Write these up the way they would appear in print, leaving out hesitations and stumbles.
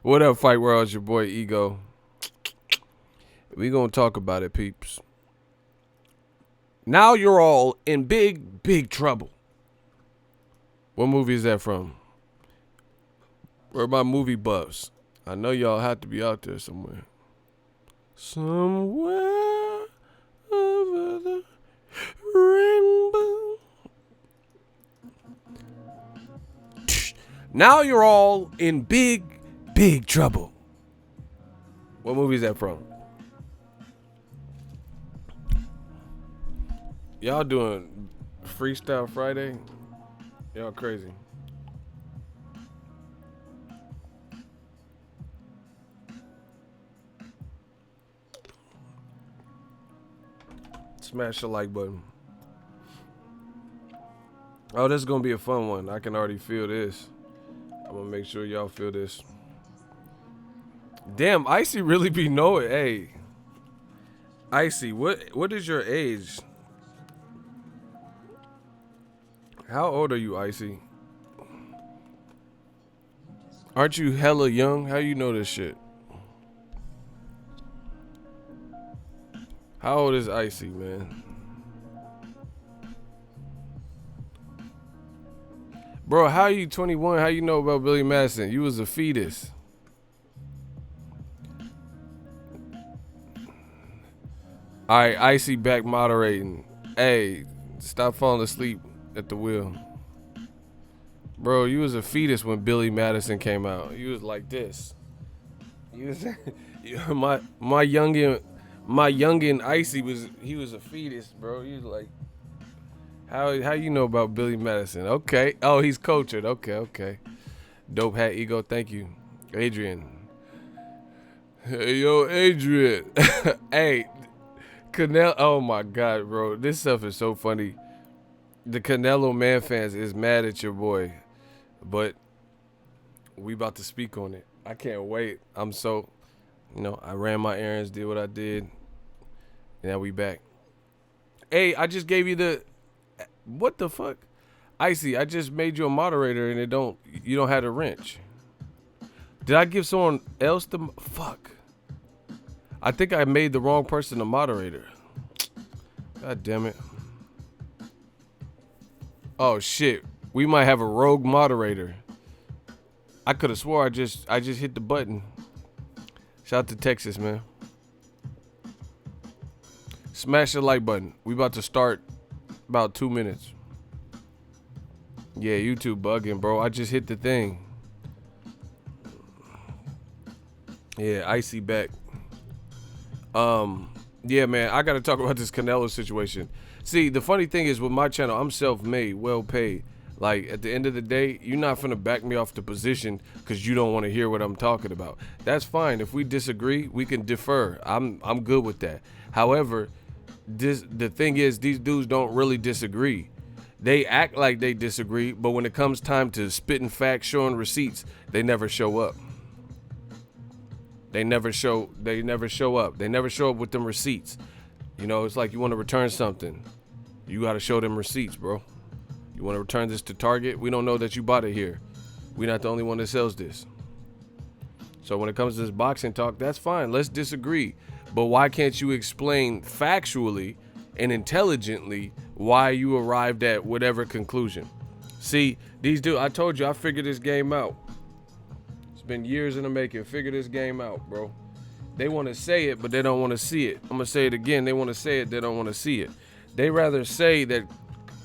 What up, Fight World? It's your boy Ego. We gonna talk about it, peeps. Now you're all in big, big trouble. What movie is that from? Where are my movie buffs? I know y'all have to be out there somewhere. Somewhere over the rainbow. Now you're all in big, big trouble. What movie is that from? Y'all doing Freestyle Friday? Y'all crazy. Smash the like button. Oh, this is going to be a fun one. I can already feel this. I'm going to make sure y'all feel this. Damn, Icy really be knowing. Hey, Icy, what is your age? How old are you, Icy? Aren't you hella young? How you know this shit? How old is Icy, man? Bro, how you 21? How you know about Billy Madison? You was a fetus. All right, Icy back moderating. Hey, stop falling asleep at the wheel. Bro, you was a fetus when Billy Madison came out. You was like this. You was my youngin Icy was a fetus, bro. He was like, how you know about Billy Madison? Okay. Oh, he's cultured. Okay. Dope hat ego. Thank you, Adrian. Hey, yo, Adrian. Hey, Canelo. Oh my God, bro. This stuff is so funny. The Canelo man fans is mad at your boy, but we about to speak on it. I can't wait. I'm so, I ran my errands, did what I did. Now we back. Hey, I just gave you the, what the fuck? Icy, I just made you a moderator and you don't have a wrench. Did I give someone else the, fuck. I think I made the wrong person a moderator. God damn it. Oh shit, we might have a rogue moderator. I could have swore I just hit the button. Shout out to Texas, man. Smash the like button. We about to start about 2 minutes. Yeah, YouTube bugging, bro. I just hit the thing. Yeah, Icy back. Yeah, man, I gotta talk about this Canelo situation. See, the funny thing is with my channel, I'm self-made, well paid. Like, at the end of the day, you're not finna back me off the position because you don't want to hear what I'm talking about. That's fine. If we disagree, we can defer. I'm good with that. However, the thing is, these dudes don't really disagree. They act like they disagree, but when it comes time to spitting facts, showing receipts, they never show up. They never show up. They never show up with them receipts. It's like you want to return something. You got to show them receipts, bro. You want to return this to Target? We don't know that you bought it here. We're not the only one that sells this. So when it comes to this boxing talk, that's fine. Let's disagree. But why can't you explain factually and intelligently why you arrived at whatever conclusion? See, these dudes, I told you, I figured this game out. It's been years in the making. Figure this game out, bro. They want to say it, but they don't want to see it. I'm going to say it again. They want to say it, they don't want to see it. They rather say that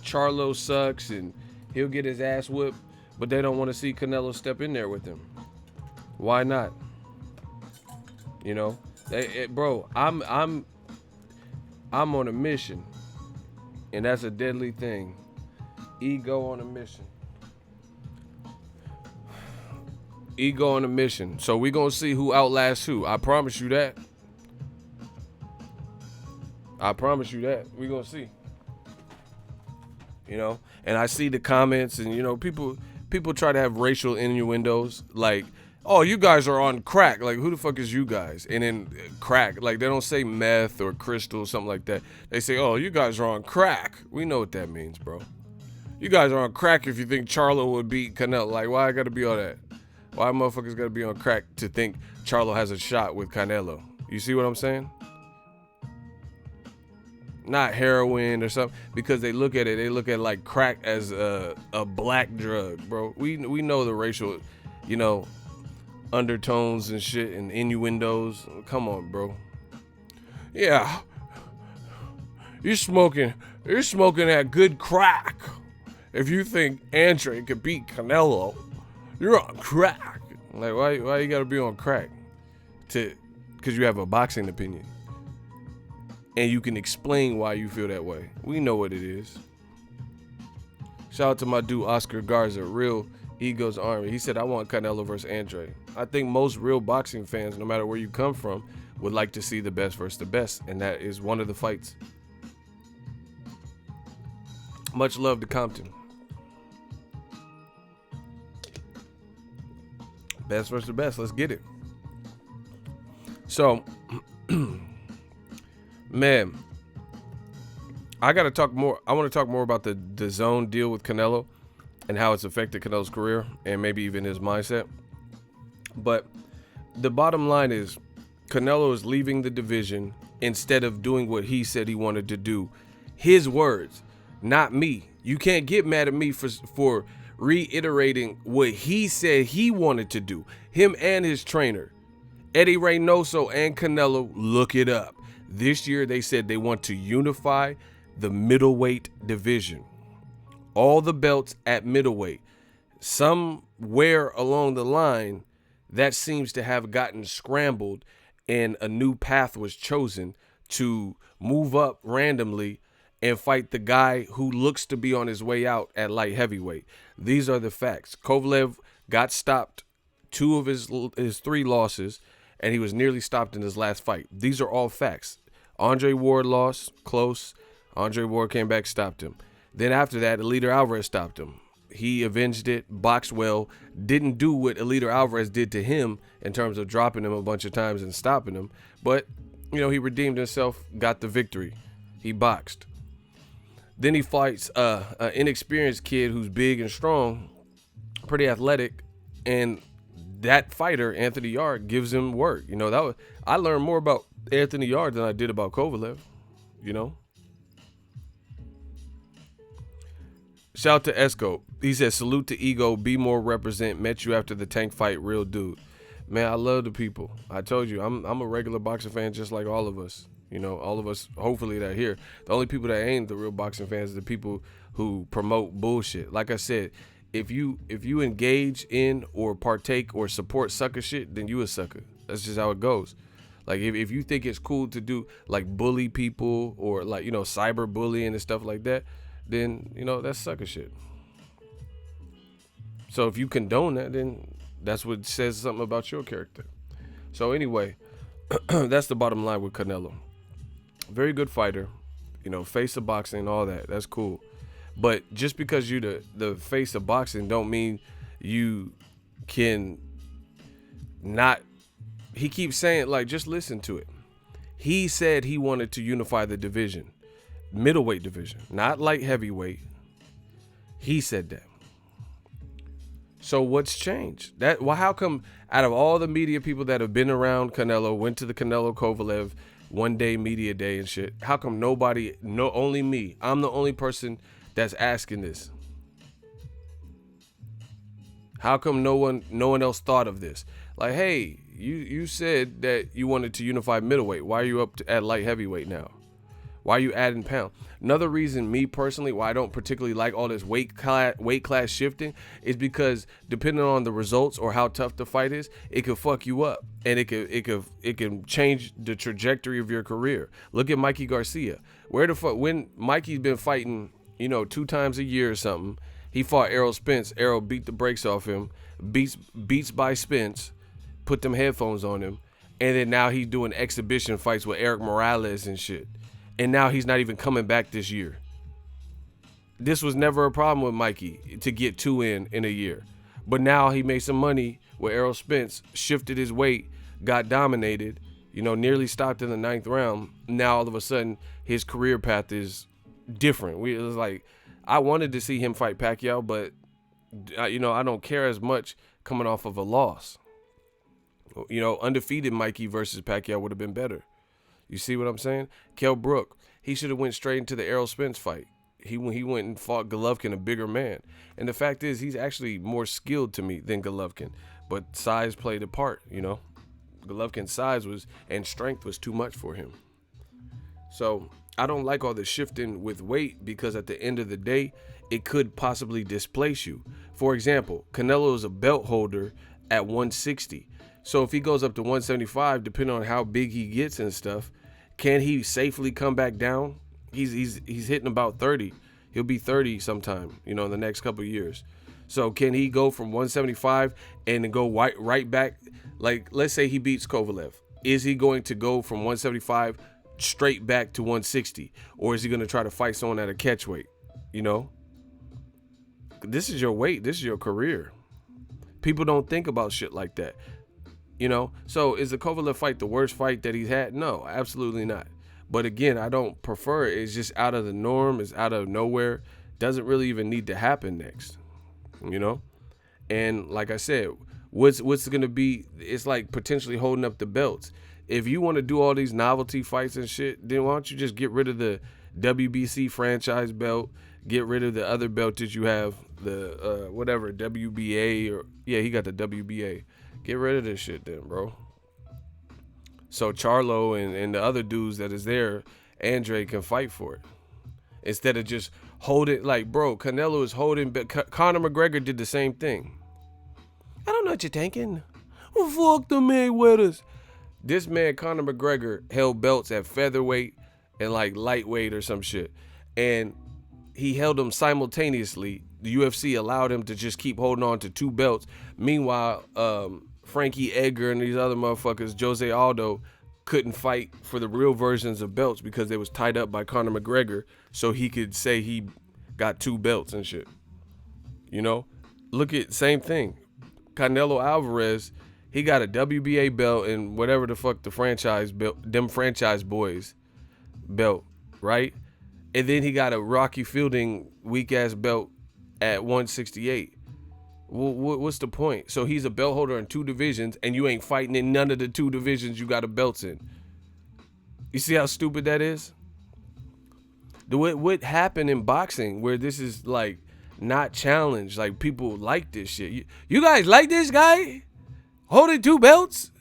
Charlo sucks and he'll get his ass whipped, but they don't want to see Canelo step in there with him. Why not? Bro, I'm on a mission, and that's a deadly thing. Ego on a mission. Ego on a mission. So we gonna see who outlasts who. I promise you that. We gonna see. And I see the comments, and people try to have racial innuendos, like, oh, you guys are on crack. Like, who the fuck is you guys? And then crack, like, they don't say meth or crystal, something like that. They say, oh, you guys are on crack. We know what that means, bro. You guys are on crack if you think Charlo would beat Canelo. Like, why I gotta be all that? Why motherfuckers gotta be on crack to think Charlo has a shot with Canelo? You see what I'm saying? Not heroin or something, because they look at like crack as a black drug, bro. We know the racial, undertones and shit and innuendos. Come on, bro. Yeah, you're smoking that good crack. If you think Andrade could beat Canelo, you're on crack. Like, why you gotta be on crack? Because you have a boxing opinion. And you can explain why you feel that way. We know what it is. Shout out to my dude Oscar Garza, Real Egos Army. He said, I want Canelo versus Andrade. I think most real boxing fans, no matter where you come from, would like to see the best versus the best. And that is one of the fights. Much love to Compton. Best versus the best. Let's get it. So, man, I want to talk more about the Dazn deal with Canelo and how it's affected Canelo's career and maybe even his mindset. But the bottom line is Canelo is leaving the division instead of doing what he said he wanted to do. His words, not me. You can't get mad at me for reiterating what he said he wanted to do. Him and his trainer, Eddie Reynoso and Canelo, look it up. This year they said they want to unify the middleweight division. All the belts at middleweight. Somewhere along the line, that seems to have gotten scrambled and a new path was chosen to move up randomly and fight the guy who looks to be on his way out at light heavyweight. These are the facts. Kovalev got stopped 2 of his 3 losses, and he was nearly stopped in his last fight. These are all facts. Andre Ward lost, close. Andre Ward came back, stopped him. Then after that, Eliter Alvarez stopped him. He avenged it, boxed well, didn't do what Eliter Alvarez did to him in terms of dropping him a bunch of times and stopping him. But, he redeemed himself, got the victory. He boxed. Then he fights an inexperienced kid who's big and strong, pretty athletic, and that fighter, Anthony Yarde, gives him work. I learned more about Anthony Yarde than I did about Kovalev, Shout out to Esco. He says, salute to Ego, be more represent, met you after the Tank fight, real dude. Man, I love the people. I told you, I'm a regular boxing fan just like all of us. All of us, hopefully, that here. The only people that ain't the real boxing fans are the people who promote bullshit. Like I said, if you engage in or partake or support sucker shit, then you a sucker. That's just how it goes. Like, if you think it's cool to do, like, bully people or, like, cyber bullying and stuff like that, then, that's sucker shit. So if you condone that, then that's what says something about your character. So anyway, that's the bottom line with Canelo. Very good fighter, face of boxing, all that. That's cool. But just because you're the face of boxing don't mean you can not. He keeps saying, like, just listen to it. He said he wanted to unify the division, middleweight division, not light heavyweight. He said that. So what's changed? How come out of all the media people that have been around Canelo, went to the Canelo Kovalev one day media day and shit, how come nobody, only me, I'm the only person that's asking this? How come no one else thought of this? Like, hey, you said that you wanted to unify middleweight. Why are you up at light heavyweight now? Why are you adding pound? Another reason, me personally, why I don't particularly like all this weight class shifting is because depending on the results or how tough the fight is, it could fuck you up, and it can change the trajectory of your career. Look at Mikey Garcia. Where the fuck, when Mikey's been fighting, 2 times a year or something, he fought Errol Spence. Errol beat the brakes off him, beats by Spence, put them headphones on him, and then now he's doing exhibition fights with Eric Morales and shit. And now he's not even coming back this year. This was never a problem with Mikey to get 2 in a year. But now he made some money with Errol Spence, shifted his weight, got dominated, nearly stopped in the 9th round. Now all of a sudden his career path is different. It was like, I wanted to see him fight Pacquiao, but I don't care as much coming off of a loss. You know, undefeated Mikey versus Pacquiao would have been better. You see what I'm saying? Kell Brook, he should have went straight into the Errol Spence fight. He went and fought Golovkin, a bigger man. And the fact is, he's actually more skilled to me than Golovkin. But size played a part, you know. Golovkin's size and strength was too much for him. So I don't like all the shifting with weight because at the end of the day, it could possibly displace you. For example, Canelo is a belt holder at 160. So if he goes up to 175, depending on how big he gets and stuff, can he safely come back down? He's hitting about 30. He'll be 30 sometime, you know, in the next couple of years. So can he go from 175 and go right back? Like, let's say he beats Kovalev. Is he going to go from 175 straight back to 160? Or is he going to try to fight someone at a catch weight? You know? This is your weight. This is your career. People don't think about shit like that. You know? So is the Kovalev fight the worst fight that he's had? No, absolutely not. But again, I don't prefer it. It's just out of the norm. It's out of nowhere. Doesn't really even need to happen next. You know? And like I said, what's going to be, it's like potentially holding up the belts. If you want to do all these novelty fights and shit, then why don't you just get rid of the WBC franchise belt, get rid of the other belt that you have, the whatever, WBA, or yeah, he got the WBA. Get rid of this shit then, bro. So Charlo and the other dudes that is there, Andrade can fight for it. Instead of just holding, like, bro, Canelo is holding, Conor McGregor did the same thing. I don't know what you're thinking. Well, fuck the Mayweathers. This man, Conor McGregor, held belts at featherweight and like lightweight or some shit. And he held them simultaneously. The UFC allowed him to just keep holding on to two belts. Meanwhile, Frankie Edgar and these other motherfuckers, Jose Aldo, couldn't fight for the real versions of belts because they was tied up by Conor McGregor so he could say he got two belts and shit. You know? Look at, same thing. Canelo Alvarez, he got a WBA belt and whatever the fuck the franchise belt, them franchise boys belt, right? And then he got a Rocky Fielding weak-ass belt at 168. What's the point? So he's a belt holder in two divisions and you ain't fighting in none of the two divisions you got a belts in. You see how stupid that is? What happened in boxing where this is like not challenged? Like people like this shit. You guys like this guy? Holding two belts?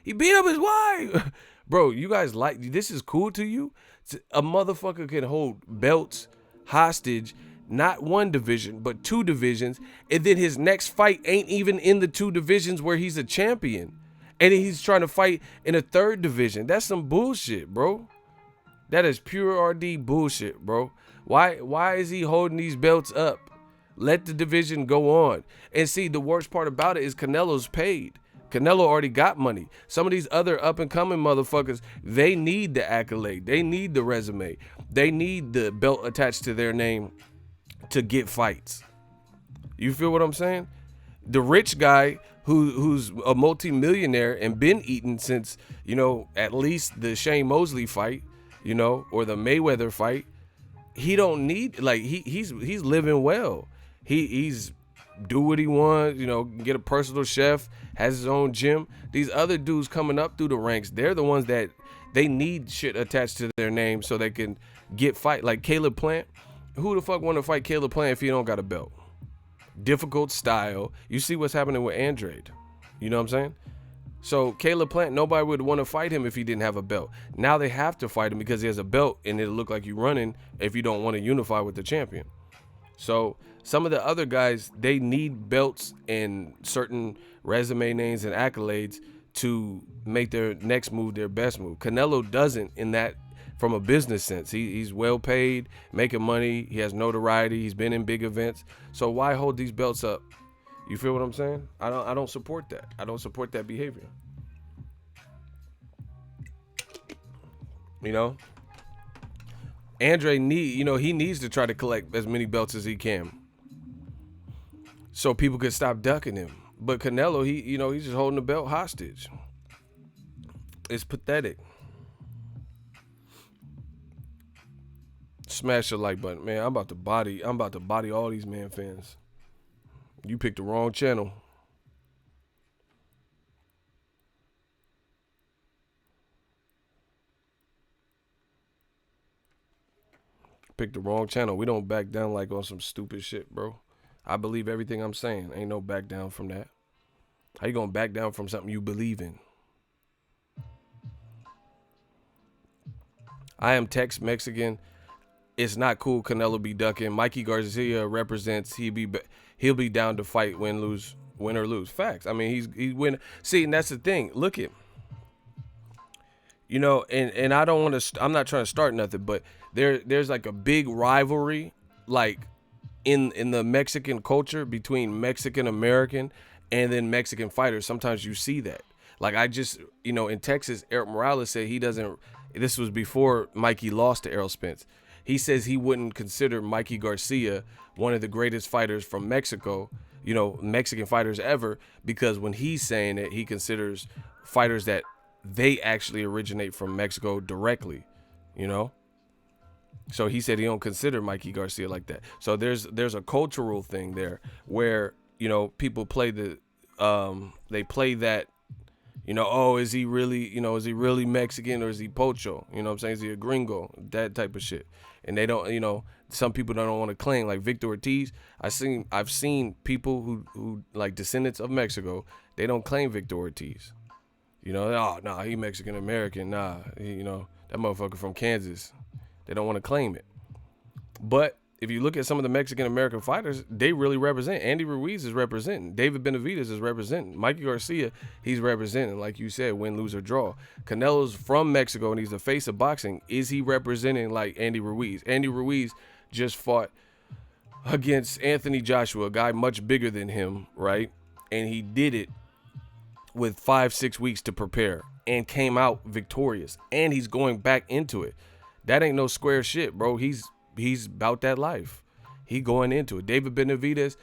He beat up his wife. Bro, you guys like, this is cool to you? A motherfucker can hold belts hostage, not one division, but two divisions, and then his next fight ain't even in the two divisions where he's a champion. And he's trying to fight in a third division. That's some bullshit, bro. That is pure RD bullshit, bro. Why is he holding these belts up? Let the division go on. And see, the worst part about it is Canelo's paid. Canelo already got money. Some of these other up-and-coming motherfuckers, they need the accolade. They need the resume. They need the belt attached to their name to get fights. You feel what I'm saying? The rich guy who's a multi-millionaire and been eating since, you know, at least the Shane Mosley fight, you know, or the Mayweather fight, he don't need, like, he's living well. He's do what he wants, you know, get a personal chef, has his own gym. These other dudes coming up through the ranks, they're the ones that they need shit attached to their name so they can get fight. Like Caleb Plant. Who the fuck want to fight Caleb Plant if he don't got a belt? Difficult style. You see what's happening with Andrade. You know what I'm saying? So Caleb Plant, nobody would want to fight him if he didn't have a belt. Now they have to fight him because he has a belt and it'll look like you're running if you don't want to unify with the champion. So some of the other guys, they need belts and certain resume names and accolades to make their next move their best move. Canelo doesn't in that from a business sense. He's well paid, making money. He has notoriety. He's been in big events. So why hold these belts up? You feel what I'm saying? I don't support that. I don't support that behavior. You know? Andre he needs to try to collect as many belts as he can so people could stop ducking him. But Canelo, he's just holding the belt hostage. It's pathetic. Smash the like button, man. I'm about to body all these man fans. You picked the wrong channel. picked the wrong channel. We don't back down like on some stupid shit, bro. I believe everything I'm saying. Ain't no back down from that. How you gonna back down from something you believe in? I am Tex Mexican. It's not cool. Canelo be ducking. Mikey Garcia represents. He'll be down to fight, win or lose. Facts. I mean, he's win. See, and that's the thing. Look at, you know, and I don't want to. I'm not trying to start nothing, but there's like a big rivalry, like in the Mexican culture between Mexican American and then Mexican fighters. Sometimes you see that. Like I just, you know, in Texas, Eric Morales said he doesn't. This was before Mikey lost to Errol Spence. He says he wouldn't consider Mikey Garcia one of the greatest fighters from Mexico, you know, Mexican fighters ever, because when he's saying it, he considers fighters that they actually originate from Mexico directly, you know. So he said he don't consider Mikey Garcia like that. So there's a cultural thing there where, you know, people play they play that, you know, oh, is he really Mexican or is he pocho? You know what I'm saying? Is he a gringo? That type of shit. And they don't, you know, some people don't want to claim, like Victor Ortiz. I've seen people who like descendants of Mexico, they don't claim Victor Ortiz. You know, oh, nah, he Mexican American. Nah, you know, that motherfucker from Kansas. They don't want to claim it. But if you look at some of the Mexican American fighters, they really represent. Andy Ruiz is representing. David Benavidez is representing. Mikey Garcia, he's representing. Like you said, win, lose, or draw. Canelo's from Mexico, and he's the face of boxing. Is he representing like Andy Ruiz? Andy Ruiz just fought against Anthony Joshua, a guy much bigger than him, right? And he did it with 5-6 weeks to prepare and came out victorious. And he's going back into it. That ain't no square shit, bro. He's about that life. He going into it. David Benavidez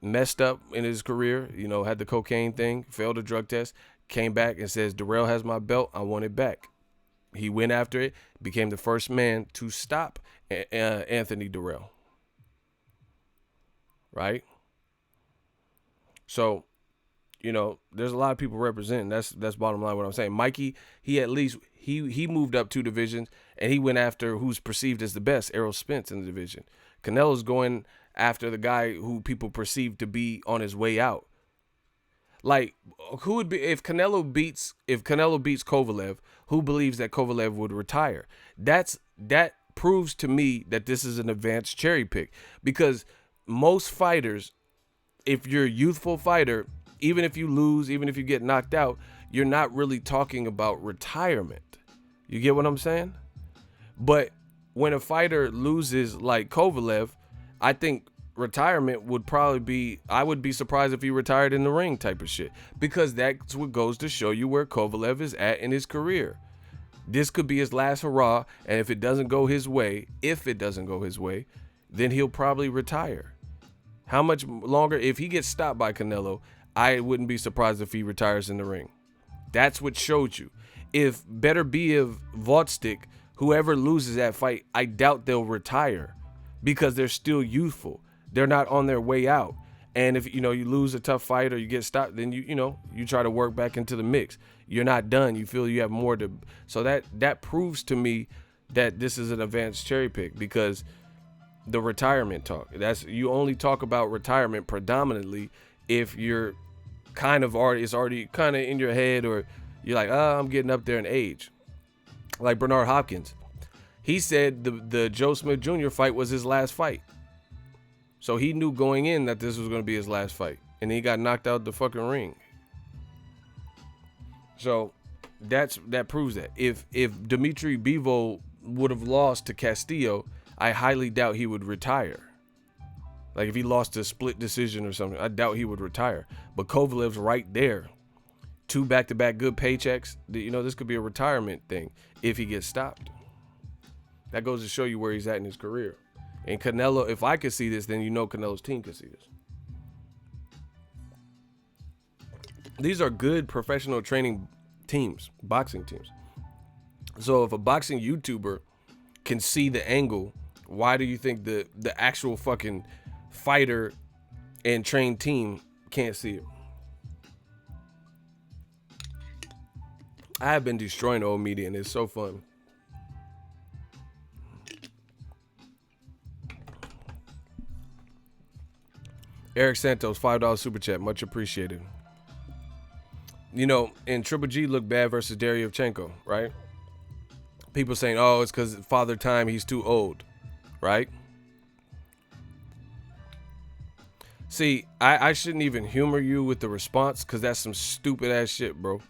messed up in his career, you know, had the cocaine thing, failed a drug test, came back and says, Darrell has my belt, I want it back. He went after it, became the first man to stop Anthony Darrell. Right? So, you know, there's a lot of people representing. That's bottom line what I'm saying. Mikey, he at least he moved up 2 divisions and he went after who's perceived as the best, Errol Spence in the division. Canelo's going after the guy who people perceive to be on his way out. Like, who would be if Canelo beats Kovalev, who believes that Kovalev would retire? That proves to me that this is an advanced cherry pick, because most fighters, if you're a youthful fighter, even if you lose, even if you get knocked out, you're not really talking about retirement. You get what I'm saying? But when a fighter loses like Kovalev, I think retirement would probably be, I would be surprised if he retired in the ring type of shit, because that's what goes to show you where Kovalev is at in his career. This could be his last hurrah, and if it doesn't go his way, then he'll probably retire. How much longer? If he gets stopped by Canelo, I wouldn't be surprised if he retires in the ring. That's what showed you. If Beterbiev, Vodstik, whoever loses that fight, I doubt they'll retire because they're still youthful. They're not on their way out. And if, you know, you lose a tough fight or you get stopped, then you try to work back into the mix. You're not done. You feel you have more to. So that proves to me that this is an advanced cherry pick, because the retirement talk, you only talk about retirement predominantly if you're it's already kind of in your head, or you're like, I'm getting up there in age. Like Bernard Hopkins, he said the Joe Smith Jr. fight was his last fight, so he knew going in that this was going to be his last fight, and he got knocked out the fucking ring. So that proves that if Dimitri Bivol would have lost to Castillo, I highly doubt he would retire. Like if he lost a split decision or something, I doubt he would retire. But Kovalev's right there. 2 back-to-back good paychecks. You know, this could be a retirement thing if he gets stopped. That goes to show you where he's at in his career. And Canelo, if I could see this, then you know Canelo's team could see this. These are good professional training teams, boxing teams. So if a boxing YouTuber can see the angle, why do you think the actual fucking fighter and trained team can't see it? I have been destroying old media, and it's so fun. Eric Santos, $5 super chat, much appreciated. You know, and Triple G looked bad versus Deryevchenko, right? People saying, oh, it's because Father Time, he's too old, right? See, I shouldn't even humor you with the response because that's some stupid ass shit, bro.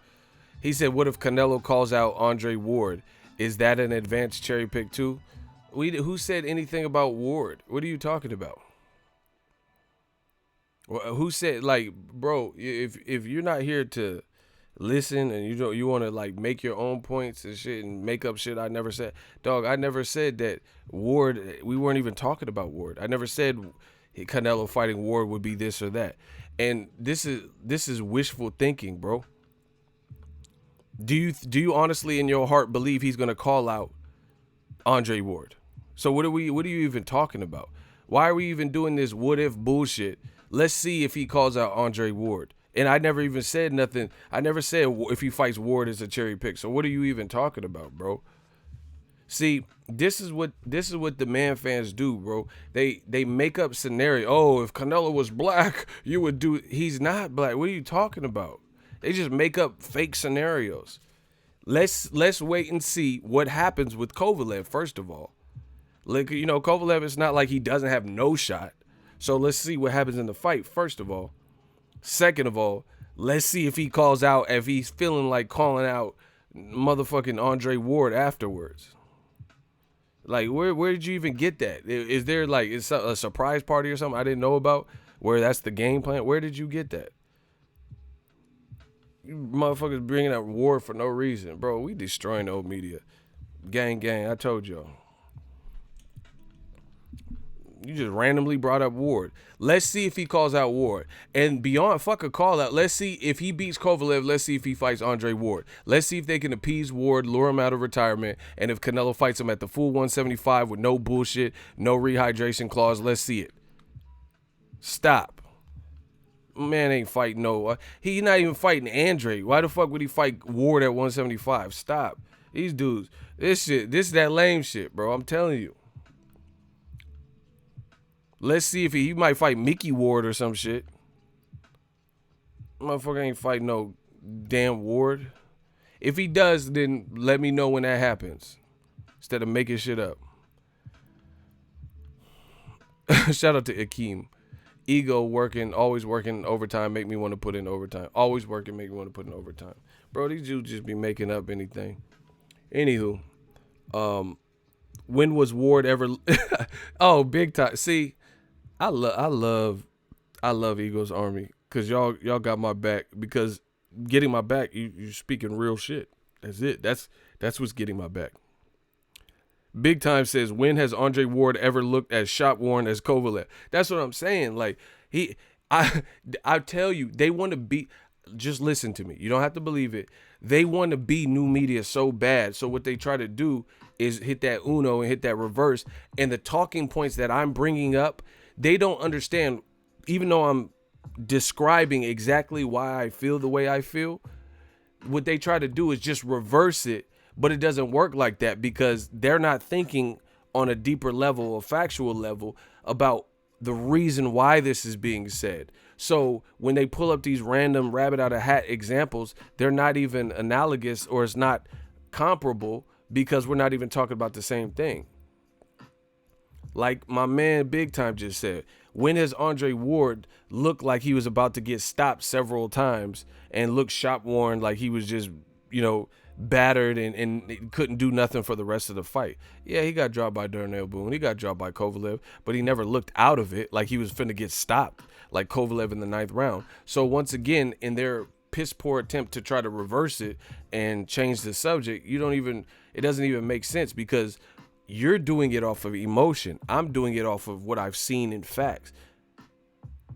He said, what if Canelo calls out Andre Ward? Is that an advanced cherry pick too? Who said anything about Ward? What are you talking about? Who said, like, bro, if you're not here to listen and you want to like make your own points and shit and make up shit I never said, dog, I never said that Ward, we weren't even talking about Ward. I never said Canelo fighting Ward would be this or that. And this is wishful thinking, bro. Do you honestly in your heart believe he's gonna call out Andre Ward? So what are you even talking about? Why are we even doing this what if bullshit? Let's see if he calls out Andre Ward. And I never even said nothing. I never said if he fights Ward as a cherry pick. So what are you even talking about, bro? See, this is what the man fans do, bro. They make up scenario. Oh, if Canelo was black, you would do. He's not black. What are you talking about? They just make up fake scenarios. Let's wait and see what happens with Kovalev. First of all, like, you know, Kovalev, it's not like he doesn't have no shot. So let's see what happens in the fight. First of all. Second of all, let's see if he calls out, if he's feeling like calling out motherfucking Andre Ward afterwards. Like, where did you even get that? Is there like is a surprise party or something I didn't know about where that's the game plan? Where did you get that? You motherfuckers bringing up Ward for no reason. Bro, we destroying the old media. Gang, I told y'all. You just randomly brought up Ward. Let's see if he calls out Ward. And beyond fuck a call out, let's see if he beats Kovalev. Let's see if he fights Andre Ward. Let's see if they can appease Ward, lure him out of retirement. And if Canelo fights him at the full 175 with no bullshit, no rehydration clause, let's see it. Stop. Man ain't fighting no. He not even fighting Andrade. Why the fuck would he fight Ward at 175? Stop. These dudes. This is that lame shit, bro. I'm telling you. Let's see if he might fight Mickey Ward or some shit. Motherfucker ain't fighting no damn Ward. If he does, then let me know when that happens. Instead of making shit up. Shout out to Akeem. Ego working, always working overtime, make me want to put in overtime. Always working, make me want to put in overtime. Bro, these dudes just be making up anything. Anywho, when was Ward ever? Oh, big time. See, I love Eagles Army because y'all got my back, because getting my back, you speaking real shit. That's it. That's what's getting my back. Big Time says, when has Andre Ward ever looked as shot worn as Kovalev? That's what I'm saying. Like, I tell you, they want to be, just listen to me. You don't have to believe it. They want to be new media so bad. So what they try to do is hit that uno and hit that reverse. And the talking points that I'm bringing up, they don't understand, even though I'm describing exactly why I feel the way I feel. What they try to do is just reverse it. But it doesn't work like that because they're not thinking on a deeper level, a factual level, about the reason why this is being said. So when they pull up these random rabbit out of hat examples, they're not even analogous, or it's not comparable, because we're not even talking about the same thing. Like my man Big Time just said, when has Andre Ward looked like he was about to get stopped several times and looked shop worn, like he was just, you know, battered and couldn't do nothing for the rest of the fight? Yeah, he got dropped by Darnell Boone. He got dropped by Kovalev, but he never looked out of it like he was finna get stopped like Kovalev in the 9th round. So once again, in their piss poor attempt to try to reverse it and change the subject, it doesn't even make sense, because you're doing it off of emotion. I'm doing it off of what I've seen in facts.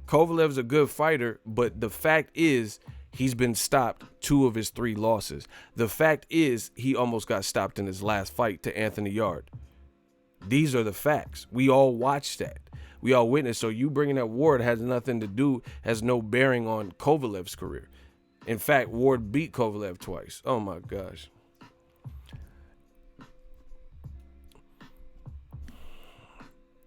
Kovalev's a good fighter, but the fact is, he's been stopped 2 of his 3 losses. The fact is, he almost got stopped in his last fight to Anthony Yard. These are the facts. We all watched that. We all witnessed. So you bringing up Ward has nothing to do, has no bearing on Kovalev's career. In fact, Ward beat Kovalev twice. Oh my gosh.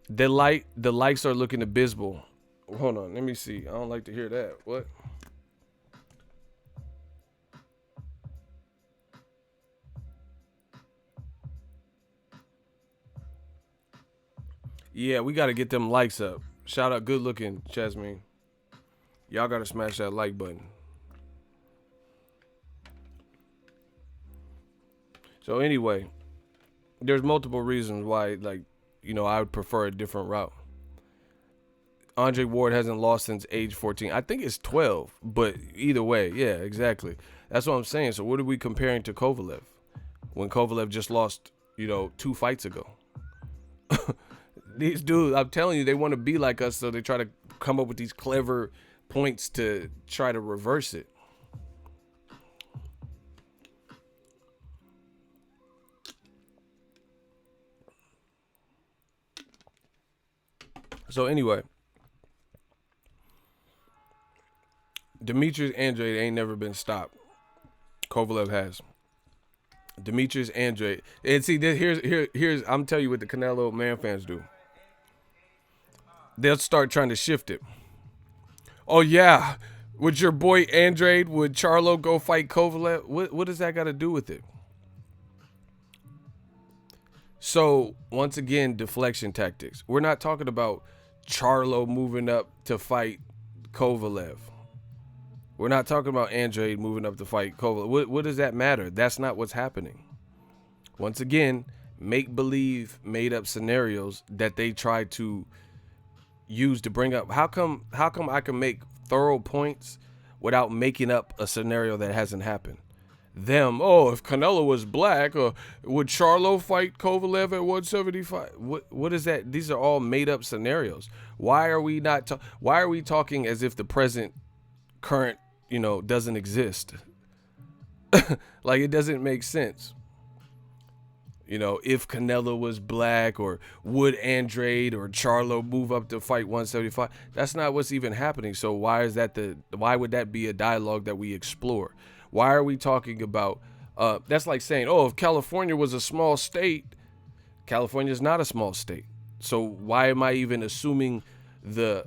The likes are looking abysmal. Hold on, let me see. I don't like to hear that. What? Yeah, we got to get them likes up. Shout out, good looking, Jasmine. Y'all got to smash that like button. So anyway, there's multiple reasons why, like, I would prefer a different route. Andre Ward hasn't lost since age 14. I think it's 12, but either way, yeah, exactly. That's what I'm saying. So what are we comparing to Kovalev when Kovalev just lost, 2 fights ago? These dudes, I'm telling you, they want to be like us, so they try to come up with these clever points to try to reverse it. So anyway, Demetrius Andrade ain't never been stopped. Kovalev has. Demetrius Andrade, and see, here's I'm telling you what the Canelo man fans do. They'll start trying to shift it. Oh yeah, would your boy Andrade, would Charlo go fight Kovalev? What does that got to do with it? So once again, deflection tactics. We're not talking about Charlo moving up to fight Kovalev. We're not talking about Andrade moving up to fight Kovalev. What does that matter? That's not what's happening. Once again, make believe, made up scenarios that they try to use to bring up. How come I can make thorough points without making up a scenario that hasn't happened? If Canelo was black, or would Charlo fight Kovalev at 175? What is that? These are all made up scenarios. Why are we not why are we talking as if the current, doesn't exist? Like, it doesn't make sense. If Canelo was black, or would Andrade or Charlo move up to fight 175? That's not what's even happening. So why would that be a dialogue that we explore? Why are we talking about, that's like saying, if California was a small state. California is not a small state. So why am I even assuming the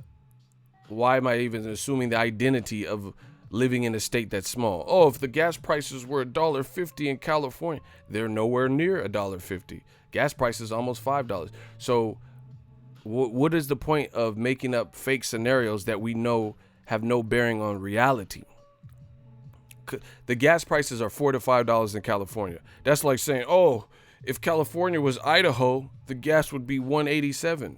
identity of living in a state that's small? If the gas prices were $1.50 in California, they're nowhere near $1.50. Gas prices almost $5. So what is the point of making up fake scenarios that we know have no bearing on reality? The gas prices are $4 to $5 in California. That's like saying, if California was Idaho, the gas would be $1.87.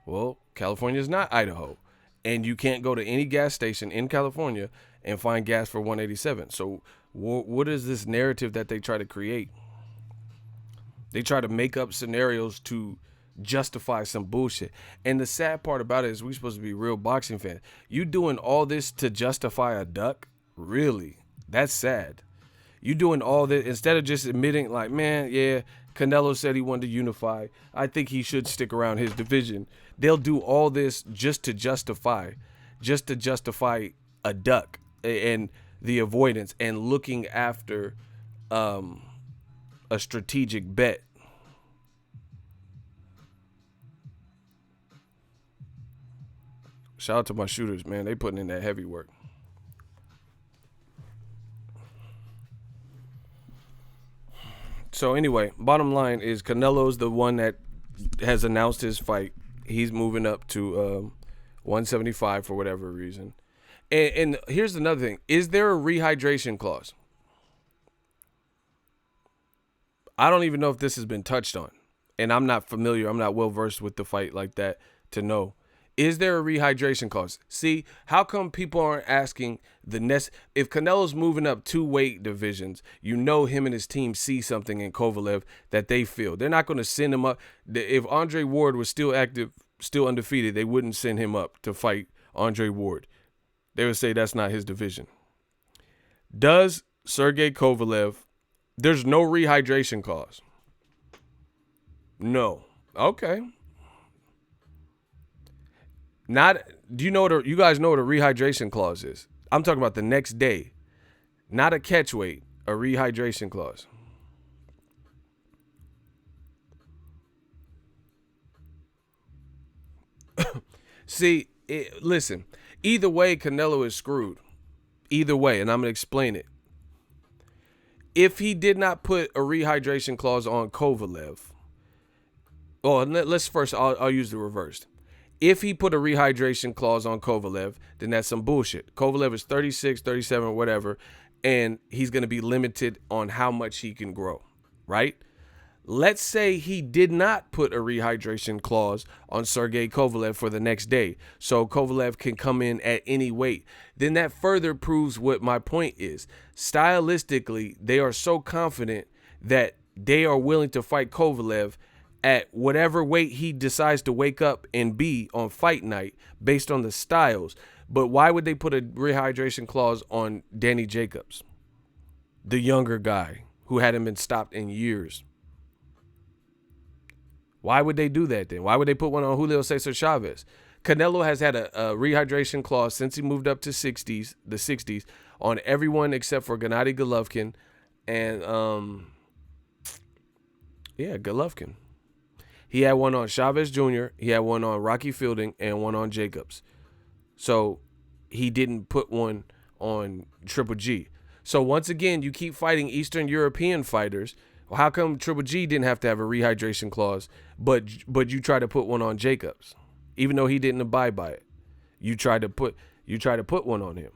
Well, California is not Idaho, and you can't go to any gas station in California and find gas for $1.87. So what is this narrative that they try to create? They try to make up scenarios to justify some bullshit. And the sad part about it is, we're supposed to be real boxing fans. You doing all this to justify a duck? Really? That's sad. You doing all this instead of just admitting, like, man, yeah, Canelo said he wanted to unify. I think he should stick around his division. They'll do all this just to justify a duck and the avoidance and looking after a strategic bet. Shout out to my shooters, man. They putting in that heavy work. So anyway, bottom line is, Canelo's the one that has announced his fight. He's moving up to 175 for whatever reason. And here's another thing. Is there a rehydration clause? I don't even know if this has been touched on. And I'm not familiar. I'm not well versed with the fight like that to know. Is there a rehydration clause? See, how come people aren't asking if Canelo's moving up 2 weight divisions, him and his team see something in Kovalev that they feel. They're not going to send him up. If Andre Ward was still active, still undefeated, they wouldn't send him up to fight Andre Ward. They would say that's not his division. Does Sergey Kovalev, there's no rehydration clause? No. Okay. Do you guys know what a rehydration clause is? I'm talking about the next day, not a catch weight, a rehydration clause. See, Listen, either way, Canelo is screwed. Either way, and I'm gonna explain it. If he did not put a rehydration clause on Kovalev, let's first, I'll use the reverse. If he put a rehydration clause on Kovalev, then that's some bullshit. Kovalev is 36, 37, whatever, and he's going to be limited on how much he can grow, right? Let's say he did not put a rehydration clause on Sergey Kovalev for the next day, so Kovalev can come in at any weight. Then that further proves what my point is. Stylistically, they are so confident that they are willing to fight Kovalev at whatever weight he decides to wake up and be on fight night based on the styles. But why would they put a rehydration clause on Danny Jacobs, the younger guy who hadn't been stopped in years? Why would they do that then? Why would they put one on Julio Cesar Chavez? Canelo has had a rehydration clause since he moved up to the 60s, on everyone except for Gennady Golovkin and, Golovkin. He had one on Chavez Jr., he had one on Rocky Fielding, and one on Jacobs. So he didn't put one on Triple G. So once again, you keep fighting Eastern European fighters. Well, how come Triple G didn't have to have a rehydration clause, but you try to put one on Jacobs, even though he didn't abide by it? You try to put one on him.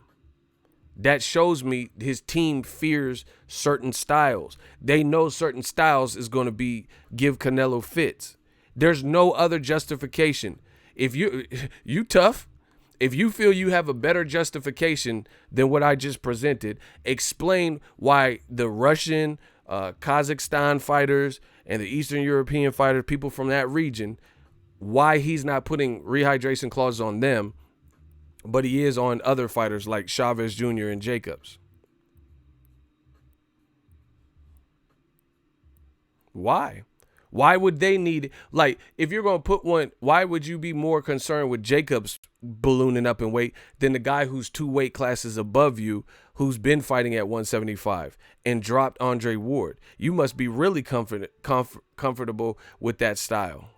That shows me his team fears certain styles. They know certain styles is going to give Canelo fits. There's no other justification. If you tough, if you feel you have a better justification than what I just presented, explain why the Russian, Kazakhstan fighters and the Eastern European fighters, people from that region, why he's not putting rehydration clauses on them, but he is on other fighters like Chavez Jr. and Jacobs. Why? Why would they need it? Like, if you're going to put one, why would you be more concerned with Jacobs ballooning up in weight than the guy who's 2 weight classes above you, who's been fighting at 175 and dropped Andre Ward? You must be really comfortable with that style.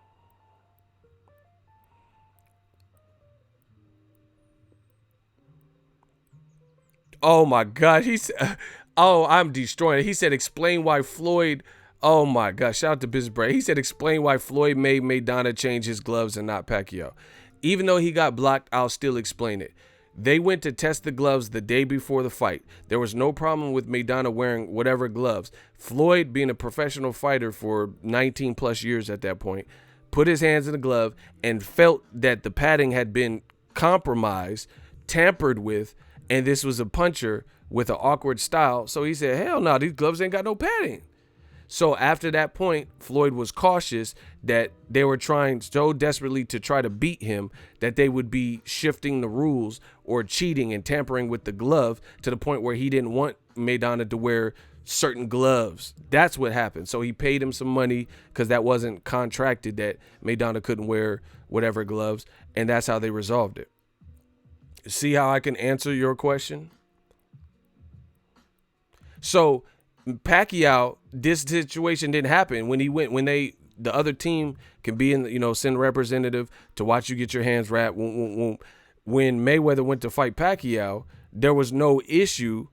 Oh my God. I'm destroying it. He said, explain why Floyd. Oh my gosh, shout out to Biz Bray. He said, explain why Floyd made Maidana change his gloves and not Pacquiao. Even though he got blocked, I'll still explain it. They went to test the gloves the day before the fight. There was no problem with Maidana wearing whatever gloves. Floyd, being a professional fighter for 19 plus years at that point, put his hands in the glove and felt that the padding had been compromised, tampered with, and this was a puncher with an awkward style. So he said, hell no, these gloves ain't got no padding. So after that point, Floyd was cautious that they were trying so desperately to try to beat him that they would be shifting the rules or cheating and tampering with the glove to the point where he didn't want Maidana to wear certain gloves. That's what happened. So he paid him some money because that wasn't contracted, that Maidana couldn't wear whatever gloves, and that's how they resolved it. See how I can answer your question? So Pacquiao, this situation didn't happen when the other team can be in, send a representative to watch you get your hands wrapped. When Mayweather went to fight Pacquiao, there was no issue,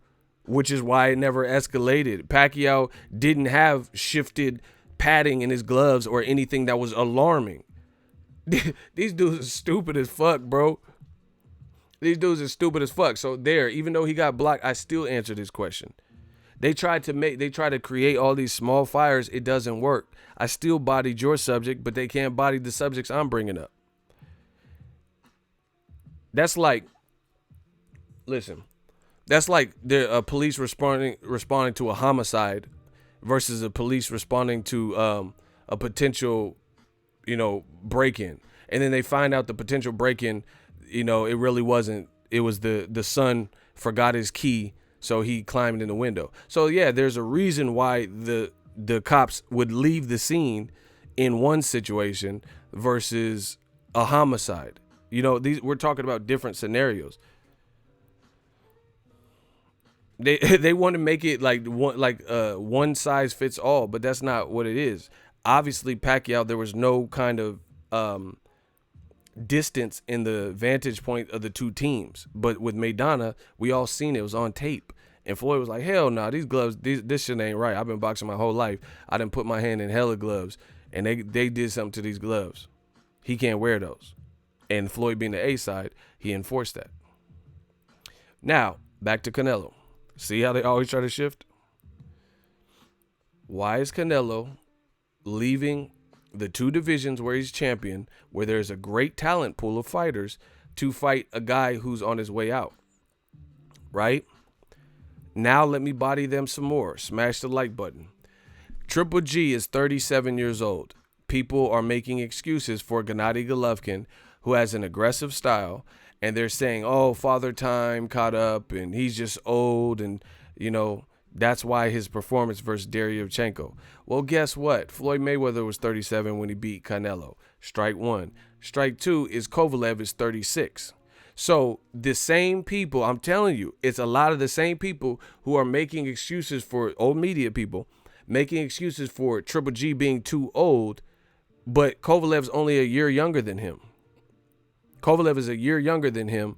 which is why it never escalated. Pacquiao didn't have shifted padding in his gloves or anything that was alarming. These dudes are stupid as fuck, bro. These dudes are stupid as fuck. So even though he got blocked, I still answered his question. They try to create all these small fires. It doesn't work. I still bodied your subject, but they can't body the subjects I'm bringing up. That's like the police responding to a homicide versus a police responding to a potential, break-in. And then they find out the potential break-in, it really wasn't. It was the son forgot his key, so he climbed in the window. So yeah, there's a reason why the cops would leave the scene in one situation versus a homicide. We're talking about different scenarios. They want to make it like one size fits all, but that's not what it is. Obviously, Pacquiao, there was no kind of distance in the vantage point of the two teams. But with Maidana, we all seen it was on tape. And Floyd was like, hell no, these gloves, this shit ain't right. I've been boxing my whole life. I done put my hand in hella gloves, and they did something to these gloves. He can't wear those. And Floyd being the A side, he enforced that. Now, back to Canelo. See how they always try to shift? Why is Canelo leaving the two divisions where he's champion, where there's a great talent pool of fighters, to fight a guy who's on his way out? Right? Now let me body them some more. Smash the like button. Triple G is 37 years old. People are making excuses for Gennady Golovkin, who has an aggressive style, and they're saying, oh, Father Time caught up, and he's just old, and, you know, that's why his performance versus Deryevchenko. Well, guess what? Floyd Mayweather was 37 when he beat Canelo. Strike one. Strike two is Kovalev is 36. So the same people, I'm telling you, it's a lot of the same people who are making excuses for, old media people, making excuses for Triple G being too old, but Kovalev's only a year younger than him. Kovalev is a year younger than him,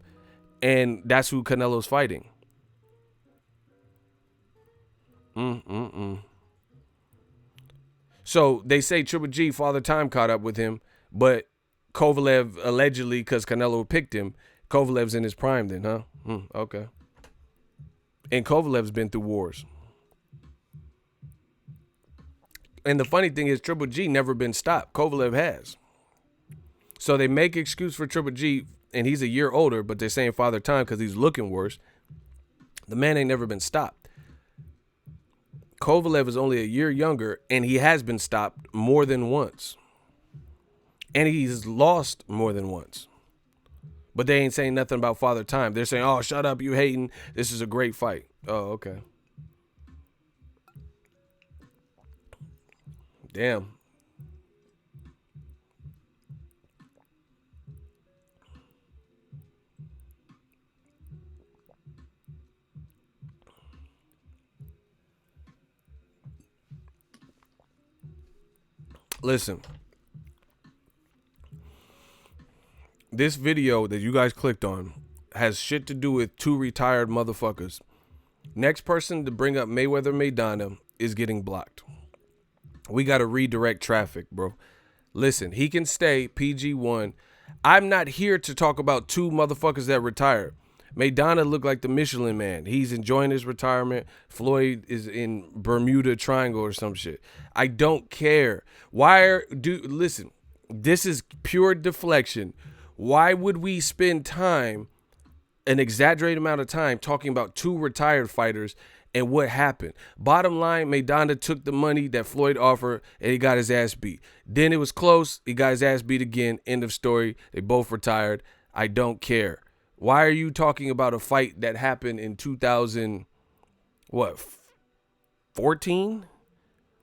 and that's who Canelo's fighting. So they say Triple G, Father Time caught up with him, but Kovalev allegedly, because Canelo picked him, Kovalev's in his prime then, huh? Okay. And Kovalev's been through wars. And the funny thing is Triple G never been stopped. Kovalev has. So they make excuse for Triple G, and he's a year older, but they're saying Father Time because he's looking worse. The man ain't never been stopped. Kovalev is only a year younger, and he has been stopped more than once. And he's lost more than once. But they ain't saying nothing about Father Time. They're saying, oh, shut up, you hating. This is a great fight. Oh, okay. Damn. Listen. This video that you guys clicked on has shit to do with two retired motherfuckers. Next person to bring up Mayweather Maidana is getting blocked. We got to redirect traffic, bro. Listen, he can stay PG-1. I'm not here to talk about two motherfuckers that retired. Maidana looked like the Michelin Man. He's enjoying his retirement. Floyd is in Bermuda Triangle or some shit. I don't care. Listen, this is pure deflection. Why would we spend time, an exaggerated amount of time, talking about two retired fighters and what happened? Bottom line, Maidana took the money that Floyd offered and he got his ass beat. Then it was close. He got his ass beat again. End of story. They both retired. I don't care. Why are you talking about a fight that happened in 14?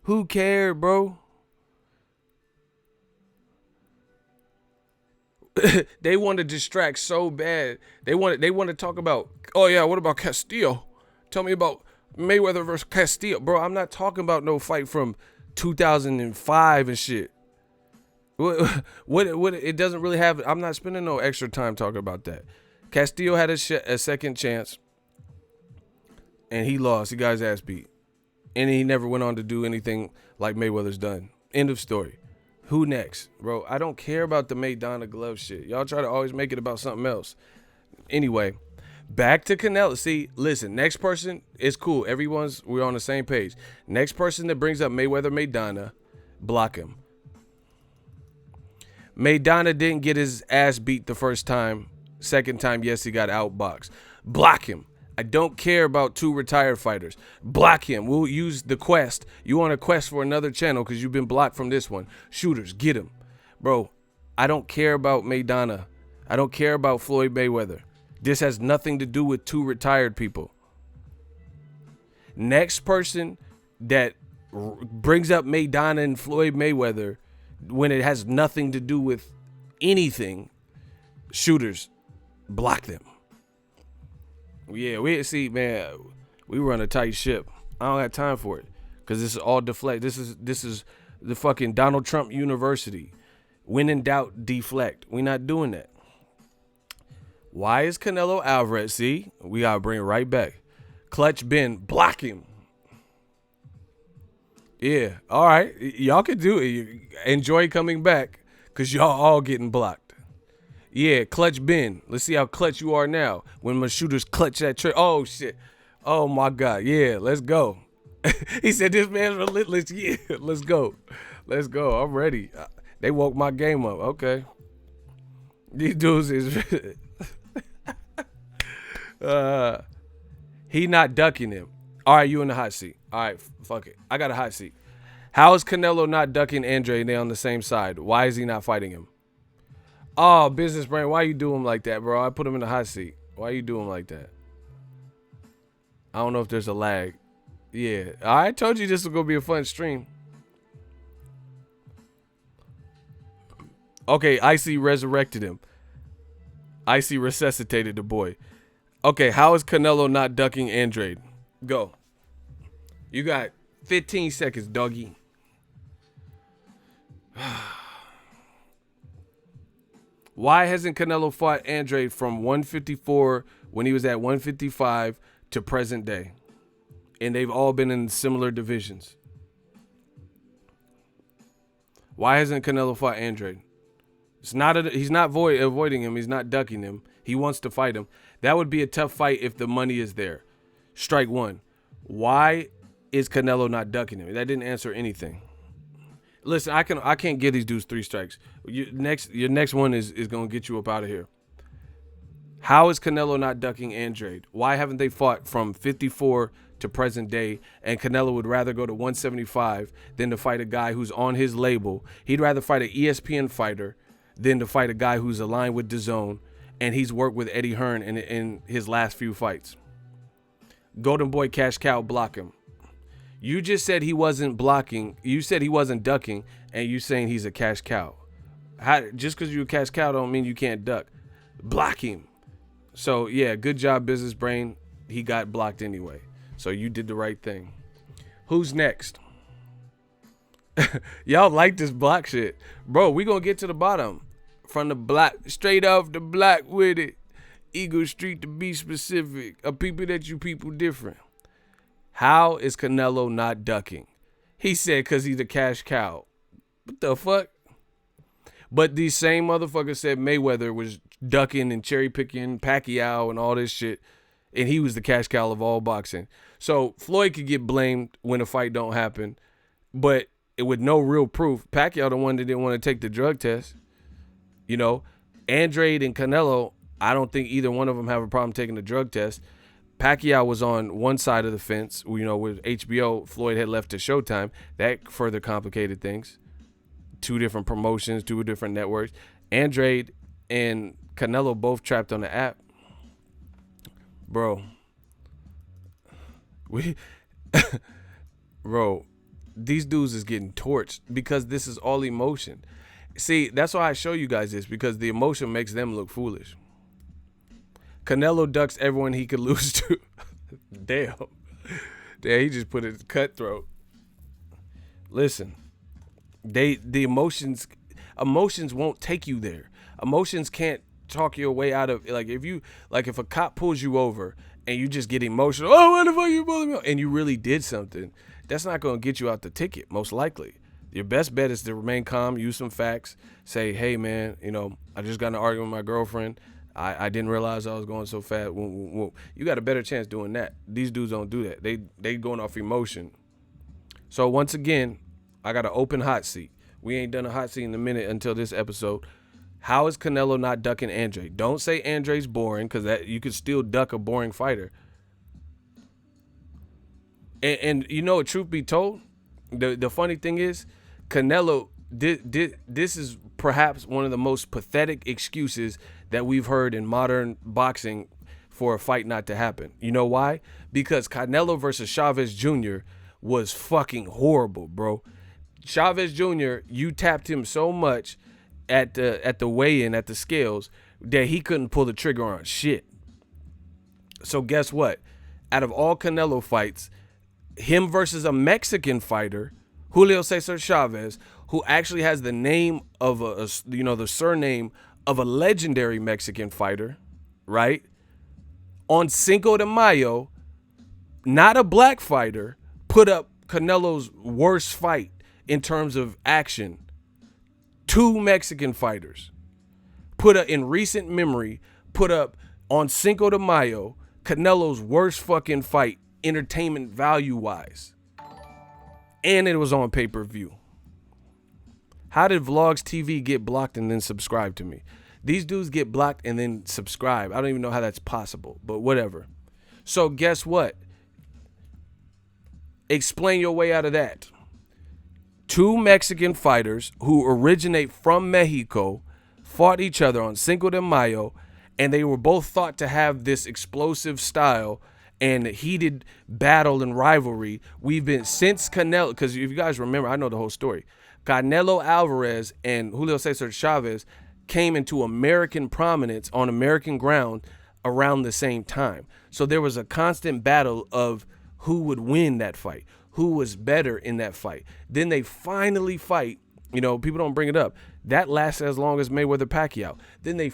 Who cared, bro? They want to distract so bad. They want to talk about, oh yeah, what about Castillo? Tell me about Mayweather versus Castillo. Bro, I'm not talking about no fight from 2005 and shit. What it doesn't really have, I'm not spending no extra time talking about that. Castillo had a second chance, and he lost. He got his ass beat. And he never went on to do anything like Mayweather's done. End of story. Who next? Bro, I don't care about the Maidana glove shit. Y'all try to always make it about something else. Anyway, back to Canelo. See, listen, next person is cool. We're on the same page. Next person that brings up Mayweather Maidana, block him. Maidana didn't get his ass beat the first time. Second time, yes, he got outboxed. Block him. I don't care about two retired fighters. Block him. We'll use the quest. You want a quest for another channel because you've been blocked from this one. Shooters, get him. Bro, I don't care about Maidana. I don't care about Floyd Mayweather. This has nothing to do with two retired people. Next person that brings up Maidana and Floyd Mayweather when it has nothing to do with anything, shooters, block them. Yeah, man, we run a tight ship. I don't have time for it because this is all deflect. This is the fucking Donald Trump University. When in doubt, deflect. We not doing that. Why is Canelo Alvarez? See, we gotta bring it right back. Clutch bend, block him. Yeah, all right. Y'all can do it. Enjoy coming back because y'all all getting blocked. Yeah, clutch bend. Let's see how clutch you are now. When my shooters clutch that trick. Oh, shit. Oh, my God. Yeah, let's go. He said, this man's relentless. Yeah, let's go. Let's go. I'm ready. They woke my game up. Okay. These dudes is... he not ducking him. All right, you in the hot seat. All right, fuck it. I got a hot seat. How is Canelo not ducking Andrade? They on the same side. Why is he not fighting him? Oh, business brain. Why you do him like that, bro? I put him in the hot seat. Why you do him like that? I don't know if there's a lag. Yeah, I told you this was gonna be a fun stream. Okay, Icy resurrected him. Icy resuscitated the boy. Okay, how is Canelo not ducking Andrade? Go. You got 15 seconds, doggy. Why hasn't Canelo fought Andrade from 154 when he was at 155 to present day? And they've all been in similar divisions. Why hasn't Canelo fought Andrade? He's not avoiding him. He's not ducking him. He wants to fight him. That would be a tough fight if the money is there. Strike one. Why is Canelo not ducking him? That didn't answer anything. Listen, I can't give these dudes 3 strikes. Your next one is gonna get you up out of here. How is Canelo not ducking Andrade? Why haven't they fought from 54 to present day? And Canelo would rather go to 175 than to fight a guy who's on his label. He'd rather fight an ESPN fighter than to fight a guy who's aligned with Dazn, and he's worked with Eddie Hearn in his last few fights. Golden Boy Cash Cow, block him. You just said he wasn't blocking. You said he wasn't ducking, and you saying he's a cash cow. Just because you're a cash cow don't mean you can't duck. Block him. So, yeah, good job, business brain. He got blocked anyway. So you did the right thing. Who's next? Y'all like this block shit. Bro, we going to get to the bottom. From the block, straight off the block with it. Eagle Street to be specific. A people that you people different. How is Canelo not ducking? He said because he's a cash cow. What the fuck? But these same motherfuckers said Mayweather was ducking and cherry picking Pacquiao and all this shit. And he was the cash cow of all boxing. So Floyd could get blamed when a fight don't happen. But with no real proof, Pacquiao the one that didn't want to take the drug test. You know, Andrade and Canelo, I don't think either one of them have a problem taking the drug test. Pacquiao was on one side of the fence, you know, with HBO. Floyd had left to Showtime. That further complicated things. 2 different promotions, 2 different networks. Andrade and Canelo both trapped on the app. Bro. Bro, these dudes is getting torched because this is all emotion. See, that's why I show you guys this, because the emotion makes them look foolish. Canelo ducks everyone he could lose to. Damn. He just put it cutthroat. Listen, the emotions won't take you there. Emotions can't talk your way out of, if a cop pulls you over and you just get emotional, oh, what the fuck you pulling me? And you really did something, that's not going to get you out the ticket, most likely. Your best bet is to remain calm, use some facts, say, hey, man, you know, I just got in an argument with my girlfriend. I didn't realize I was going so fast. You got a better chance doing that. These dudes don't do that. They going off emotion. So once again, I got an open hot seat. We ain't done a hot seat in a minute until this episode. How is Canelo not ducking Andrade? Don't say Andrade's boring, because that you could still duck a boring fighter. And you know, truth be told, the funny thing is, Canelo, this is perhaps one of the most pathetic excuses that we've heard in modern boxing for a fight not to happen. You know why? Because Canelo versus Chavez Jr. was fucking horrible, bro. Chavez Jr., you tapped him so much at the weigh-in, at the scales, that he couldn't pull the trigger on shit. So guess what? Out of all Canelo fights, him versus a Mexican fighter Julio Cesar Chavez, who actually has the name of the surname of a legendary Mexican fighter, right? On Cinco de Mayo, not a black fighter, put up Canelo's worst fight in terms of action. 2 Mexican fighters put up, in recent memory, put up on Cinco de Mayo, Canelo's worst fucking fight, entertainment value-wise. And it was on pay-per-view. How did Vlogs TV get blocked and then subscribe to me? These dudes get blocked and then subscribe. I don't even know how that's possible, but whatever. So guess what? Explain your way out of that. 2 Mexican fighters who originate from Mexico fought each other on Cinco de Mayo, and they were both thought to have this explosive style and heated battle and rivalry. We've been since Canelo, because if you guys remember, I know the whole story. Canelo Alvarez and Julio Cesar Chavez came into American prominence on American ground around the same time. So there was a constant battle of who would win that fight, who was better in that fight. Then they finally fight. You know, people don't bring it up. That lasted as long as Mayweather-Pacquiao. Then they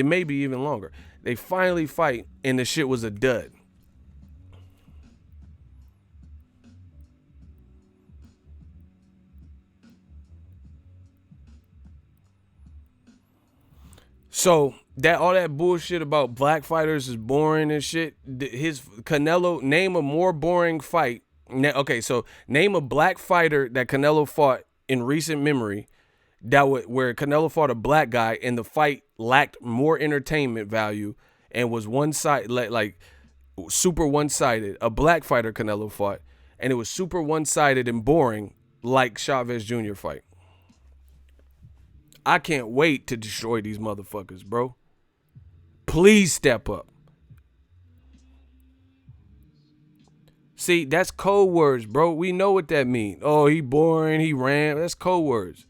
may be even longer. They finally fight, and the shit was a dud. So that all that bullshit about black fighters is boring and shit. His Canelo, name a more boring fight. Okay, so name a black fighter that Canelo fought in recent memory where Canelo fought a black guy and the fight lacked more entertainment value and was like super one-sided. A black fighter Canelo fought and it was super one-sided and boring like Chavez Jr. fight. I can't wait to destroy these motherfuckers, bro. Please step up. See, that's code words, bro. We know what that means. Oh, he boring, he ran. That's code words.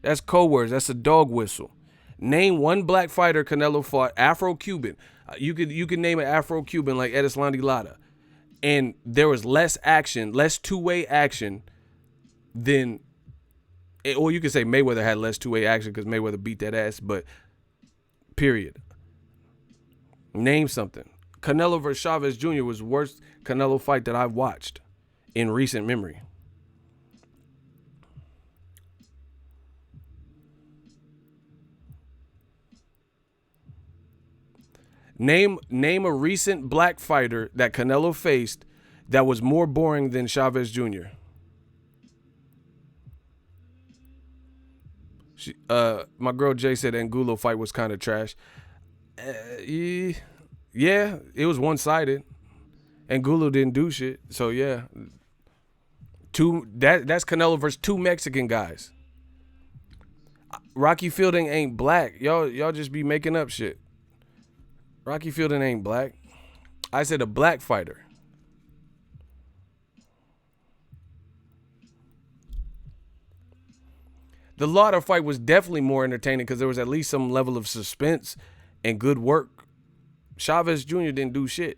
That's code words. That's a dog whistle. Name one black fighter Canelo fought, Afro-Cuban. You could name an Afro-Cuban like Edeslandi Lara. And there was less action, less two-way action than... Or you could say Mayweather had less two-way action because Mayweather beat that ass, but period. Name something. Canelo versus Chavez Jr. was the worst Canelo fight that I've watched in recent memory. Name a recent black fighter that Canelo faced that was more boring than Chavez Jr. My girl Jay said Angulo fight was kind of trash. Yeah, it was one-sided. Angulo didn't do shit. So yeah, that's Canelo versus 2 Mexican guys. Rocky Fielding ain't black. Y'all just be making up shit. Rocky Fielding ain't black. I said a black fighter. The Lauder fight was definitely more entertaining because there was at least some level of suspense and good work. Chavez Jr. didn't do shit.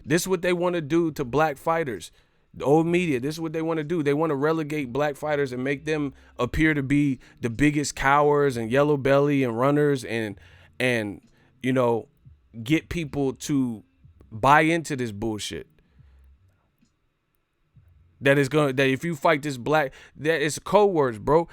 This is what they want to do to black fighters. The old media, this is what they want to do. They want to relegate black fighters and make them appear to be the biggest cowards and yellow belly and runners and you know, get people to buy into this bullshit. That if you fight this black, that it's code words, bro.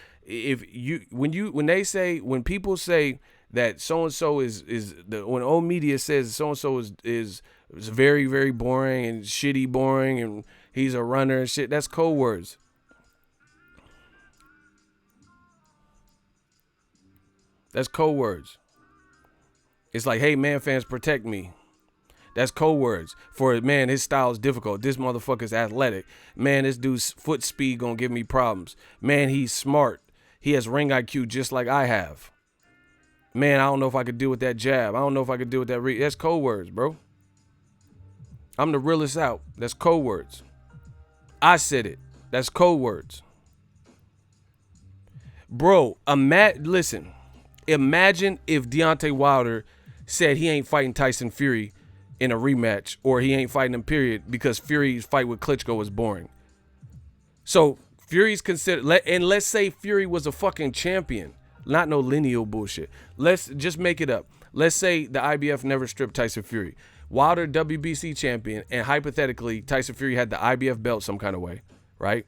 When people say that so and so when old media says so and so is very, very boring and shitty boring and he's a runner and shit, that's code words. That's code words. It's like, hey, man, fans, protect me. That's code words for, man, his style is difficult. This motherfucker's athletic. Man, this dude's foot speed gonna give me problems. Man, he's smart. He has ring IQ just like I have. Man, I don't know if I could deal with that jab. I don't know if I could deal with that. That's code words, bro. I'm the realest out. That's code words. I said it. That's code words. Bro, listen. Imagine if Deontay Wilder said he ain't fighting Tyson Fury in a rematch, or he ain't fighting him, period, because Fury's fight with Klitschko was boring. So Fury's considered, and let's say Fury was a fucking champion, not no lineal bullshit. Let's just make it up. Let's say the IBF never stripped Tyson Fury. Wilder WBC champion, and hypothetically Tyson Fury had the IBF belt some kind of way, right?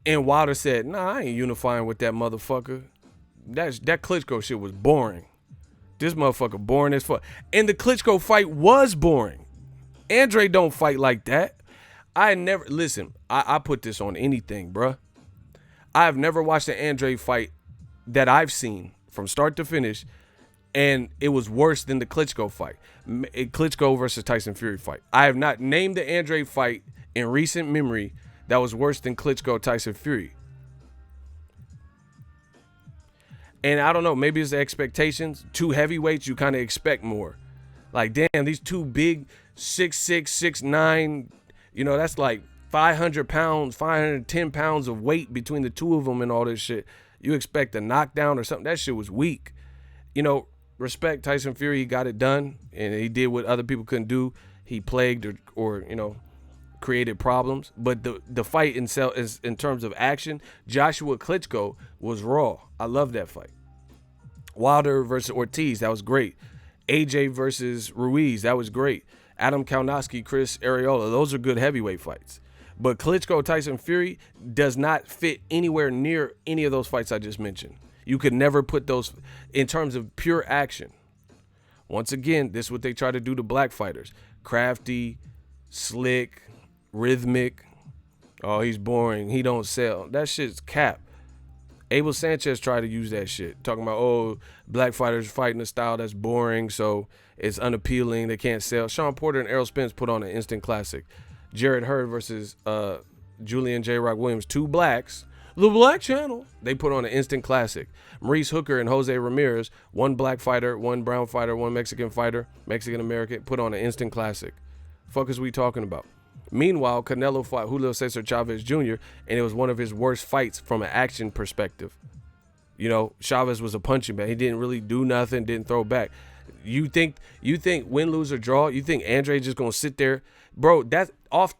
And Wilder said, "Nah, I ain't unifying with that motherfucker. That Klitschko shit was boring. This motherfucker boring as fuck." And the Klitschko fight was boring. Andrade don't fight like that. I put this on anything, bruh. I've never watched an Andrade fight that I've seen from start to finish, and it was worse than the Klitschko fight. Klitschko versus Tyson Fury fight. I have not named the Andrade fight in recent memory that was worse than Klitschko Tyson Fury. And I don't know, maybe it's the expectations. Two heavyweights, you kind of expect more. Like, damn, these two big 6'6", 6'9", that's like 500 pounds, 510 pounds of weight between the two of them and all this shit. You expect a knockdown or something. That shit was weak. Respect Tyson Fury. He got it done, and he did what other people couldn't do. He plagued or created problems. But the fight itself, is in terms of action, Joshua Klitschko was raw. I love that fight. Wilder versus Ortiz, that was great. AJ versus Ruiz, that was great. Adam Kaunowski, Chris Arreola, those are good heavyweight fights. But Klitschko Tyson Fury does not fit anywhere near any of those fights I just mentioned. You could never put those in terms of pure action. Once again, this is what they try to do to black fighters. Crafty, slick, rhythmic. Oh, he's boring. He don't sell. That shit's cap. Abel Sanchez tried to use that shit. Talking about, black fighters fighting a style that's boring, so it's unappealing. They can't sell. Sean Porter and Errol Spence put on an instant classic. Jarrett Hurd versus Julian J. Rock Williams, two blacks. The Black Channel. They put on an instant classic. Maurice Hooker and Jose Ramirez, one black fighter, one brown fighter, one Mexican fighter, Mexican-American, put on an instant classic. Fuck is we talking about? Meanwhile, Canelo fought Julio Cesar Chavez Jr., and it was one of his worst fights from an action perspective. Chavez was a punching bag. He didn't really do nothing, didn't throw back. You think win, lose, or draw, you think Andrade just going to sit there? Bro, that's off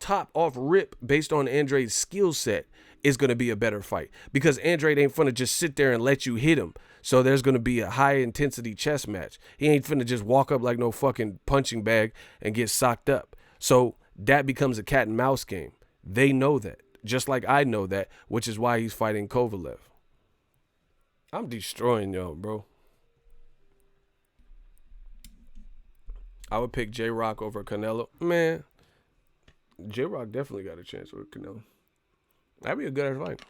rip, based on Andrade's skill set, is going to be a better fight. Because Andrade ain't finna just sit there and let you hit him. So there's going to be a high-intensity chess match. He ain't finna just walk up like no fucking punching bag and get socked up. So that becomes a cat and mouse game. They know that, just like I know that, which is why he's fighting Kovalev. I'm destroying y'all, bro. I would pick J-Rock over Canelo. Man, J-Rock definitely got a chance with Canelo. That'd be a good ass fight.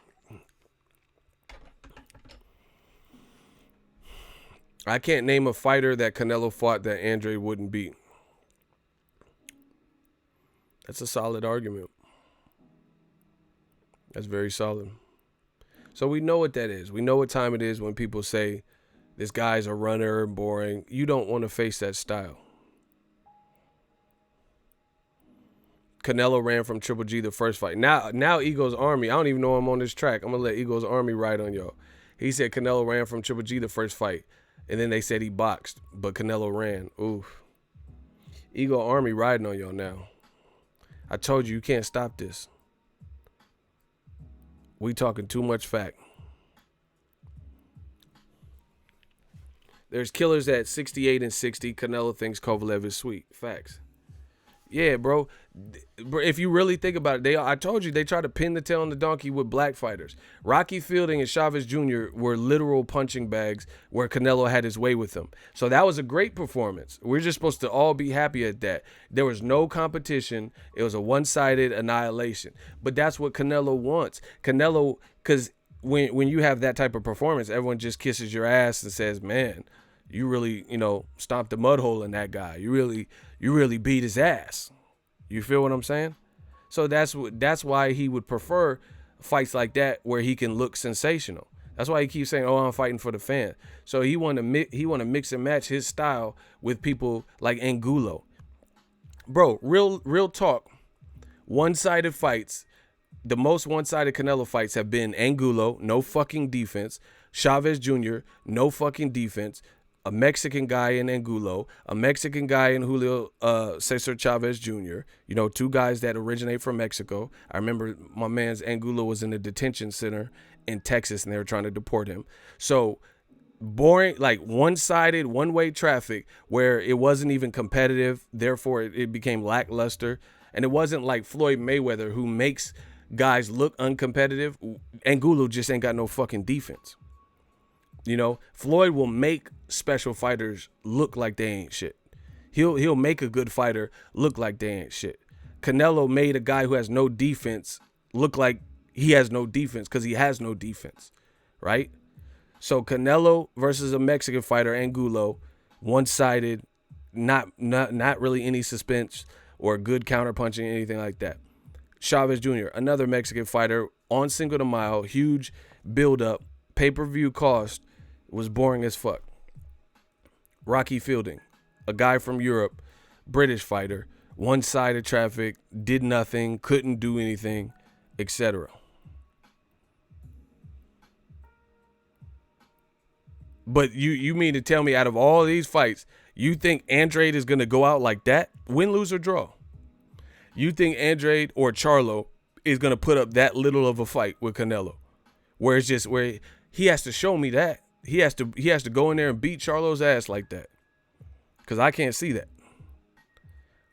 I can't name a fighter that Canelo fought that Andrade wouldn't beat. That's a solid argument. That's very solid. So we know what that is. We know what time it is when people say this guy's a runner and boring. You don't want to face that style. Canelo ran from Triple G the first fight. Now Ego's Army, I don't even know I'm on this track. I'm going to let Ego's Army ride on y'all. He said Canelo ran from Triple G the first fight. And then they said he boxed, but Canelo ran. Oof. Ego Army riding on y'all now. I told you can't stop this. We talking too much fact. There's killers at 68 and 60. Canelo thinks Kovalev is sweet. Facts. Yeah, bro. If you really think about it, I told you they try to pin the tail on the donkey with black fighters. Rocky Fielding and Chavez Jr. were literal punching bags where Canelo had his way with them. So that was a great performance. We're just supposed to all be happy at that. There was no competition. It was a one-sided annihilation. But that's what Canelo wants. Canelo, because when you have that type of performance, everyone just kisses your ass and says, man, you really, stomped a mud hole in that guy. You really beat his ass. You feel what I'm saying? So that's why he would prefer fights like that where he can look sensational. That's why he keeps saying, I'm fighting for the fan. So he want to mix and match his style with people like Angulo. Bro, real talk. One-sided fights. The most one-sided Canelo fights have been Angulo, no fucking defense. Chavez Jr., no fucking defense. a Mexican guy in Angulo, a Mexican guy in Julio Cesar Chavez Jr., you know, two guys that originate from Mexico. I remember my man's Angulo was in a detention center in Texas and they were trying to deport him. So boring, like one-sided, one-way traffic where it wasn't even competitive. Therefore, it became lackluster. And it wasn't like Floyd Mayweather, who makes guys look uncompetitive. Angulo just ain't got no fucking defense. You know, Floyd will make special fighters look like they ain't shit. He'll make a good fighter look like they ain't shit. Canelo made a guy who has no defense look like he has no defense because he has no defense, right? So Canelo versus a Mexican fighter, Angulo, one-sided, not really any suspense or good counterpunching, anything like that. Chavez Jr., another Mexican fighter, on Cinco de Mayo, huge build-up, pay-per-view cost, was boring as fuck. Rocky Fielding, a guy from Europe, British fighter, one-sided traffic, did nothing, couldn't do anything, etc. But you mean to tell me out of all these fights, you think Andrade is going to go out like that? Win, lose, or draw? You think Andrade or Charlo is going to put up that little of a fight with Canelo? Where it's just where he has to show me that. He has to go in there and beat Charlo's ass like that. Because I can't see that.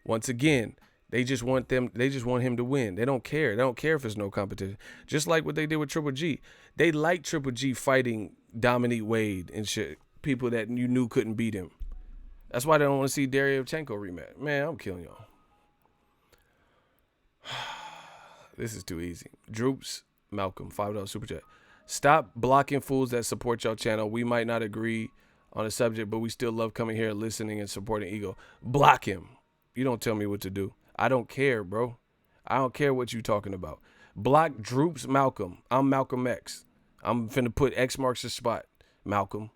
Once again, they just want him to win. They don't care. They don't care if there's no competition. Just like what they did with Triple G. They like Triple G fighting Dominique Wade and shit. People that you knew couldn't beat him. That's why they don't want to see Deryevchenko rematch. Man, I'm killing y'all. This is too easy. Droops, Malcolm, $5 super chat. Stop blocking fools that support your channel. We might not agree on a subject, but we still love coming here, listening, and supporting Ego. Block him. You don't tell me what to do. I don't care, bro. I don't care what you talking about. Block Droops Malcolm. I'm Malcolm X. I'm finna put X marks the spot, Malcolm.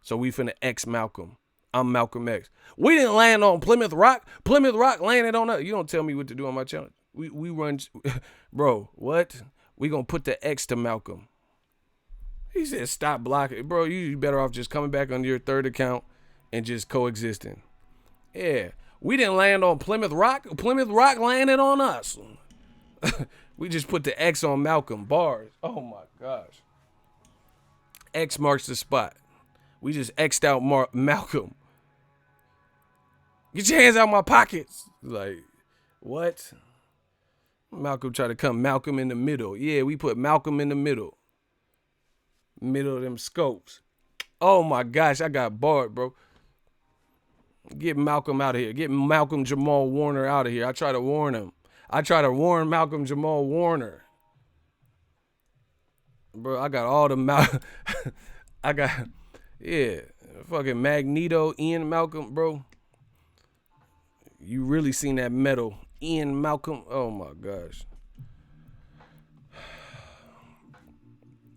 So we finna X Malcolm. I'm Malcolm X. We didn't land on Plymouth Rock. Plymouth Rock landed on us. You don't tell me what to do on my channel. We run, bro, what? We gonna put the X to Malcolm. He said stop blocking. Bro, you better off just coming back on your third account and just coexisting. Yeah. We didn't land on Plymouth Rock. Plymouth Rock landed on us. We just put the X on Malcolm. Bars. Oh, my gosh. X marks the spot. We just X'd out Malcolm. Get your hands out of my pockets. Like, what? Malcolm tried to come Malcolm in the middle. Yeah, we put Malcolm in the middle. Middle of them scopes. Oh, my gosh. I got barred, bro. Get Malcolm out of here. Get Malcolm Jamal Warner out of here. I try to warn him. I try to warn Malcolm Jamal Warner. Bro, I got all the I got, yeah, fucking Magneto, Ian Malcolm, bro. You really seen that metal. Ian Malcolm. Oh, my gosh.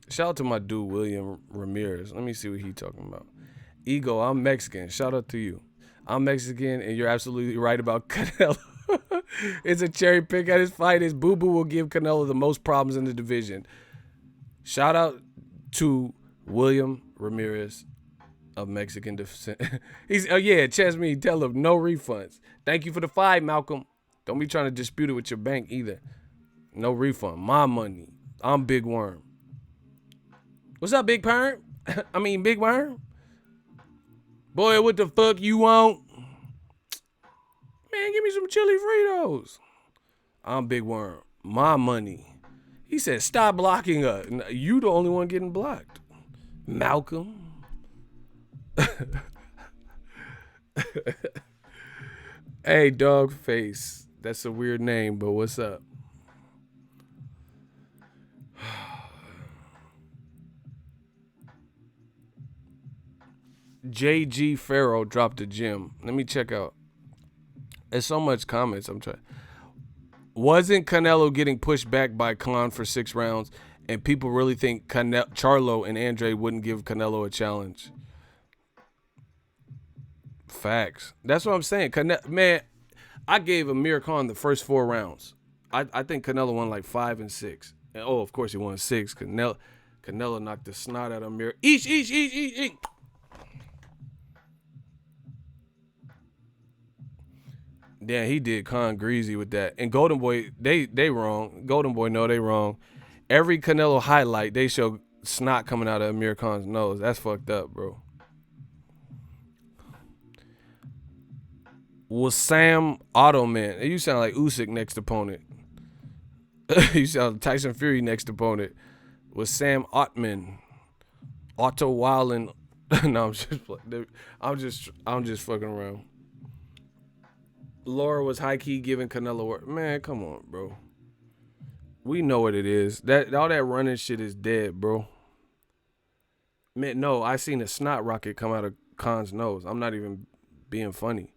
Shout out to my dude, William Ramirez. Let me see what he talking about. Ego, I'm Mexican. Shout out to you. I'm Mexican, and you're absolutely right about Canelo. It's a cherry pick at his fight. His boo-boo will give Canelo the most problems in the division. Shout out to William Ramirez of Mexican descent. He's, oh yeah, Chesney, tell him no refunds. Thank you for the $5, Malcolm. Don't be trying to dispute it with your bank either. No refund. My money. I'm Big Worm. What's up, Big Perm? Big Worm? Boy, what the fuck you want? Man, give me some chili Fritos. I'm Big Worm. My money. He said, stop blocking us. You the only one getting blocked. Malcolm. Hey, dog face. That's a weird name, but what's up? JG Farrell dropped a gem. Let me check out. There's so much comments. I'm trying. Wasn't Canelo getting pushed back by Khan for 6 rounds, and people really think Charlo and Andrade wouldn't give Canelo a challenge? Facts. That's what I'm saying. Man, I gave Amir Khan the first 4 rounds. I think Canelo won like 5 and 6. And, oh, of course he won 6. Canelo knocked the snot out of Amir. Each. Damn, he did Con Greasy with that. And Golden Boy, they wrong. Golden Boy, no, they wrong. Every Canelo highlight, they show snot coming out of Amir Khan's nose. That's fucked up, bro. Was Sam Ottoman. You sound like Usyk next opponent. You sound like Tyson Fury next opponent. Was Sam Ottman. Otto Wallen. No, I'm just fucking around. Laura was high key giving Canelo work. Man, come on, bro. We know what it is. That all that running shit is dead, bro. Man, no, I seen a snot rocket come out of Khan's nose. I'm not even being funny.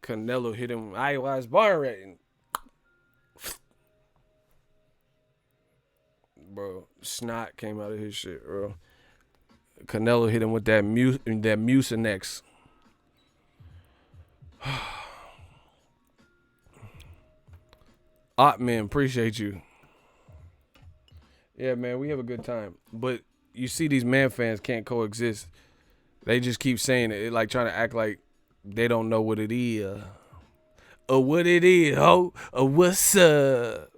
Canelo hit him. I was born rating. Bro, snot came out of his shit, bro. Canelo hit him with that Mucinex. Man, appreciate you. Yeah, man, we have a good time. But you see these man fans can't coexist. They just keep saying it, like trying to act like they don't know what it is. Or what it is, ho. Or what's up.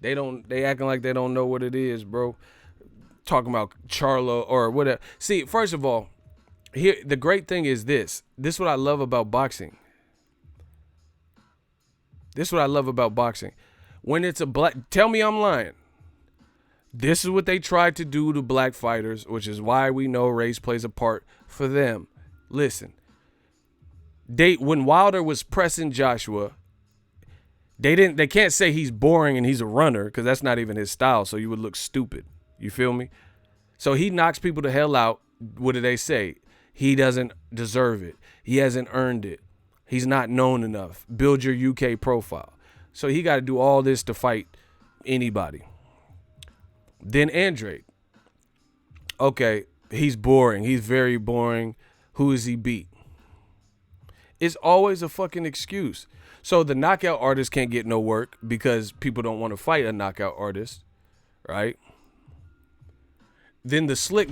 They acting like they don't know what it is, bro. Talking about Charlo or whatever. See, first of all, here the great thing is this. This is what I love about boxing. When it's a black, tell me I'm lying. This is what they tried to do to black fighters, which is why we know race plays a part for them. Listen, when Wilder was pressing Joshua, they can't say he's boring and he's a runner because that's not even his style. So you would look stupid. You feel me? So he knocks people the hell out. What do they say? He doesn't deserve it. He hasn't earned it. He's not known enough. Build your UK profile. So he got to do all this to fight anybody. Then Andrade. Okay, he's boring. He's very boring. Who is he beat? It's always a fucking excuse. So the knockout artist can't get no work because people don't want to fight a knockout artist, right? Then the slick.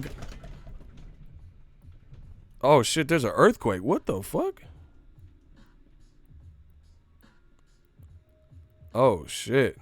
Oh shit, there's an earthquake. What the fuck? Oh shit.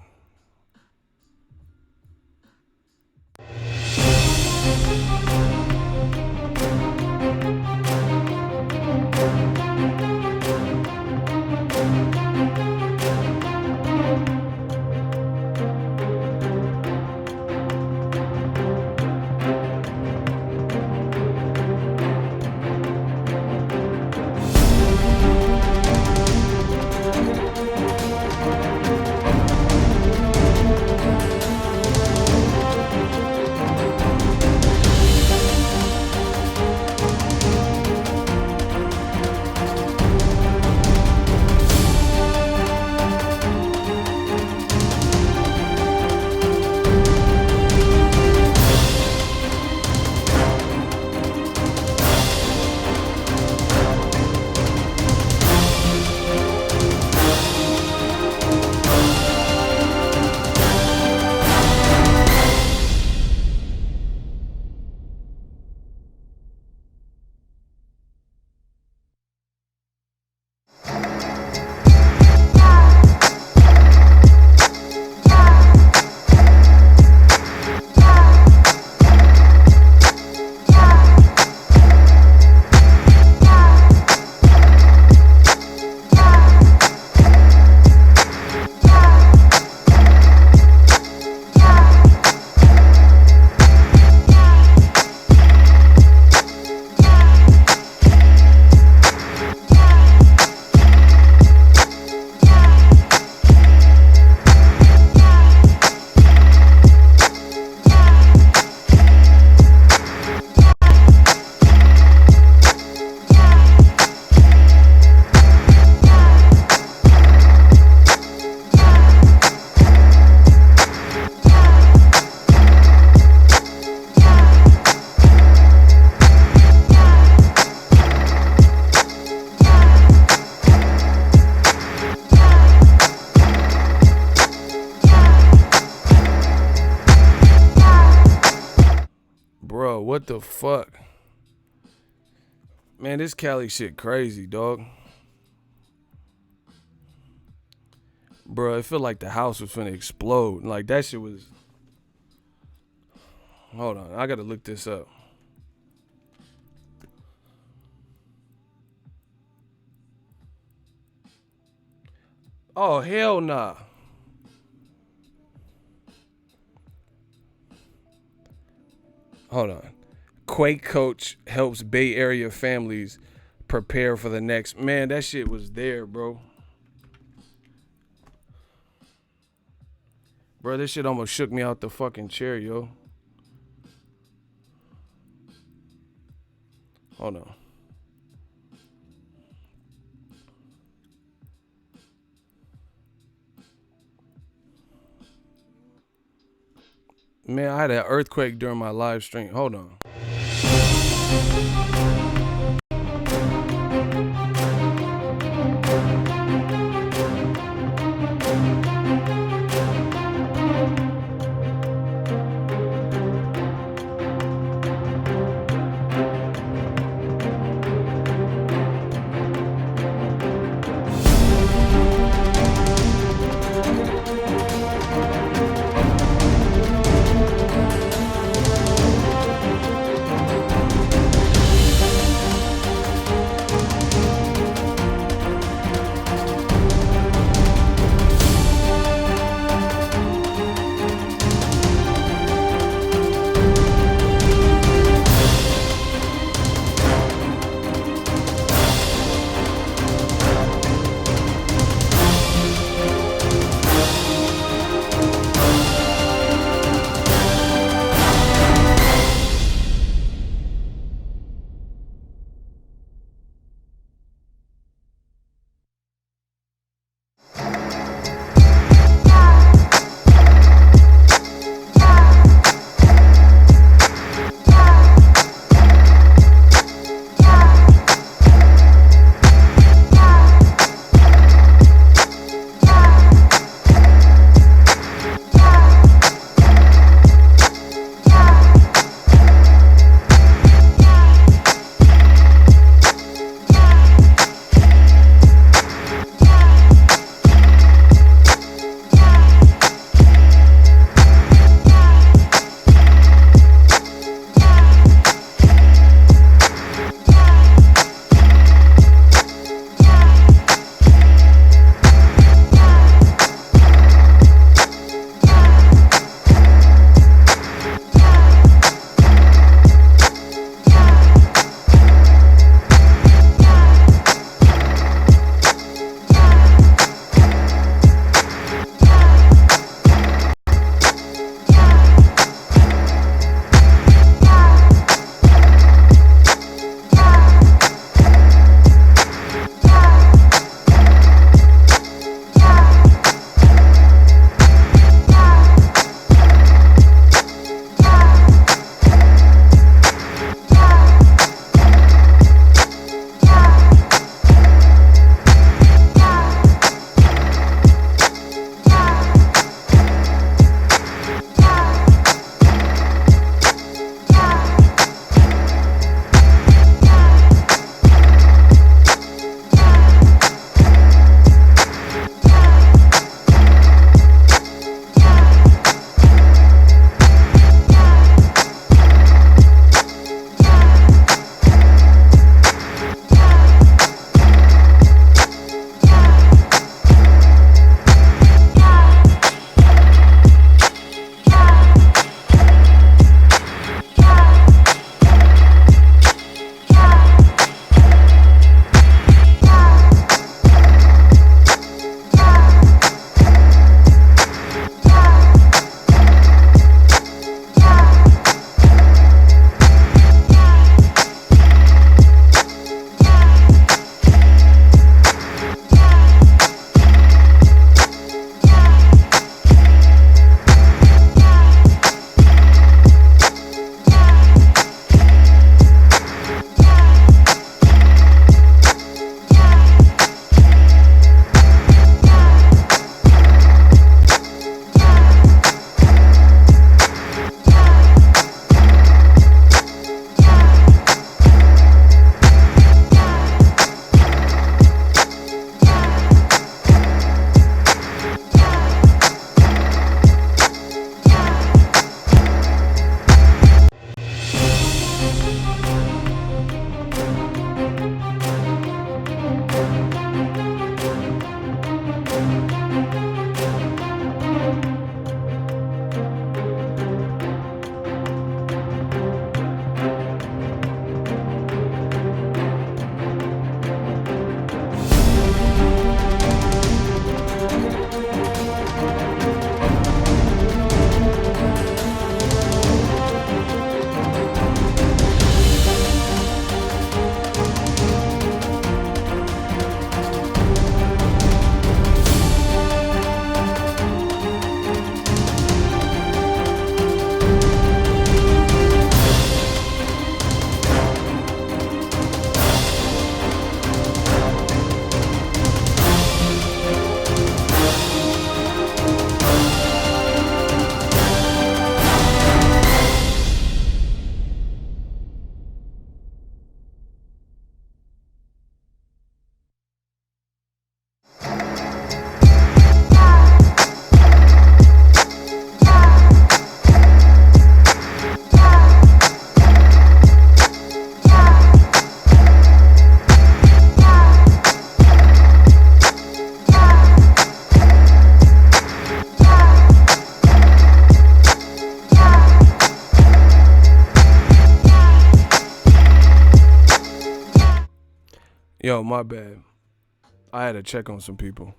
What the fuck? Man, this Cali shit crazy, dog. Bro, it felt like the house was finna explode. Like, that shit was... Hold on, I gotta look this up. Oh, hell nah. Hold on. Quake coach helps Bay Area families prepare for the next. Man, that shit was there, bro. Bro, this shit almost shook me out the fucking chair, yo. Hold on. Man, I had an earthquake during my live stream. Hold on. Oh, my bad. I had to check on some people.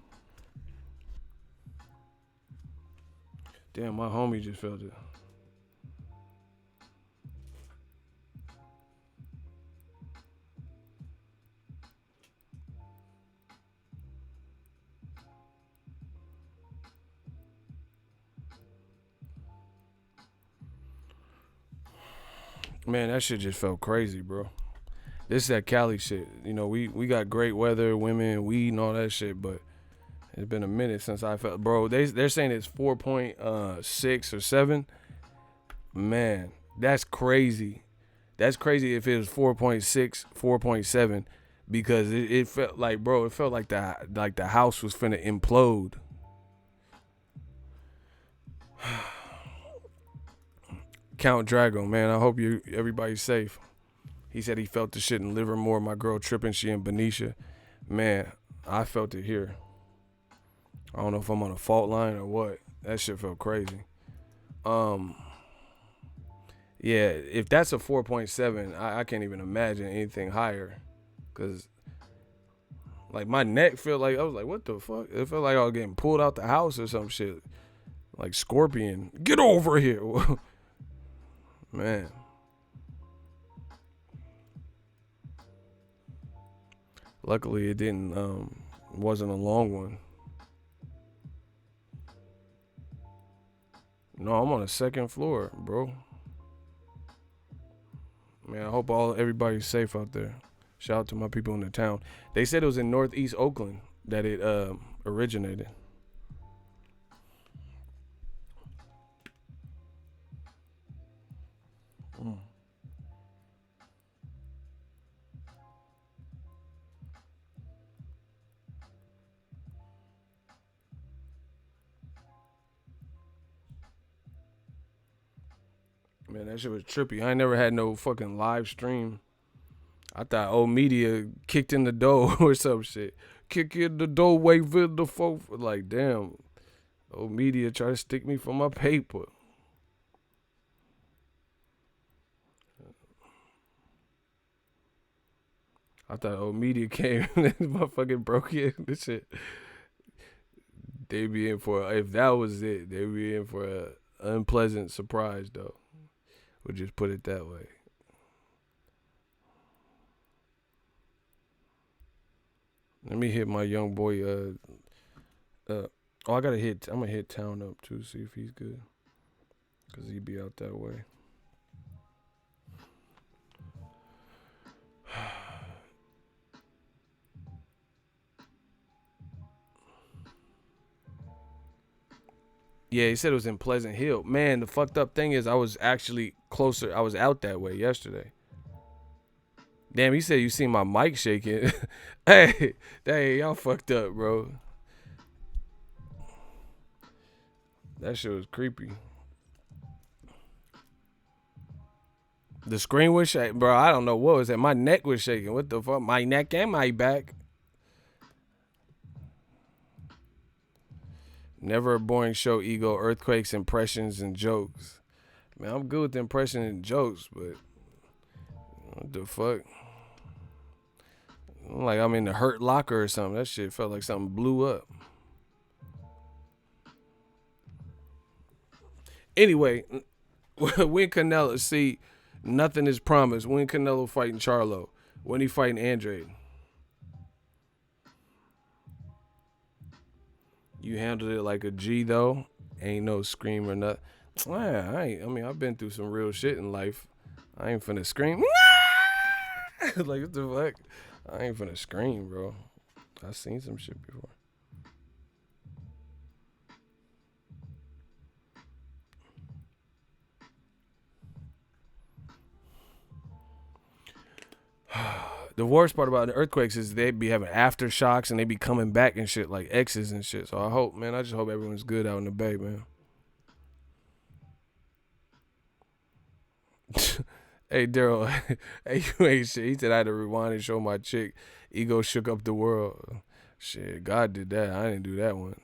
Damn, my homie just felt it. Man, that shit just felt crazy, bro. This is that Cali shit. You know, we got great weather, women, weed, and all that shit, but it's been a minute since I felt, bro. They're saying it's 4.6 or 7. Man, that's crazy. That's crazy if it was 4.6, 4.7, because it felt like, bro, it felt like the house was finna implode. Count Drago, man, I hope everybody's safe. He said he felt the shit in Livermore. My girl tripping, she in Benicia. Man, I felt it here. I don't know if I'm on a fault line or what. That shit felt crazy. Yeah, if that's a 4.7, I can't even imagine anything higher. Cause like my neck felt like, I was like, what the fuck? It felt like I was getting pulled out the house or some shit. Like Scorpion, get over here. Man. Luckily it wasn't a long one. No, I'm on the second floor, bro. Man, I hope everybody's safe out there. Shout out to my people in the town. They said it was in Northeast Oakland that it originated. Man, that shit was trippy. I ain't never had no fucking live stream. I thought old media kicked in the door or some shit. Kick in the doorway, with the folk. Like, damn. Old media try to stick me for my paper. I thought old media came and motherfucking broke in. This shit. They be in for, if that was it, they be in for an unpleasant surprise, though. We'll just put it that way. Let me hit my young boy. I'm gonna hit Town up too, see if he's good, cause he be out that way. Yeah, he said it was in Pleasant Hill. Man, the fucked up thing is I was actually closer. I was out that way yesterday. Damn, he said you seen my mic shaking. Hey, y'all fucked up, bro. That shit was creepy. The screen was shaking, bro. I don't know what was that. My neck was shaking. What the fuck? My neck and my back. Never a boring show, ego, earthquakes, impressions, and jokes. Man, I'm good with the impressions and jokes, but what the fuck? Like I'm in the Hurt Locker or something. That shit felt like something blew up. Anyway, when Canelo, see, nothing is promised. When Canelo fighting Charlo? When he fighting Andrade? You handled it like a G though. Ain't no scream or nothing. I've been through some real shit in life. I ain't finna scream. Like what the fuck? I ain't finna scream, bro. I seen some shit before. The worst part about the earthquakes is they be having aftershocks and they be coming back and shit like X's and shit. So I just hope everyone's good out in the Bay, man. Hey, Daryl, hey, you ain't shit. He said I had to rewind and show my chick. Ego shook up the world. Shit, God did that. I didn't do that one.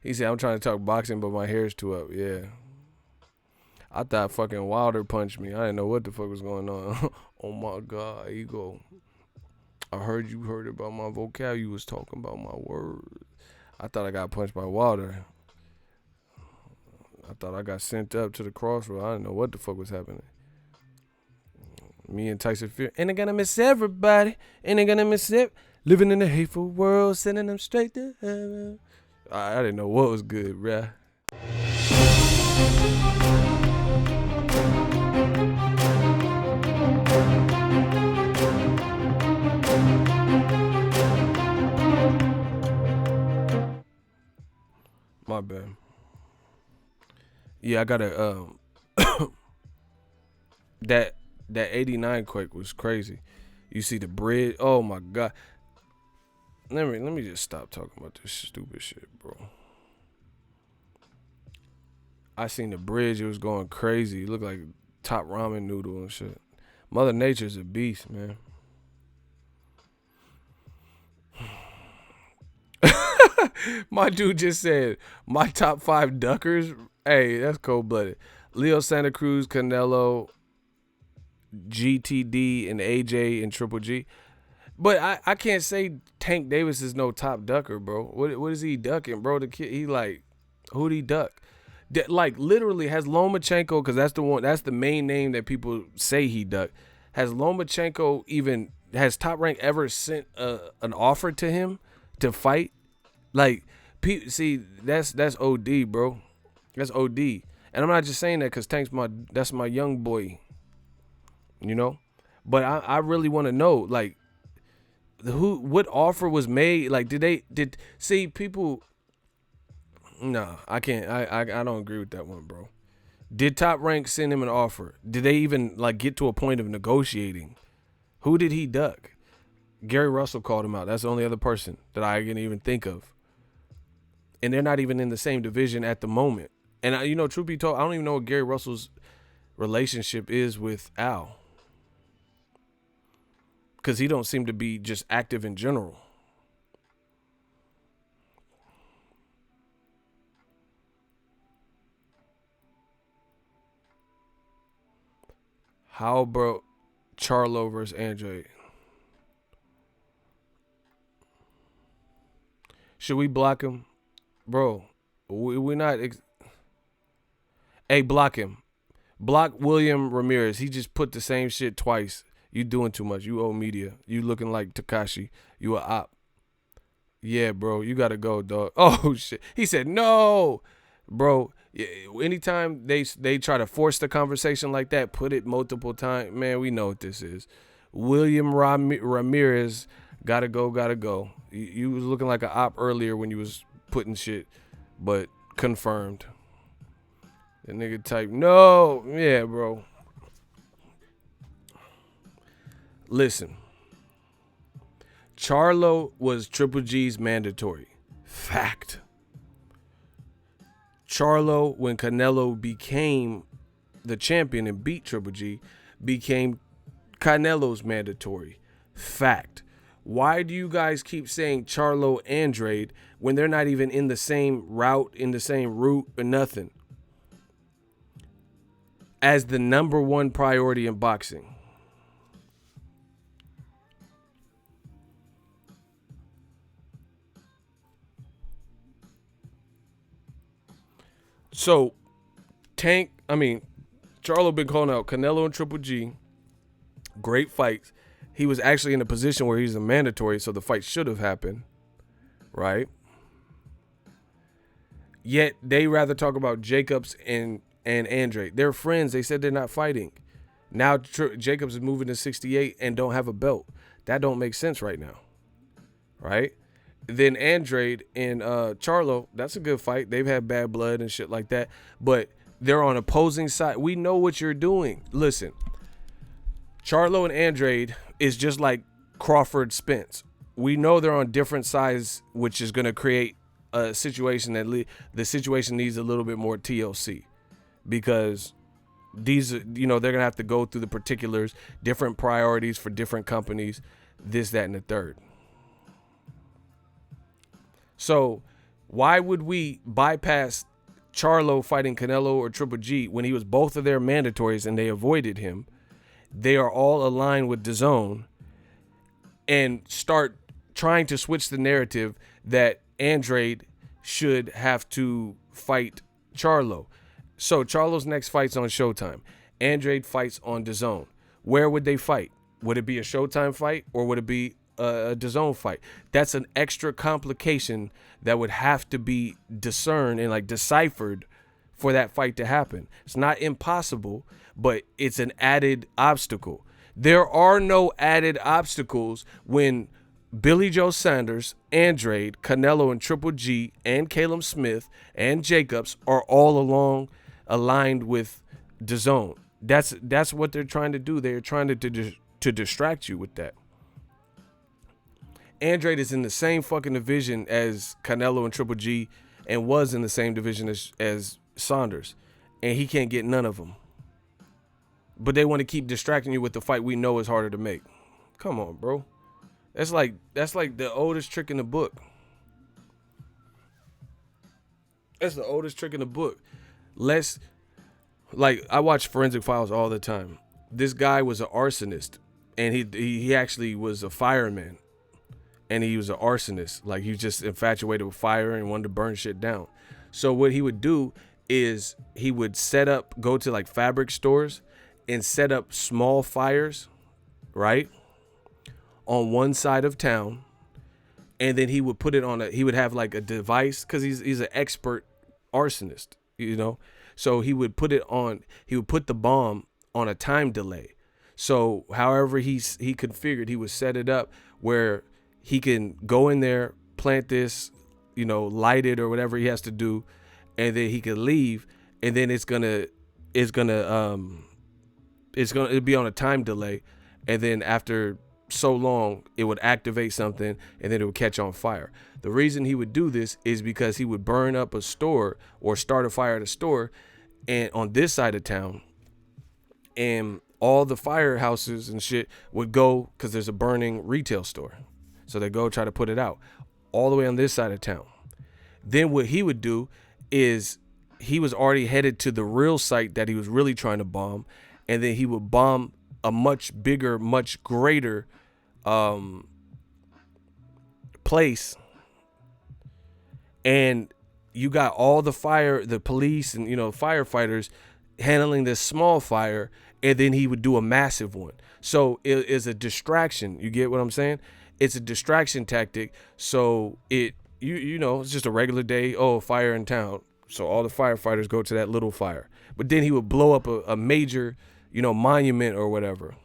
He said, I'm trying to talk boxing, but my hair's too up. Yeah. I thought fucking Wilder punched me. I didn't know what the fuck was going on. Oh my God, ego. I heard you heard about my vocab. You was talking about my words. I thought I got punched by Wilder. I thought I got sent up to the crossroad. I didn't know what the fuck was happening. Me and Tyson Fury. Ain't I gonna miss everybody? Ain't I gonna miss it? Living in a hateful world, sending them straight to heaven. I didn't know what was good, bruh. My bad. Yeah, I got a that 89 quake was crazy. You see the bridge? Oh my God. Let me just stop talking about this stupid shit, bro. I seen the bridge, it was going crazy. It looked like top ramen noodle and shit. Mother Nature's a beast, man. My dude just said, my top 5 duckers. Hey, that's cold-blooded. Leo Santa Cruz, Canelo, GTD, and AJ, and Triple G. But I can't say Tank Davis is no top ducker, bro. What is he ducking, bro? The kid, he like, who'd he duck? Like, literally, has Lomachenko, because that's the main name that people say he ducked. Has Lomachenko even, has Top Rank ever sent an offer to him to fight? Like, see, that's OD, bro. That's OD. And I'm not just saying that because Tank's that's my young boy, you know? But I really want to know, like, what offer was made? Like, see, people, no, I can't, I don't agree with that one, bro. Did Top Rank send him an offer? Did they even, like, get to a point of negotiating? Who did he duck? Gary Russell called him out. That's the only other person that I can even think of. And they're not even in the same division at the moment. And, you know, truth be told, I don't even know what Gary Russell's relationship is with Al. Because he don't seem to be just active in general. How about Charlo versus Andrade? Should we block him? Bro, we're not. Hey, block him. Block William Ramirez. He just put the same shit twice. You doing too much. You owe media. You looking like Tekashi. You a op. Yeah, bro. You got to go, dog. Oh, shit. He said, no. Bro, anytime they try to force the conversation like that, put it multiple times, man, we know what this is. William Ramirez, gotta go. You was looking like an op earlier when you was putting shit, but confirmed. The nigga type, no. Yeah, bro. Listen. Charlo was Triple G's mandatory. Fact. Charlo, when Canelo became the champion and beat Triple G, became Canelo's mandatory. Fact. Why do you guys keep saying Charlo Andrade when they're not even in the same route, or nothing? As the number one priority in boxing. So, Charlo been calling out Canelo and Triple G. Great fights. He was actually in a position where he's a mandatory, so the fight should have happened. Right? Yet, they rather talk about Jacobs and Andrade. They're friends. They said they're not fighting. Now, Jacobs is moving to 68 and don't have a belt. That don't make sense right now. Right? Then Andrade and Charlo, that's a good fight. They've had bad blood and shit like that. But they're on opposing side. We know what you're doing. Listen, Charlo and Andrade is just like Crawford Spence. We know they're on different sides, which is going to create a situation that the situation needs a little bit more TLC. Because these, you know, they're going to have to go through the particulars, different priorities for different companies, this, that, and the third. So why would we bypass Charlo fighting Canelo or Triple G, when he was both of their mandatories and they avoided him, they are all aligned with Dazn and start trying to switch the narrative that Andrade should have to fight Charlo. So Charlo's next fight's on Showtime. Andrade fights on Dazn. Where would they fight? Would it be a Showtime fight or would it be a Dazn fight? That's an extra complication that would have to be discerned and like deciphered for that fight to happen. It's not impossible, but it's an added obstacle. There are no added obstacles when Billy Joe Saunders, Andrade, Canelo, and Triple G, and Caleb Smith, and Jacobs are all aligned with Dazn. That's what they're trying to do. They're trying to distract you with that. Andrade is in the same fucking division as Canelo and Triple G, and was in the same division as Saunders, and he can't get none of them. But they want to keep distracting you with the fight we know is harder to make. Come on, bro. That's like the oldest trick in the book. That's the oldest trick in the book. I watch Forensic Files all the time. This guy was an arsonist, and he actually was a fireman, and he was an arsonist. Like, he was just infatuated with fire and wanted to burn shit down. So what he would do is he would go to like fabric stores and set up small fires, right, on one side of town, and then he would put it on he would have like a device, because he's an expert arsonist, you know. So he would put the bomb on a time delay. So however he configured, he would set it up where he can go in there, plant this, you know, light it or whatever he has to do, and then he could leave, and then it'll be on a time delay, and then after so long it would activate something, and then it would catch on fire. The reason he would do this is because he would burn up a store or start a fire at a store and on this side of town, and all the firehouses and shit would go, because there's a burning retail store, so they go try to put it out all the way on this side of town. Then what he would do is he was already headed to the real site that he was really trying to bomb, and then he would bomb a much bigger, much greater place, and you got all the police and, you know, firefighters handling this small fire, and then he would do a massive one. So it is a distraction. You get what I'm saying? It's a distraction tactic. So you know, it's just a regular day. Oh, fire in town. So all the firefighters go to that little fire. But then he would blow up a major, you know, monument or whatever.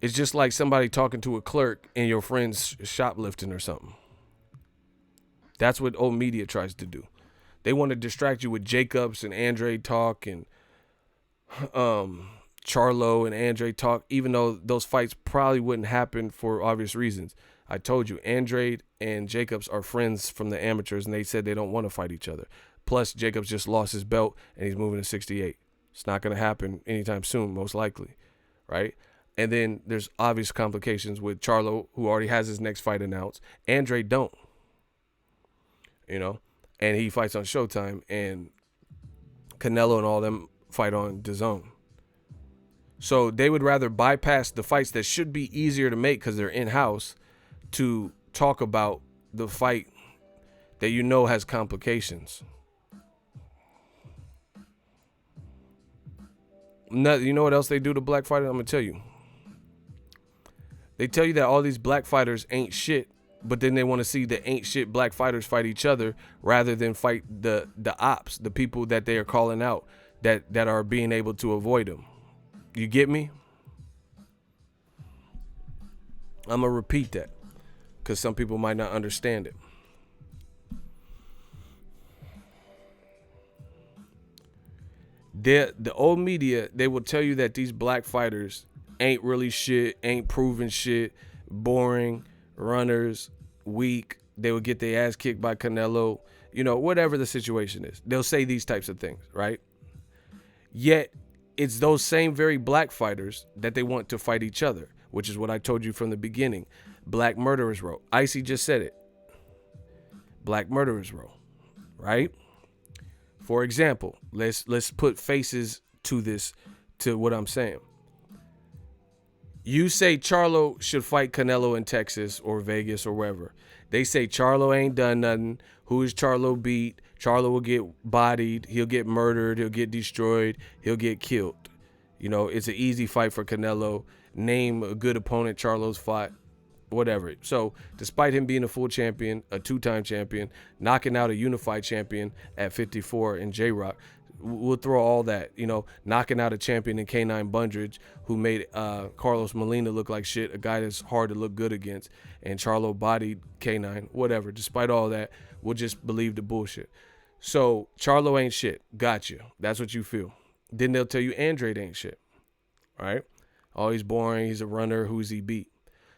It's just like somebody talking to a clerk and your friend's shoplifting or something. That's what old media tries to do. They want to distract you with Jacobs and Andrade talk and Charlo and Andrade talk, even though those fights probably wouldn't happen for obvious reasons. I told you, Andrade and Jacobs are friends from the amateurs, and they said they don't want to fight each other. Plus, Jacobs just lost his belt, and he's moving to 68. It's not going to happen anytime soon, most likely, right? And then there's obvious complications with Charlo, who already has his next fight announced. Andrade don't, you know, and he fights on Showtime, and Canelo and all them fight on Dazn. So they would rather bypass the fights that should be easier to make because they're in-house to talk about the fight that you know has complications. You know what else they do to black fighters? I'm going to tell you. They tell you that all these black fighters ain't shit, but then they want to see the ain't shit black fighters fight each other rather than fight the ops, the people that they are calling out that are being able to avoid them. You get me? I'm going to repeat that because some people might not understand it. The old media, they will tell you that these black fighters ain't really shit, ain't proven shit, boring, runners, weak. They will get their ass kicked by Canelo, you know, whatever the situation is. They'll say these types of things, right? Yet, it's those same very black fighters that they want to fight each other, which is what I told you from the beginning. Black Murderers Row. Icy just said it. Black Murderers Row. right? For example, let's put faces to this, to what I'm saying. You say Charlo should fight Canelo in Texas or Vegas or wherever. They say Charlo ain't done nothing. Who is Charlo beat? Charlo will get bodied. He'll get murdered. He'll get destroyed. He'll get killed. You know, it's an easy fight for Canelo. Name a good opponent Charlo's fought. Whatever. So, despite him being a full champion, a two-time champion, knocking out a unified champion at 54 in J-Rock, we'll throw all that, you know, knocking out a champion in K9 Bundridge who made Carlos Molina look like shit, a guy that's hard to look good against, and Charlo bodied K9, whatever. Despite all that, we'll just believe the bullshit. So, Charlo ain't shit. Got you. That's what you feel. Then they'll tell you Andrade ain't shit. All right? Oh, he's boring. He's a runner. Who's he beat?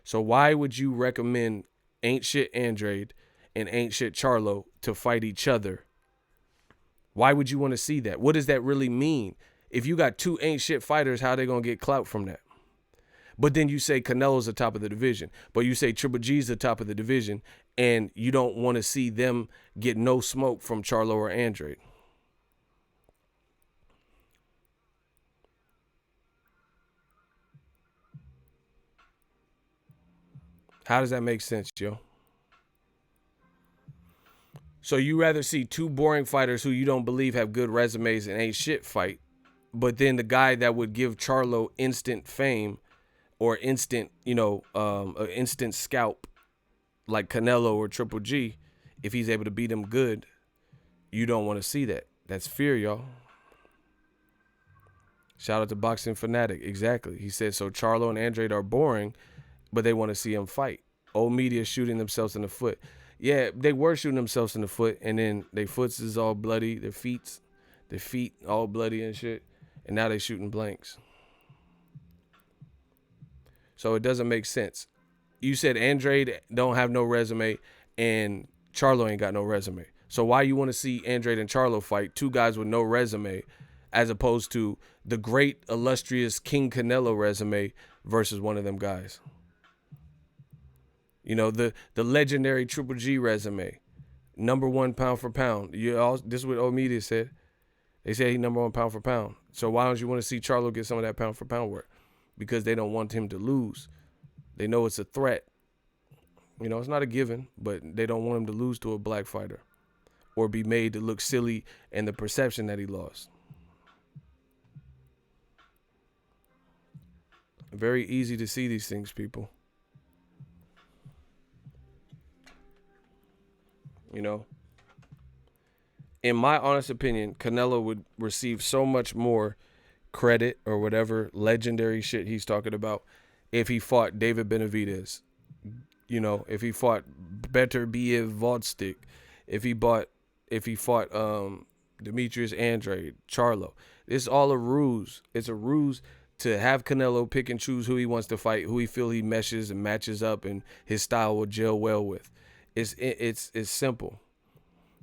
So why would you recommend ain't shit Andrade and ain't shit Charlo to fight each other? Why would you want to see that? What does that really mean? If you got two ain't shit fighters, how are they going to get clout from that? But then you say Canelo's the top of the division. But you say Triple G's the top of the division, and you don't want to see them get no smoke from Charlo or Andrade. How does that make sense, yo? So you rather see two boring fighters who you don't believe have good resumes and ain't shit fight, but then the guy that would give Charlo instant fame or instant, instant scalp like Canelo or Triple G, if he's able to beat him good, you don't want to see that. That's fear, y'all. Shout out to Boxing Fanatic. Exactly. He said, so Charlo and Andrade are boring, but they want to see him fight. Old media shooting themselves in the foot. Yeah, they were shooting themselves in the foot, and then their foots is all bloody, their feet all bloody and shit, and now they shooting blanks. So it doesn't make sense. You said Andrade don't have no resume, and Charlo ain't got no resume. So why you want to see Andrade and Charlo fight, two guys with no resume, as opposed to the great, illustrious King Canelo resume versus one of them guys? You know, the legendary Triple G resume, #1 pound for pound. This is what old media said. They say he's #1 pound for pound. So why don't you want to see Charlo get some of that pound for pound work? Because they don't want him to lose. They know it's a threat. You know, it's not a given, but they don't want him to lose to a black fighter or be made to look silly and the perception that he lost. Very easy to see these things, people. You know, in my honest opinion, Canelo would receive so much more credit or whatever legendary shit he's talking about if he fought David Benavidez. You know, if he fought Better Biev Vodstick, if he fought Demetrius Andrade, Charlo. It's all a ruse. It's a ruse to have Canelo pick and choose who he wants to fight, who he feel he meshes and matches up and his style will gel well with. It's simple.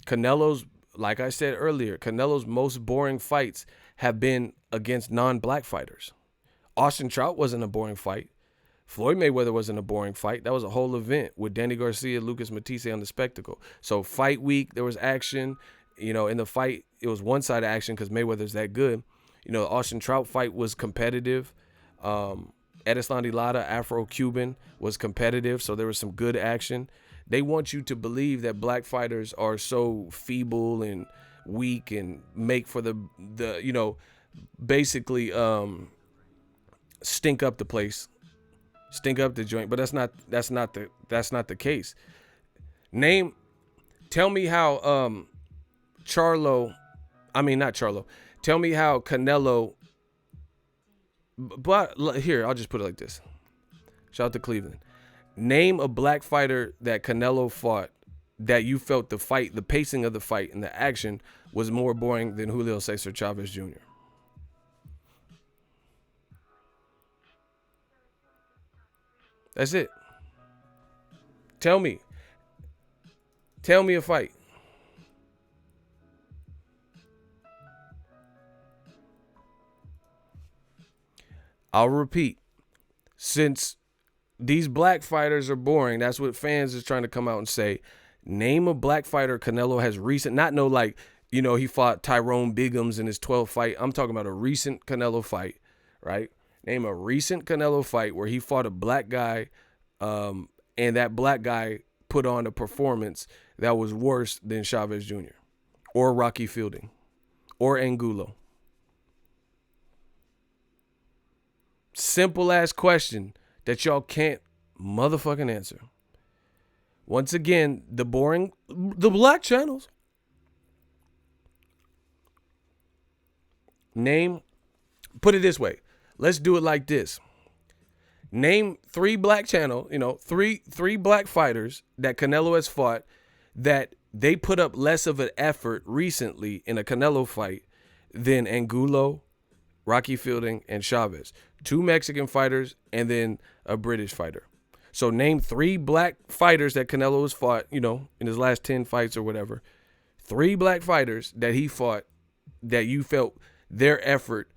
Canelo's, like I said earlier, Canelo's most boring fights have been against non-black fighters. Austin Trout wasn't a boring fight. Floyd Mayweather wasn't a boring fight. That was a whole event with Danny Garcia, Lucas Matisse on the spectacle. So fight week, there was action. You know, in the fight, it was one-sided action because Mayweather's that good. You know, the Austin Trout fight was competitive. Edeslandi Lara, Afro-Cuban, was competitive, so there was some good action. They want you to believe that black fighters are so feeble and weak and make for the basically stink up the place, stink up the joint. But that's not the case. Tell me how Tell me how Canelo. But here, I'll just put it like this. Shout out to Cleveland. Name a black fighter that Canelo fought that you felt the fight, the pacing of the fight and the action was more boring than Julio Cesar Chavez Jr. That's it. Tell me a fight. I'll repeat. Since these black fighters are boring, that's what fans is trying to come out and say. Name a black fighter Canelo has recent, not no like, he fought Tyrone Biggums in his 12th fight. I'm talking about a recent Canelo fight, right? Name a recent Canelo fight where he fought a black guy, and that black guy put on a performance that was worse than Chavez Jr. or Rocky Fielding or Angulo. Simple ass question that y'all can't motherfucking answer. Once again, the black channels. Put it this way. Let's do it like this. Name 3 black channel, three black fighters that Canelo has fought that they put up less of an effort recently in a Canelo fight than Angulo, Rocky Fielding, and Chavez. 2 Mexican fighters and then a British fighter. So name 3 black fighters that Canelo has fought, in his last 10 fights or whatever. 3 black fighters that he fought that you felt their effort,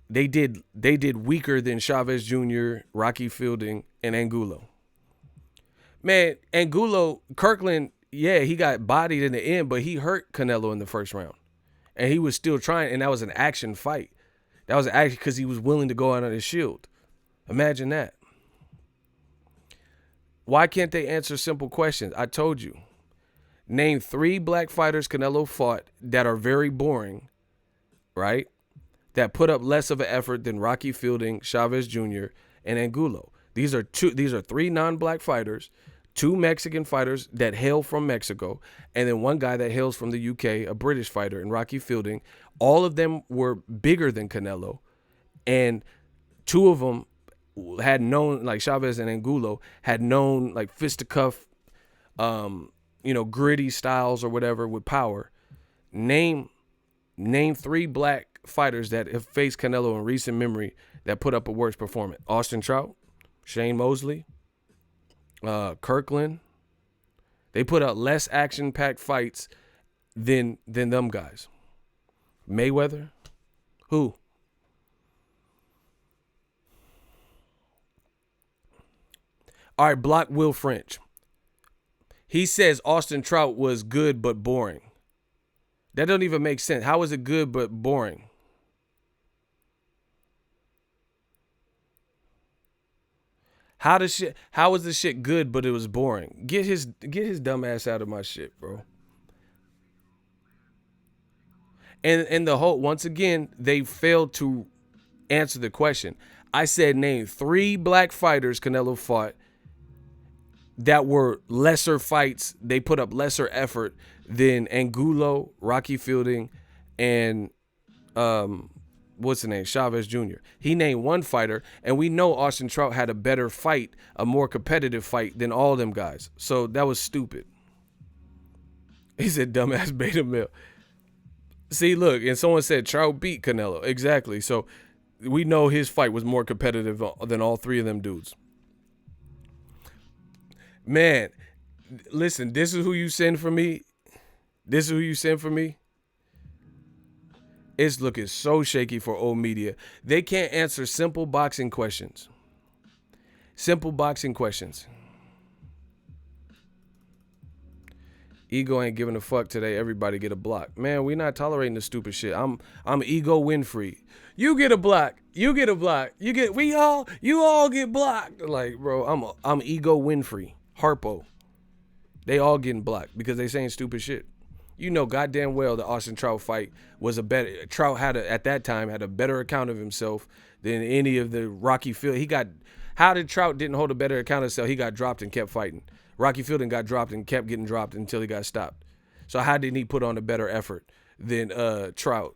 they did weaker than Chavez Jr., Rocky Fielding, and Angulo. Man, Angulo, Kirkland, yeah, he got bodied in the end, but he hurt Canelo in the first round. And he was still trying, and that was an action fight. That was actually because he was willing to go out on his shield. Imagine that. Why can't they answer simple questions? I told you. Name 3 black fighters Canelo fought that are very boring, right? That put up less of an effort than Rocky Fielding, Chavez Jr., and Angulo. These are 3 non-black fighters, 2 Mexican fighters that hail from Mexico, and then 1 guy that hails from the UK, a British fighter, and Rocky Fielding. All of them were bigger than Canelo, and 2 of them had known, like Chavez and Angulo, had known like fisticuff, gritty styles or whatever with power. Name 3 black fighters that have faced Canelo in recent memory that put up a worse performance. Austin Trout, Shane Mosley, Kirkland. They put out less action-packed fights than them guys. Mayweather, who? All right, block Will French. He says Austin Trout was good but boring. That don't even make sense. How is it good but boring? How was the shit good but it was boring? Get his dumb ass out of my shit, bro. And the whole, once again, they failed to answer the question. I said name 3 black fighters Canelo fought that were lesser fights. They put up lesser effort than Angulo, Rocky Fielding, and what's the name? Chavez Jr. He named 1 fighter, and we know Austin Trout had a better fight, a more competitive fight than all them guys. So that was stupid. He said dumbass beta male. See, look, and someone said Trout beat Canelo. Exactly. So we know his fight was more competitive than all 3 of them dudes. Man, listen, this is who you send for me. This is who you send for me. It's looking so shaky for old media. They can't answer simple boxing questions. Simple boxing questions. Ego ain't giving a fuck today. Everybody get a block. Man, we not tolerating the stupid shit. I'm ego Winfrey. You get a block. You get a block. You all get blocked. Like, bro, I'm ego Winfrey. Harpo. They all getting blocked because they saying stupid shit. You know goddamn well the Austin Trout fight was a better. Trout at that time had a better account of himself than any of the Rocky Field. How did Trout didn't hold a better account of himself? He got dropped and kept fighting. Rocky Fielding got dropped and kept getting dropped until he got stopped. So how didn't he put on a better effort than Trout?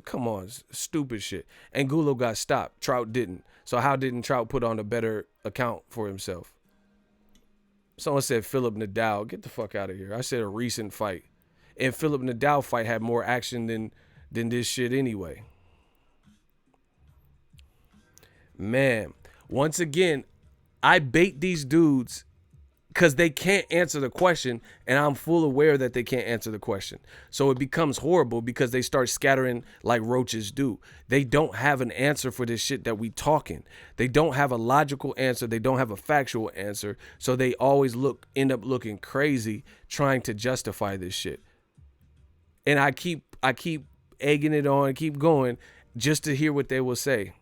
Come on, stupid shit. Angulo got stopped. Trout didn't. So how didn't Trout put on a better account for himself? Someone said Philip Nadal. Get the fuck out of here. I said a recent fight. And Philip Nadal fight had more action than this shit anyway. Man, once again, I bait these dudes because they can't answer the question, and I'm full aware that they can't answer the question. So it becomes horrible because they start scattering like roaches do. They don't have an answer for this shit that we talking. They don't have a logical answer. They don't have a factual answer. So they always end up looking crazy trying to justify this shit. And I keep egging it on, keep going just to hear what they will say.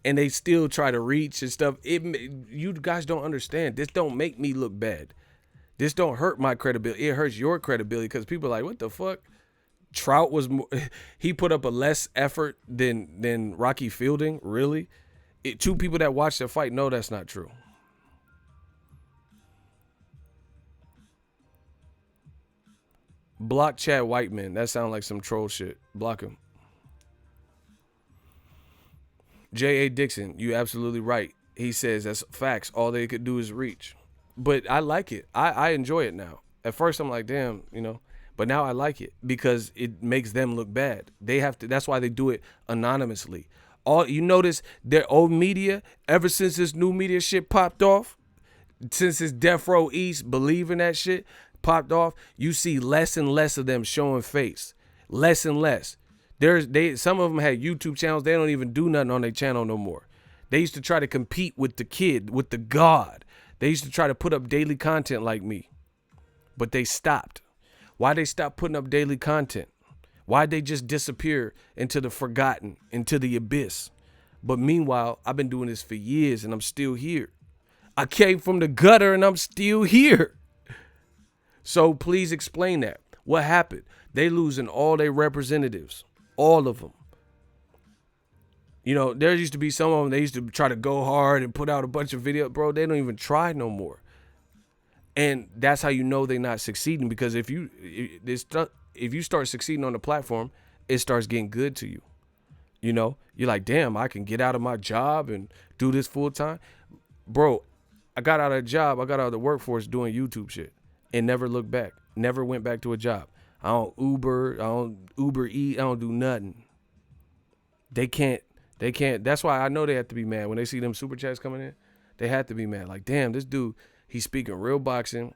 And they still try to reach and stuff. You guys don't understand. This don't make me look bad. This don't hurt my credibility. It hurts your credibility because people are like, what the fuck? Trout was more, he put up a less effort than Rocky Fielding. Really? Two people that watched the fight know that's not true. Block Chad Whiteman. That sounds like some troll shit. Block him. J.A. Dixon, you absolutely right. He says that's facts. All they could do is reach. But I like it. I enjoy it now. At first I'm like, damn, but now I like it because it makes them look bad. They have to. That's why they do it anonymously. You notice their old media, ever since this new media shit popped off, since this Death Row East believing that shit popped off, you see less and less of them showing face. Less and less. Some of them had YouTube channels. They don't even do nothing on their channel no more. They used to try to compete with the kid, with the God. They used to try to put up daily content like me, but they stopped. Why they stopped putting up daily content? Why'd they just disappear into the forgotten, into the abyss? But meanwhile, I've been doing this for years and I'm still here. I came from the gutter and I'm still here. So please explain that. What happened? They losing all their representatives. All of them. There used to be some of them, they used to try to go hard and put out a bunch of videos. Bro, they don't even try no more. And that's how you know they're not succeeding, because if you start succeeding on the platform, it starts getting good to you. You're like, damn, I can get out of my job and do this full time. Bro, I got out of a job. I got out of the workforce doing YouTube shit and never looked back. Never went back to a job. I don't Uber Eat. I don't do nothing. They can't. That's why I know they have to be mad when they see them super chats coming in. They have to be mad. Like, damn, this dude, he's speaking real boxing.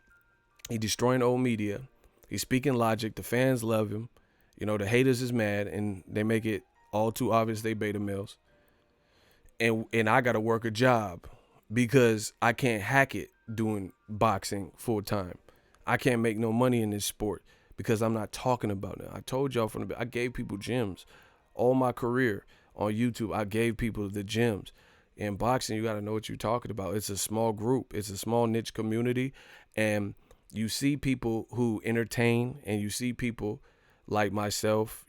He destroying old media. He's speaking logic. The fans love him. The haters is mad, and they make it all too obvious they beta males. And I got to work a job because I can't hack it doing boxing full time. I can't make no money in this sport because I'm not talking about it. I told y'all I gave people gyms all my career on YouTube. I gave people the gyms. In boxing, you got to know what you're talking about. It's a small group. It's a small niche community. And you see people who entertain, and you see people like myself,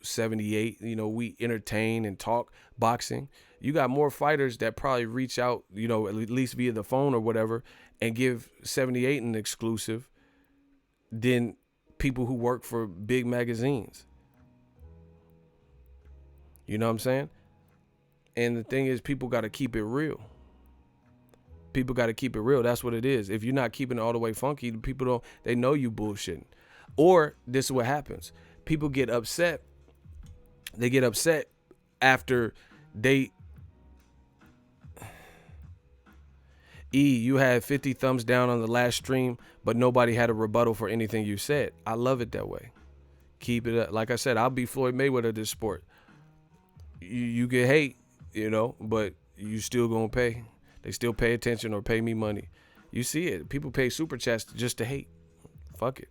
78, we entertain and talk boxing. You got more fighters that probably reach out, at least via the phone or whatever, and give 78 an exclusive than people who work for big magazines. You know what I'm saying? And the thing is, people got to keep it real. People got to keep it real. That's what it is. If you're not keeping it all the way funky, people they know you bullshitting. Or this is what happens. People get upset. They get upset after you had 50 thumbs down on the last stream, but nobody had a rebuttal for anything you said. I love it that way. Keep it up. Like I said, I'll be Floyd Mayweather of this sport. You get hate, but you still gonna pay. They still pay attention or pay me money. You see it. People pay super chats just to hate. Fuck it.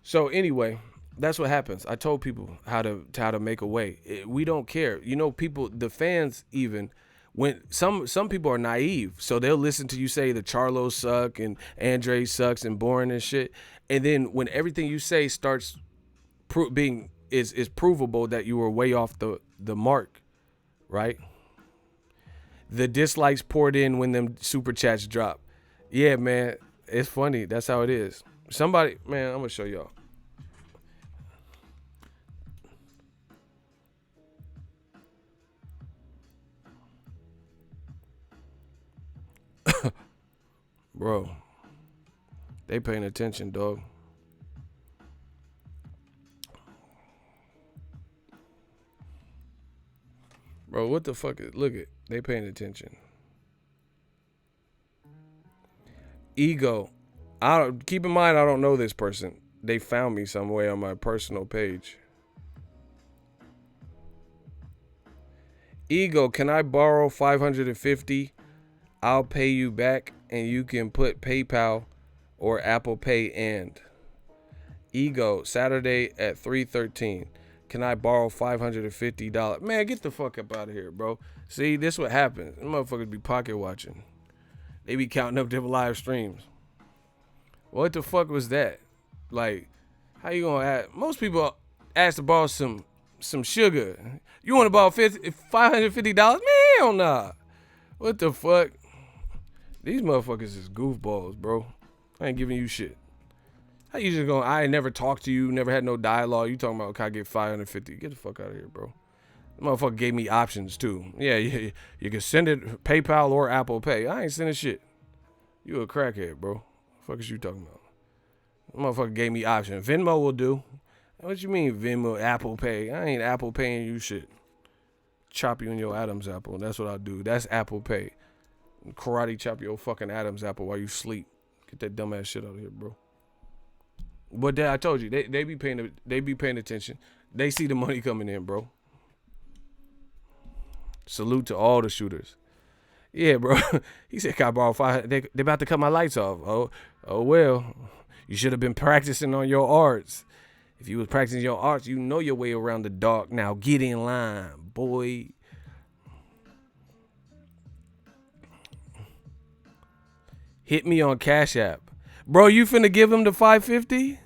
So anyway, that's what happens. I told people how to make a way. We don't care. People, the fans even, when some people are naive, so they'll listen to you say the Charlo suck and Andrade sucks and boring and shit, and then when everything you say starts being is provable that you were way off the mark, right? The dislikes poured in when them super chats drop. Yeah, man, it's funny. That's how it is. Somebody, man, I'm gonna show y'all. Bro, they paying attention, dog. Bro, what the fuck is, look at, they paying attention. Ego. Keep in mind, I don't know this person. They found me some way on my personal page. Ego, can I borrow $550? I'll pay you back and you can put PayPal or Apple Pay and. Ego, Saturday at 3:13. Can I borrow $550? Man, get the fuck up out of here, bro. See, this what happens. Them motherfuckers be pocket watching. They be counting up their live streams. What the fuck was that? Like, how you gonna ask? Most people ask to borrow some sugar. You want to borrow $550? Man, hell nah. What the fuck? These motherfuckers is goofballs, bro. I ain't giving you shit. How you just going, I ain't never talked to you, never had no dialogue. You talking about, can I get $550? Get the fuck out of here, bro. The motherfucker gave me options, too. Yeah, you can send it PayPal or Apple Pay. I ain't sending shit. You a crackhead, bro. What the fuck is you talking about? The motherfucker gave me options. Venmo will do. What you mean Venmo, Apple Pay? I ain't Apple paying you shit. Chop you in your Adam's apple. That's what I do. That's Apple Pay. Karate chop your fucking Adam's apple while you sleep. Get that dumbass shit out of here, bro. But I told you, they be paying attention. They see the money coming in, bro. Salute to all the shooters. Yeah, bro. He said, "Can I borrow $500?" They about to cut my lights off. Oh well. You should have been practicing on your arts. If you was practicing your arts, you know your way around the dark. Now get in line, boy. Hit me on Cash App. Bro, you finna give him the $550?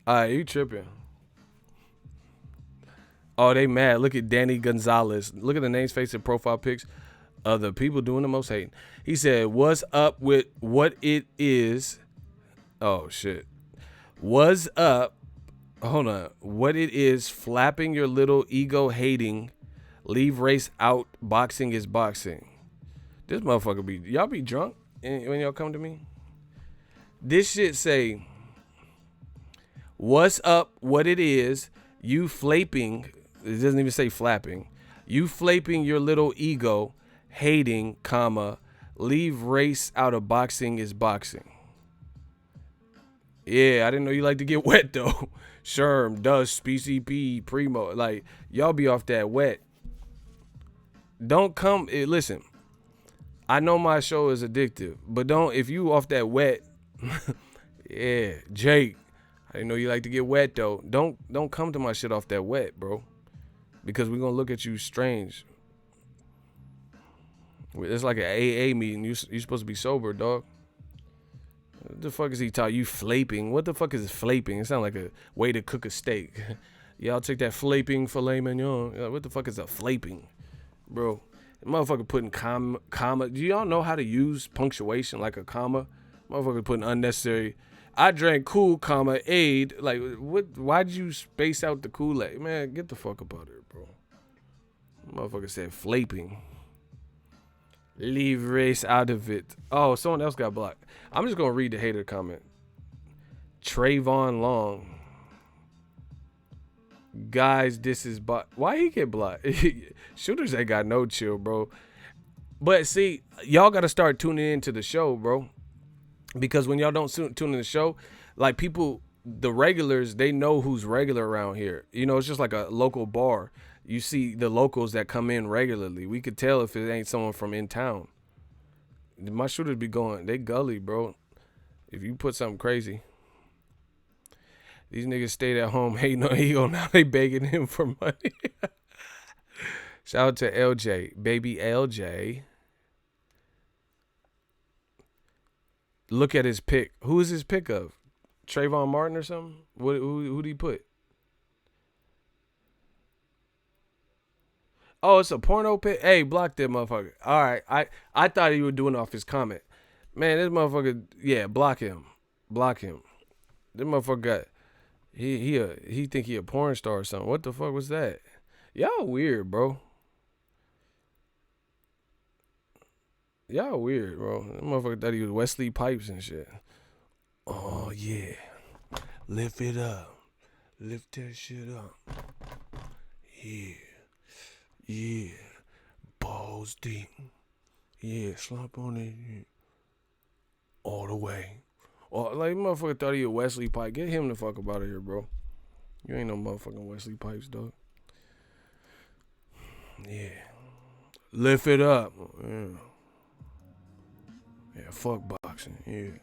Alright, you tripping. Oh, they mad. Look at Danny Gonzalez. Look at the names, face, and profile pics of the people doing the most hating. He said, what's up with what it is? Oh, shit. What's up? Hold on. What it is, flapping your little ego hating. Leave race out. Boxing is boxing. This motherfucker be, y'all be drunk when y'all come to me? This shit say, what's up, what it is, you flaping, it doesn't even say flapping, you flaping your little ego, hating, comma, leave race out of boxing is boxing. Yeah, I didn't know you like to get wet, though. Sherm, Dust, PCP, Primo, like, y'all be off that wet. Don't come, listen, I know my show is addictive, but don't, if you off that wet, yeah, Jake, I didn't know you like to get wet, though. Don't come to my shit off that wet, bro, because we're going to look at you strange. It's like an AA meeting. You supposed to be sober, dog. What the fuck is he talking? You flaping? What the fuck is flaping? It sounds like a way to cook a steak. Y'all take that flaping filet mignon. What the fuck is a flaping? Bro, the motherfucker putting comma. Do y'all know how to use punctuation like a comma? Motherfucker putting unnecessary. I drank cool, comma, aid. Like, what? Why'd you space out the Kool-Aid? Man, get the fuck up out of here, bro. Motherfucker said flaping. Leave race out of it. Oh, someone else got blocked. I'm just gonna read the hater comment. Trayvon Long. Guys, this is why he get blocked? Shooters ain't got no chill, bro. But see, y'all gotta start tuning into the show, bro. Because when y'all don't tune in the show, like people, the regulars, they know who's regular around here. You know, it's just like a local bar. You see the locals that come in regularly. We could tell if it ain't someone from in town. My shooters be going, they gully, bro. If you put something crazy. These niggas stayed at home hating on ego. Now they begging him for money. Shout out to LJ. Baby LJ. Look at his pick. Who is his pick of? Trayvon Martin or something? Who did he put? Oh, it's a porno pic? Hey, block that motherfucker. All right. I thought he was doing off his comment. Man, this motherfucker, yeah, block him. Block him. This motherfucker got, he think he a porn star or something. What the fuck was that? Y'all weird, bro. Y'all weird, bro. That motherfucker thought he was Wesley Pipes and shit. Oh, yeah. Lift it up. Lift that shit up. Yeah. Yeah. elbows deep. Yeah, slap on it. All the way. Or like motherfucker thought he a Wesley Pipe. Get him the fuck up out of here, bro. You ain't no motherfucking Wesley Pipes, dog. Yeah. Lift it up. Yeah. Yeah, fuck boxing. Yeah.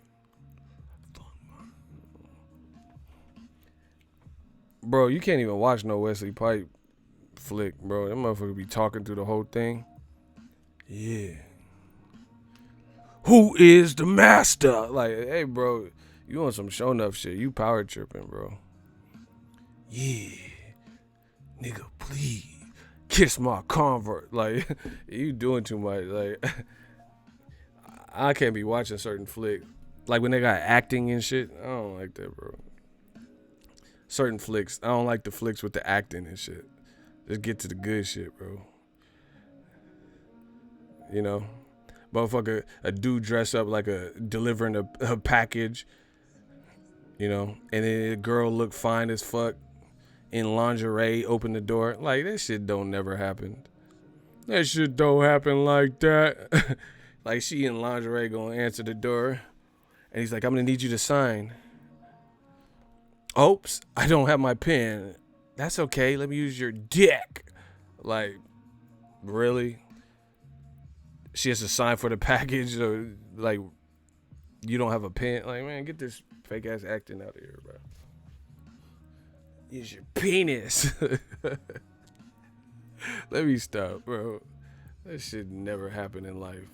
Bro, you can't even watch no Wesley Pipe flick, bro. That motherfucker be talking through the whole thing. Yeah. Who is the master? Like, hey, bro, you on some show enough shit. You power tripping, bro. Yeah. Nigga, please. Kiss my convert. Like, you doing too much. Like, I can't be watching certain flicks. Like, when they got acting and shit, I don't like that, bro. Certain flicks. I don't like the flicks with the acting and shit. Just get to the good shit, bro. You know? Motherfucker, a dude dress up like delivering a package, you know, and then a girl look fine as fuck in lingerie, open the door. Like, that shit don't never happen. That shit don't happen like that. Like, she in lingerie gonna answer the door, and he's like, I'm gonna need you to sign. Oops, I don't have my pen. That's okay, let me use your dick. Like, really? She has to sign for the package, or like, you don't have a pen. Like, man, get this fake ass acting out of here, bro. Use your penis. Let me stop, bro. That shit never happened in life.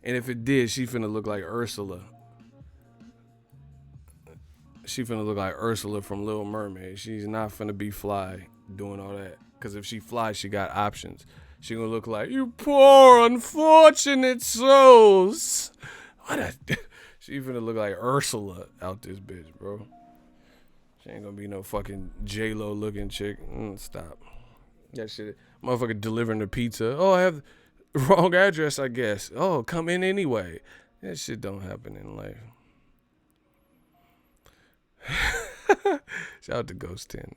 And if it did, she finna look like Ursula. She finna look like Ursula from Little Mermaid. She's not finna be fly doing all that. Because if she flies, she got options. She gonna look like, you poor unfortunate souls. She finna look like Ursula out this bitch, bro. She ain't gonna be no fucking J-Lo looking chick. Stop. That shit. Motherfucker delivering the pizza. Oh, I have the wrong address, I guess. Oh, come in anyway. That shit don't happen in life. Shout out to Ghost 10.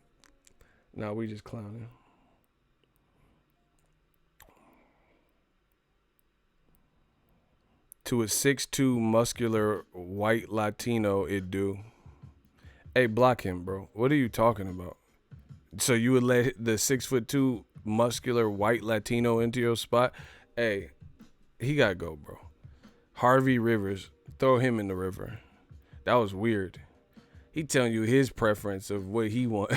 Nah, we just clowning. To a 6'2" muscular white Latino, it do. Hey, block him, bro. What are you talking about? So you would let the 6'2" muscular white Latino into your spot? Hey, he gotta go, bro. Harvey Rivers, throw him in the river. That was weird. He telling you his preference of what he want.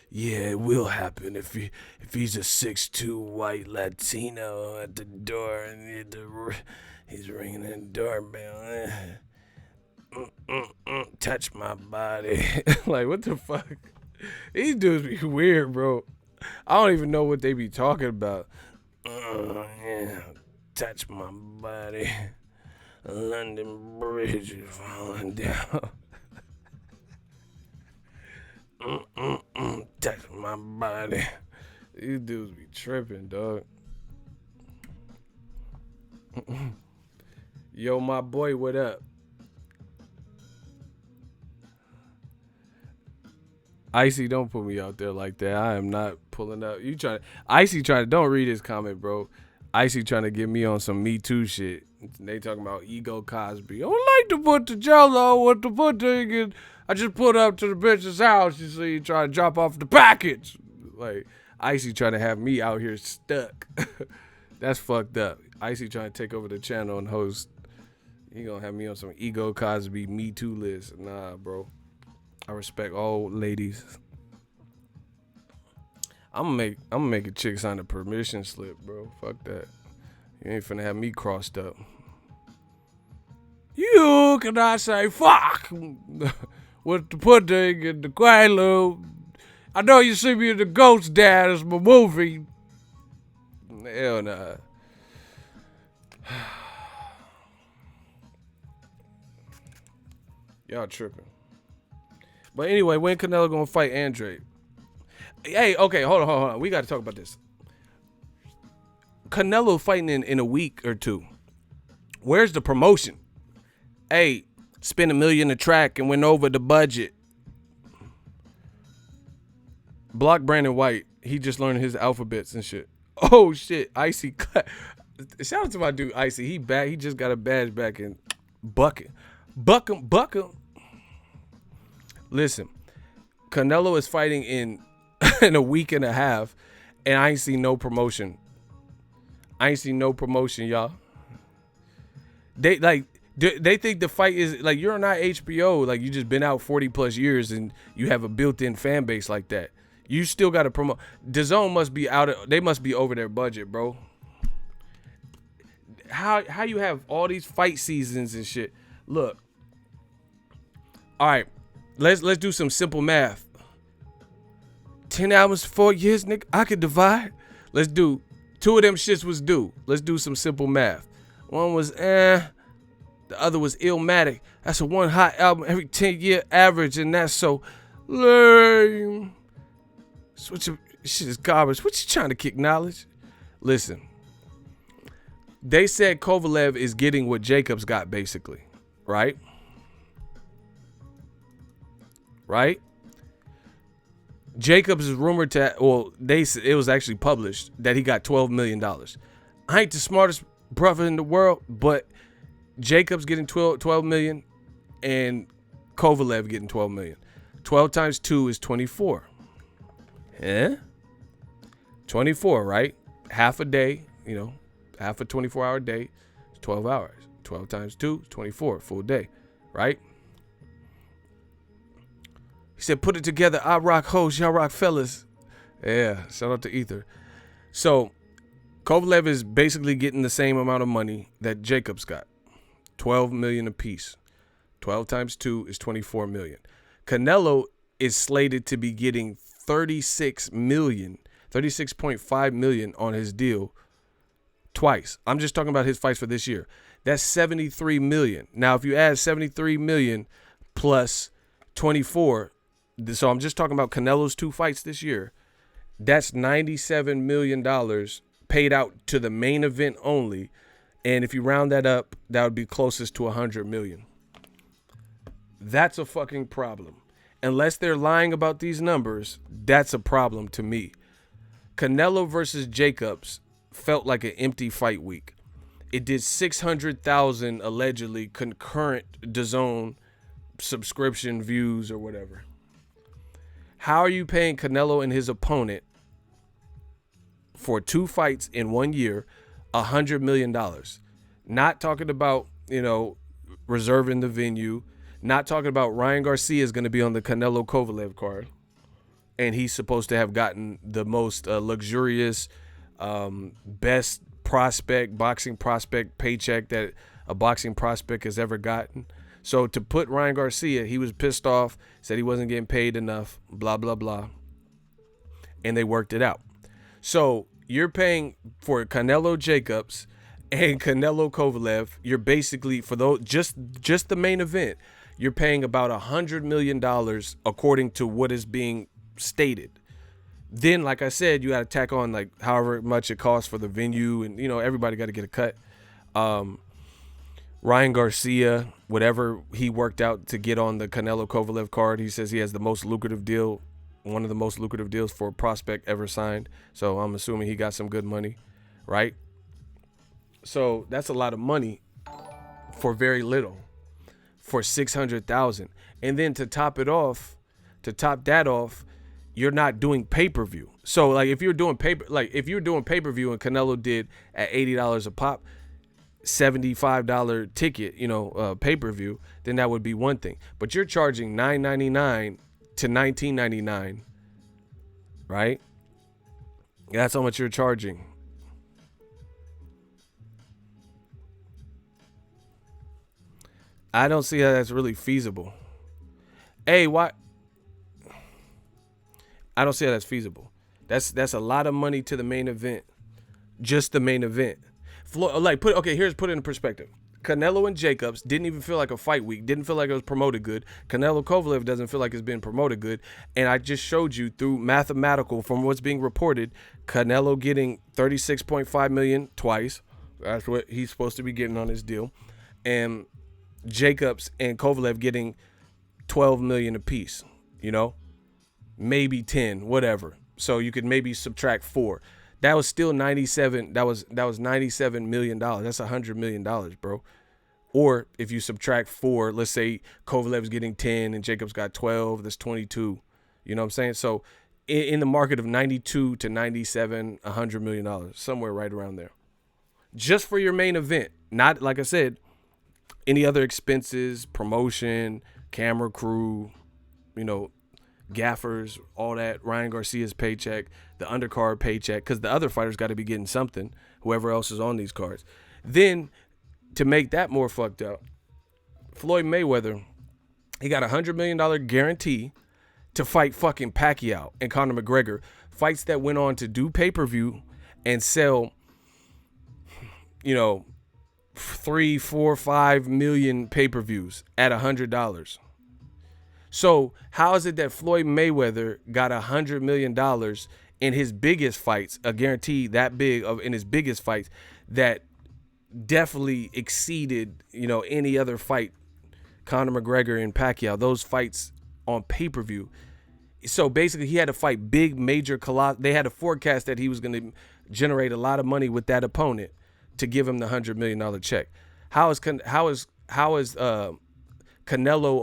Yeah, it will happen if he's a 6'2" white Latino at the door and he's ringing the doorbell. Touch my body. Like, what the fuck? These dudes be weird, bro. I don't even know what they be talking about. Yeah, touch my body. London Bridge is falling down. Touch my body. These dudes be tripping, dog. Yo, my boy, what up? Icy, don't put me out there like that. I am not pulling up. Icy trying to, don't read his comment, bro. Icy trying to get me on some Me Too shit. They talking about Ego Cosby. I would like to put the Charlo with the pudding. I just put up to the bitch's house. You see, trying to drop off the package. Like, Icy trying to have me out here stuck. That's fucked up. Icy trying to take over the channel and host. He gonna have me on some Ego Cosby Me Too list. Nah, bro. I respect all ladies. I'm gonna make a chick sign a permission slip, bro. Fuck that. You ain't finna have me crossed up. You cannot say fuck with the pudding and the quaalude. I know you see me in the Ghost Dad as my movie. Hell nah. Y'all tripping. But anyway, when Canelo gonna fight Andrade? Hey, okay, hold on. We gotta talk about this. Canelo fighting in a week or two. Where's the promotion? Hey, spent $1 million a track and went over the budget. Block Brandon White. He just learned his alphabets and shit. Oh shit, Icy. Shout out to my dude Icy. He back. He just got a badge back in bucket. Buck him. Listen, Canelo is fighting in in a week and a half, and I ain't seen no promotion. Y'all. They like they think the fight is like you're not HBO. Like you just been out 40 plus years and you have a built-in fan base like that. You still got to promote. Dazn must be they must be over their budget, bro. How you have all these fight seasons and shit? Look. All right. Let's do some simple math. 10 hours, 4 years, nigga. I could divide. Let's do 2 of them shits was due. Let's do some simple math. One was the other was Illmatic. That's a one hot album every 10-year average, and that's so lame. Shit is garbage. What you trying to kick knowledge? Listen. They said Kovalev is getting what Jacobs got, basically. Right? Right? Jacobs is rumored to, it was actually published that he got $12 million. I ain't the smartest brother in the world, but Jacobs getting 12 million and Kovalev getting 12 million. 12 times 2 is 24. Eh? 24, right? Half a day, half a 24-hour day is 12 hours. 12 times 2 is 24, full day, right? He said, put it together. I rock hoes, y'all rock fellas. Yeah, shout out to Ether. So, Kovalev is basically getting the same amount of money that Jacobs got. 12 million apiece. 12 times 2 is 24 million. Canelo is slated to be getting 36.5 million on his deal twice. I'm just talking about his fights for this year. That's 73 million. Now, if you add 73 million plus 24, so I'm just talking about Canelo's 2 fights this year, that's $97 million paid out to the main event only. And if you round that up, that would be closest to 100 million. That's a fucking problem. Unless they're lying about these numbers, that's a problem to me. Canelo versus Jacobs felt like an empty fight week. It did 600,000 allegedly concurrent DAZN subscription views or whatever. How are you paying Canelo and his opponent for 2 fights in 1 year $100 million? Not talking about, reserving the venue. Not talking about Ryan Garcia is going to be on the Canelo Kovalev card. And he's supposed to have gotten the most luxurious, best boxing prospect paycheck that a boxing prospect has ever gotten. So to put Ryan Garcia, he was pissed off, said he wasn't getting paid enough, blah, blah, blah. And they worked it out. So you're paying for Canelo Jacobs and Canelo Kovalev. You're basically, for those just the main event, you're paying about $100 million according to what is being stated. Then, like I said, you got to tack on like however much it costs for the venue, and everybody got to get a cut. Ryan Garcia, whatever he worked out to get on the Canelo Kovalev card, he says he has the most lucrative deal, one of the most lucrative deals for a prospect ever signed. So I'm assuming he got some good money, right? So that's a lot of money for very little, for 600,000. And then to top that off, you're not doing pay-per-view. So like if you're doing pay-per-view and Canelo did at $80 a pop, $75 ticket, pay-per-view, then that would be one thing. But you're charging $9.99 to $19.99, right? That's how much you're charging. I don't see how that's really feasible. Why? I don't see how that's feasible. That's a lot of money to the main event. Just the main event. Put it in perspective. Canelo and Jacobs didn't even feel like a fight week. Didn't feel like it was promoted good. Canelo Kovalev doesn't feel like it's been promoted good. And I just showed you through mathematical, from what's being reported, Canelo getting 36.5 million twice. That's what he's supposed to be getting on his deal. And Jacobs and Kovalev getting 12 million apiece. Maybe 10, whatever. So you could maybe subtract 4. That was still 97. That was $97 million. That's $100 million, bro. Or if you subtract 4, let's say Kovalev's getting 10 and Jacobs got 12, that's 22. You know what I'm saying? So in the market of 92 to 97, $100 million, somewhere right around there. Just for your main event. Not, like I said, any other expenses, promotion, camera crew, gaffers, all that, Ryan Garcia's paycheck, the undercard paycheck, because the other fighters got to be getting something, whoever else is on these cards. Then, to make that more fucked up, Floyd Mayweather, he got a $100 million guarantee to fight fucking Pacquiao and Conor McGregor, fights that went on to do pay-per-view and sell, 3, 4, 5 million pay-per-views at $100. So how is it that Floyd Mayweather got $100 million in his biggest fights, a guarantee that big in his biggest fights that definitely exceeded, any other fight, Conor McGregor and Pacquiao, those fights on pay-per-view. So basically he had to fight big, major, they had a forecast that he was going to generate a lot of money with that opponent to give him the $100 million check. How is Canelo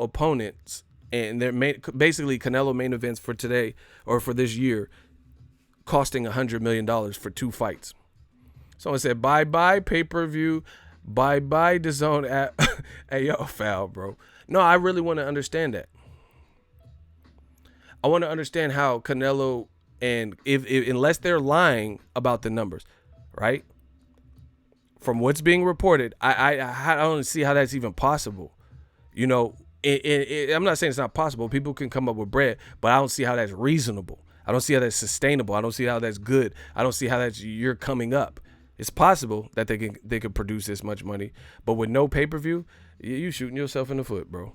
opponents and their basically Canelo main events for today or for this year costing $100 million for 2 fights? Someone said, bye-bye pay-per-view, bye-bye DAZN app. Hey, yo, foul, bro. No, I really want to understand that. I want to understand how Canelo, and if unless they're lying about the numbers, right? From what's being reported, I don't see how that's even possible. I'm not saying it's not possible. People can come up with bread, but I don't see how that's reasonable. I don't see how that's sustainable. I don't see how that's good. I don't see how you're coming up. It's possible that they could produce this much money, but with no pay-per-view, you shooting yourself in the foot, bro.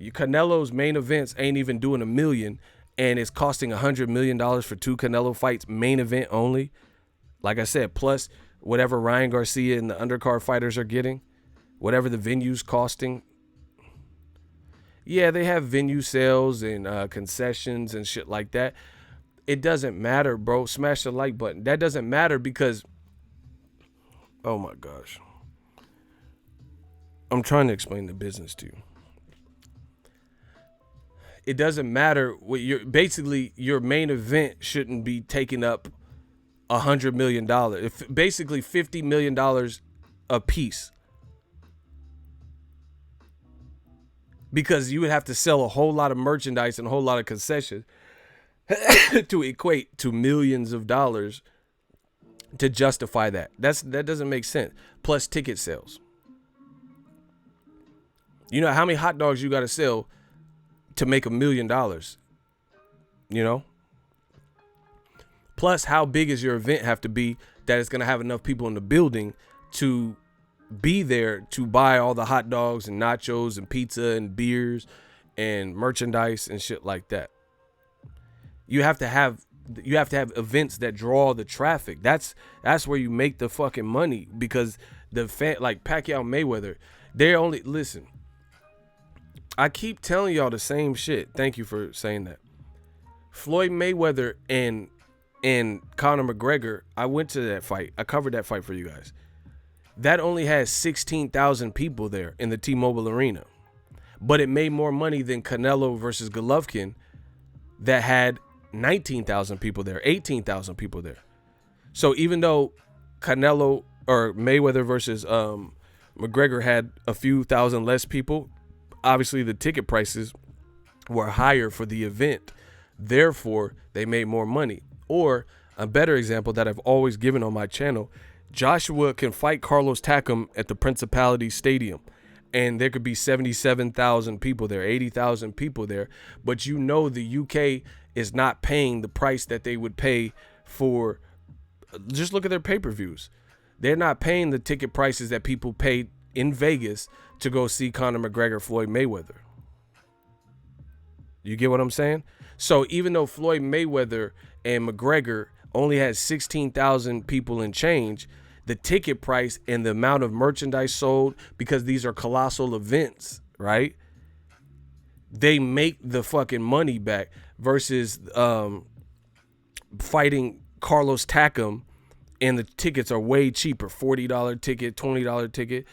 Canelo's main events ain't even doing $1 million, and it's costing $100 million for 2 Canelo fights, main event only. Like I said, plus whatever Ryan Garcia and the undercard fighters are getting, whatever the venue's costing. Yeah, they have venue sales and concessions and shit like that. It doesn't matter, bro. Smash the like button. That doesn't matter because, oh my gosh. I'm trying to explain the business to you. It doesn't matter what your main event shouldn't be taking up $100 million. Basically $50 million a piece. Because you would have to sell a whole lot of merchandise and a whole lot of concessions to equate to millions of dollars to justify that. That doesn't make sense. Plus ticket sales. You know how many hot dogs you got to sell to make $1 million? Plus, how big is your event have to be that it's going to have enough people in the building to be there to buy all the hot dogs and nachos and pizza and beers and merchandise and shit like that. You have to have events that draw the traffic. That's where you make the fucking money, because like Pacquiao Mayweather, listen. I keep telling y'all the same shit. Thank you for saying that. Floyd Mayweather and Conor McGregor, I went to that fight. I covered that fight for you guys. That only has 16,000 people there in the T-Mobile Arena. But it made more money than Canelo versus Golovkin that had 19,000 people there, 18,000 people there. So even though Canelo or Mayweather versus McGregor had a few thousand less people, obviously the ticket prices were higher for the event. Therefore, they made more money. Or a better example that I've always given on my channel, Joshua can fight Carlos Takam at the Principality Stadium, and there could be 77,000 people there, 80,000 people there. But the UK is not paying the price that they would pay for, just look at their pay-per-views. They're not paying the ticket prices that people paid in Vegas to go see Conor McGregor, Floyd Mayweather. You get what I'm saying? So even though Floyd Mayweather and McGregor only had 16,000 people in change, the ticket price and the amount of merchandise sold, because these are colossal events, right? They make the fucking money back versus fighting Carlos Takam And the tickets are way cheaper, $40 ticket, $20 ticket,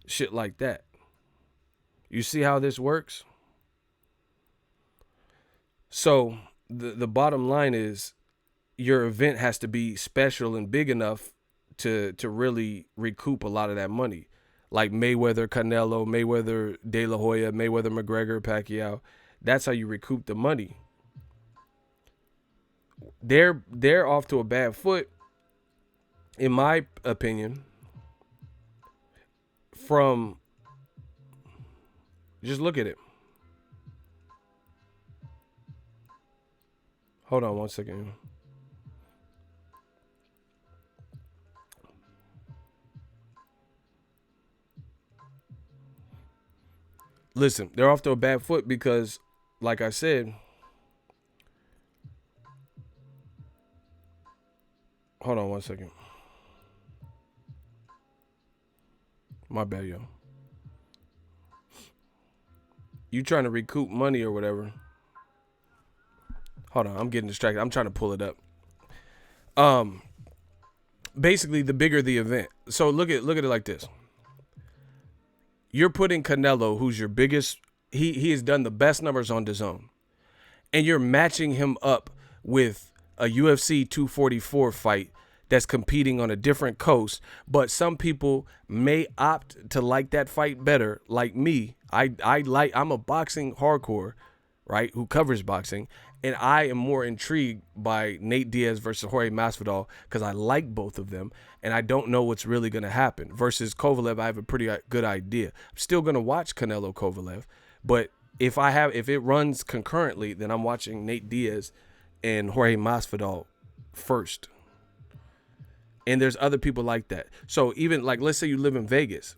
shit like that. You see how this works? So the bottom line is your event has to be special and big enough to really recoup a lot of that money. Like Mayweather, Canelo, Mayweather, De La Hoya, Mayweather, McGregor, Pacquiao. That's how you recoup the money. They're off to a bad foot, in my opinion, from just look at it. Hold on one second. Listen, they're off to a bad foot because, like I said, hold on one second. My bad, yo. You trying to recoup money or whatever. Hold on, I'm getting distracted. I'm trying to pull it up. Basically, the bigger the event. So look at it like this. You're putting Canelo, who's your biggest, he has done the best numbers on Dazn, and you're matching him up with a UFC 244 fight that's competing on a different coast. But some people may opt to like that fight better. Like me, I'm a boxing hardcore, right? Who covers boxing. And I am more intrigued by Nate Diaz versus Jorge Masvidal because I like both of them, and I don't know what's really going to happen. Versus Kovalev, I have a pretty good idea. I'm still going to watch Canelo Kovalev, but if it runs concurrently, then I'm watching Nate Diaz and Jorge Masvidal first. And there's other people like that. So even like, let's say you live in Vegas,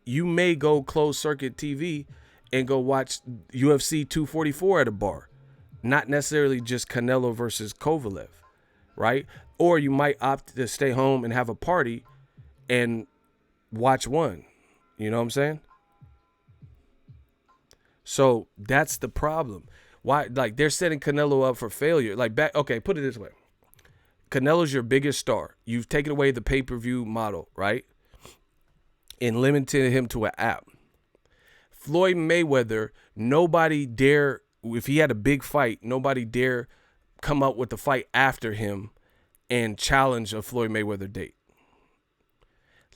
you may go closed circuit TV and go watch UFC 244 at a bar. Not necessarily just Canelo versus Kovalev, right? Or you might opt to stay home and have a party and watch one. You know what I'm saying? So that's the problem. Why? Like, they're setting Canelo up for failure. Like, okay, put it this way. Canelo's your biggest star. You've taken away the pay-per-view model, right? And limited him to an app. Floyd Mayweather, nobody dare, if he had a big fight, nobody dare come up with the fight after him and challenge a Floyd Mayweather date.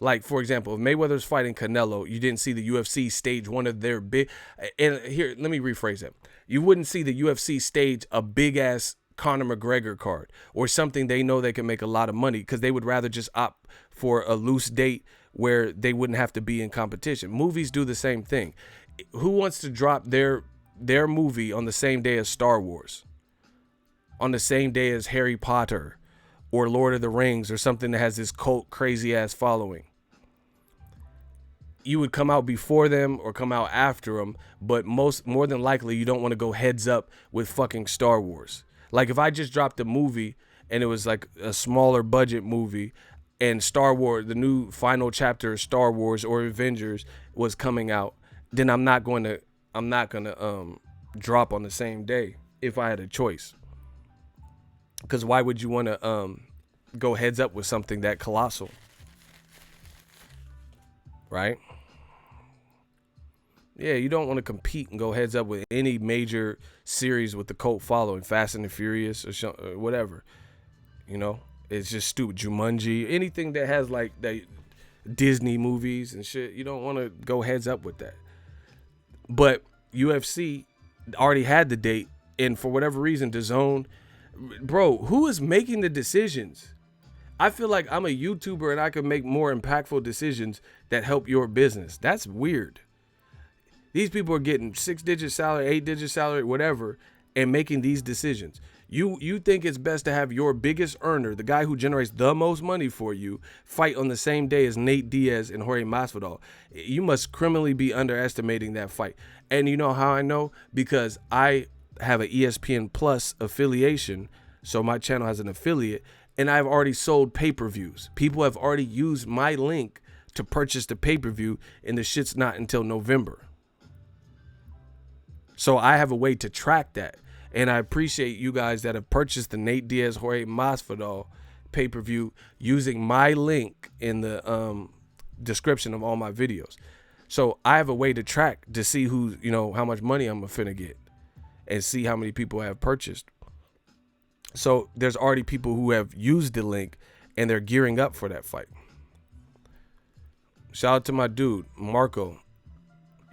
Like, for example, if Mayweather's fighting Canelo, you didn't see the UFC stage one of their big, and here, let me rephrase that. You wouldn't see the UFC stage a big-ass Conor McGregor card or something they know they can make a lot of money because they would rather just opt for a loose date where they wouldn't have to be in competition. Movies do the same thing. Who wants to drop their movie on the same day as Star Wars, on the same day as Harry Potter or Lord of the Rings or something that has this cult crazy ass following? You would come out before them or come out after them, but more than likely you don't want to go heads up with fucking Star Wars. Like, if I just dropped a movie and it was like a smaller budget movie and Star Wars, the new final chapter of Star Wars or Avengers was coming out, then I'm not going to drop on the same day if I had a choice. Because why would you want to go heads up with something that colossal? Right? Yeah, you don't want to compete and go heads up with any major series with the cult following, Fast and the Furious or whatever. You know, it's just stupid. Jumanji, anything that has like that Disney movies and shit, you don't want to go heads up with that. But UFC already had the date, and for whatever reason, DAZN, bro, who is making the decisions? I feel like I'm a YouTuber and I can make more impactful decisions that help your business. That's weird. These people are getting 6-digit salary, 8-digit salary, whatever, and making these decisions. You think it's best to have your biggest earner, the guy who generates the most money for you, fight on the same day as Nate Diaz and Jorge Masvidal. You must criminally be underestimating that fight. And you know how I know? Because I have an ESPN Plus affiliation, so my channel has an affiliate, and I've already sold pay-per-views. People have already used my link to purchase the pay-per-view, and the shit's not until November. So I have a way to track that. And I appreciate you guys that have purchased the Nate Diaz, Jorge Masvidal pay-per-view using my link in the description of all my videos. So I have a way to track to see who, how much money I'm finna get and see how many people have purchased. So there's already people who have used the link and they're gearing up for that fight. Shout out to my dude, Marco.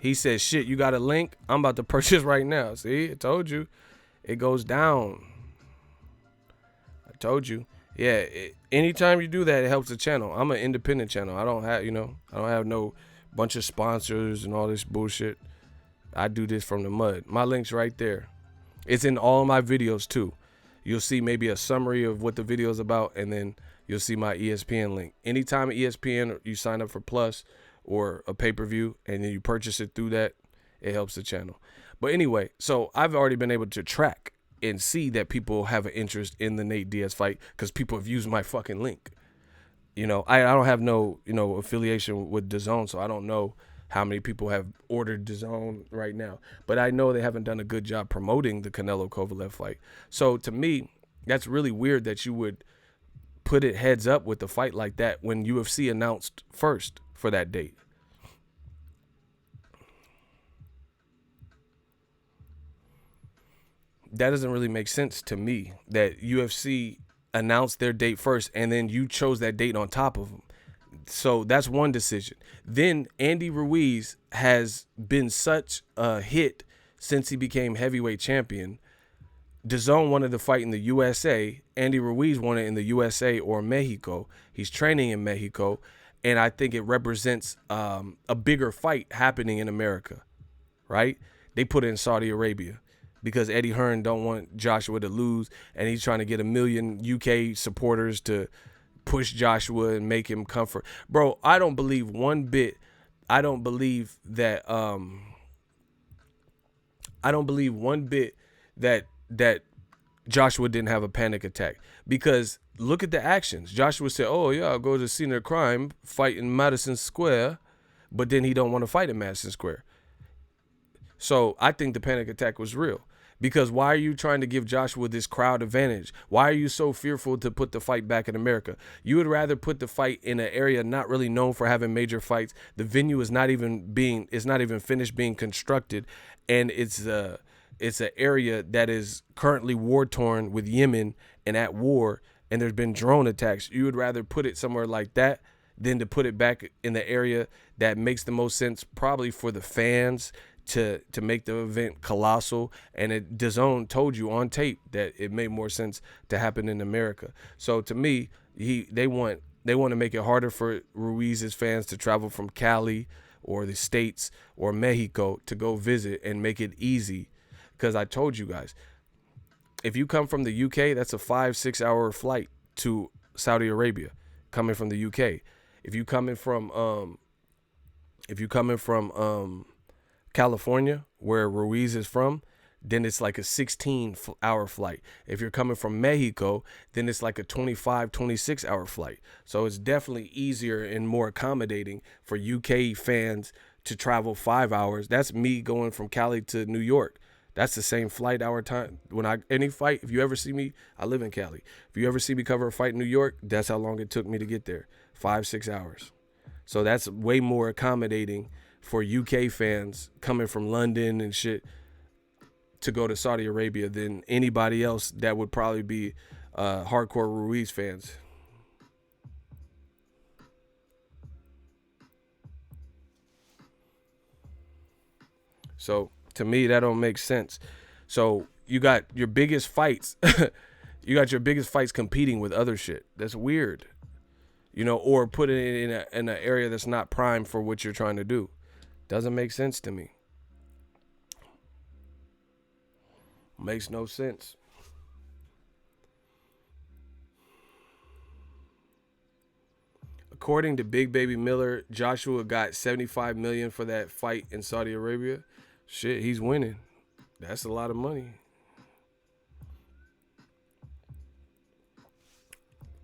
He says, shit, you got a link? I'm about to purchase right now. See, I told you. It goes down. I told you. Yeah, anytime you do that, it helps the channel. I'm an independent channel. I don't have no bunch of sponsors and all this bullshit. I do this from the mud. My link's right there. It's in all of my videos too. You'll see maybe a summary of what the video is about, and then you'll see my ESPN link. Anytime ESPN, you sign up for Plus or a pay-per-view, and then you purchase it through that, it helps the channel. But anyway, so I've already been able to track and see that people have an interest in the Nate Diaz fight because people have used my fucking link. I don't have no, affiliation with Dazn, so I don't know how many people have ordered Dazn right now. But I know they haven't done a good job promoting the Canelo Kovalev fight. So to me, that's really weird that you would put it heads up with the fight like that when UFC announced first for that date. That doesn't really make sense to me that UFC announced their date first and then you chose that date on top of them. So that's one decision. Then Andy Ruiz has been such a hit since he became heavyweight champion. Dazn wanted to fight in the USA. Andy Ruiz wanted in the USA or Mexico. He's training in Mexico, and I think it represents a bigger fight happening in America, right? They put it in Saudi Arabia because Eddie Hearn don't want Joshua to lose, and he's trying to get 1 million UK supporters to push Joshua and make him comfort. Bro, I don't believe one bit. I don't believe that that Joshua didn't have a panic attack, because look at the actions. Joshua said, oh yeah, I'll go to the scene of crime, fight in Madison Square, but then he don't want to fight in Madison Square. So I think the panic attack was real. Because why are you trying to give Joshua this crowd advantage? Why are you so fearful to put the fight back in America? You would rather put the fight in an area not really known for having major fights. The venue is not even finished being constructed, and it's an area that is currently war torn with Yemen and at war, and there's been drone attacks. You would rather put it somewhere like that than to put it back in the area that makes the most sense, probably for the fans, to make the event colossal. And DAZN told you on tape that it made more sense to happen in America. So to me, they want to make it harder for Ruiz's fans to travel from Cali or the States or Mexico to go visit, and make it easy. Because I told you guys, if you come from the UK, that's a 5-6 hour flight to Saudi Arabia coming from the UK. If you coming from California, where Ruiz is from, then it's like a 16-hour flight. If you're coming from Mexico, then it's like a 25-26 hour flight. So it's definitely easier and more accommodating for UK fans to travel 5 hours. That's me going from Cali to New York. That's the same flight hour time. Any fight, if you ever see me, I live in Cali. If you ever see me cover a fight in New York, that's how long it took me to get there. 5-6 hours. So that's way more accommodating for UK fans coming from London and shit to go to Saudi Arabia than anybody else that would probably be hardcore Ruiz fans. So to me, that don't make sense. So you got your biggest fights. You got your biggest fights competing with other shit. That's weird. Or put it in an area that's not prime for what you're trying to do. Doesn't make sense to me. Makes no sense. According to Big Baby Miller, Joshua got $75 million for that fight in Saudi Arabia. Shit, he's winning. That's a lot of money.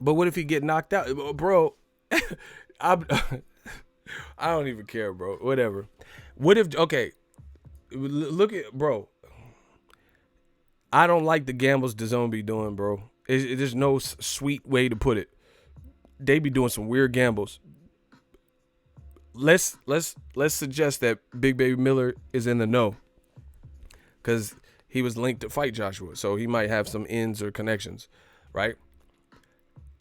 But what if he get knocked out? Bro, I don't even care, bro. Whatever. What if, okay, look at, bro. I don't like the gambles DAZN be doing, bro. There's no sweet way to put it. They be doing some weird gambles. Let's suggest that Big Baby Miller is in the know, because he was linked to fight Joshua, so he might have some ends or connections, right?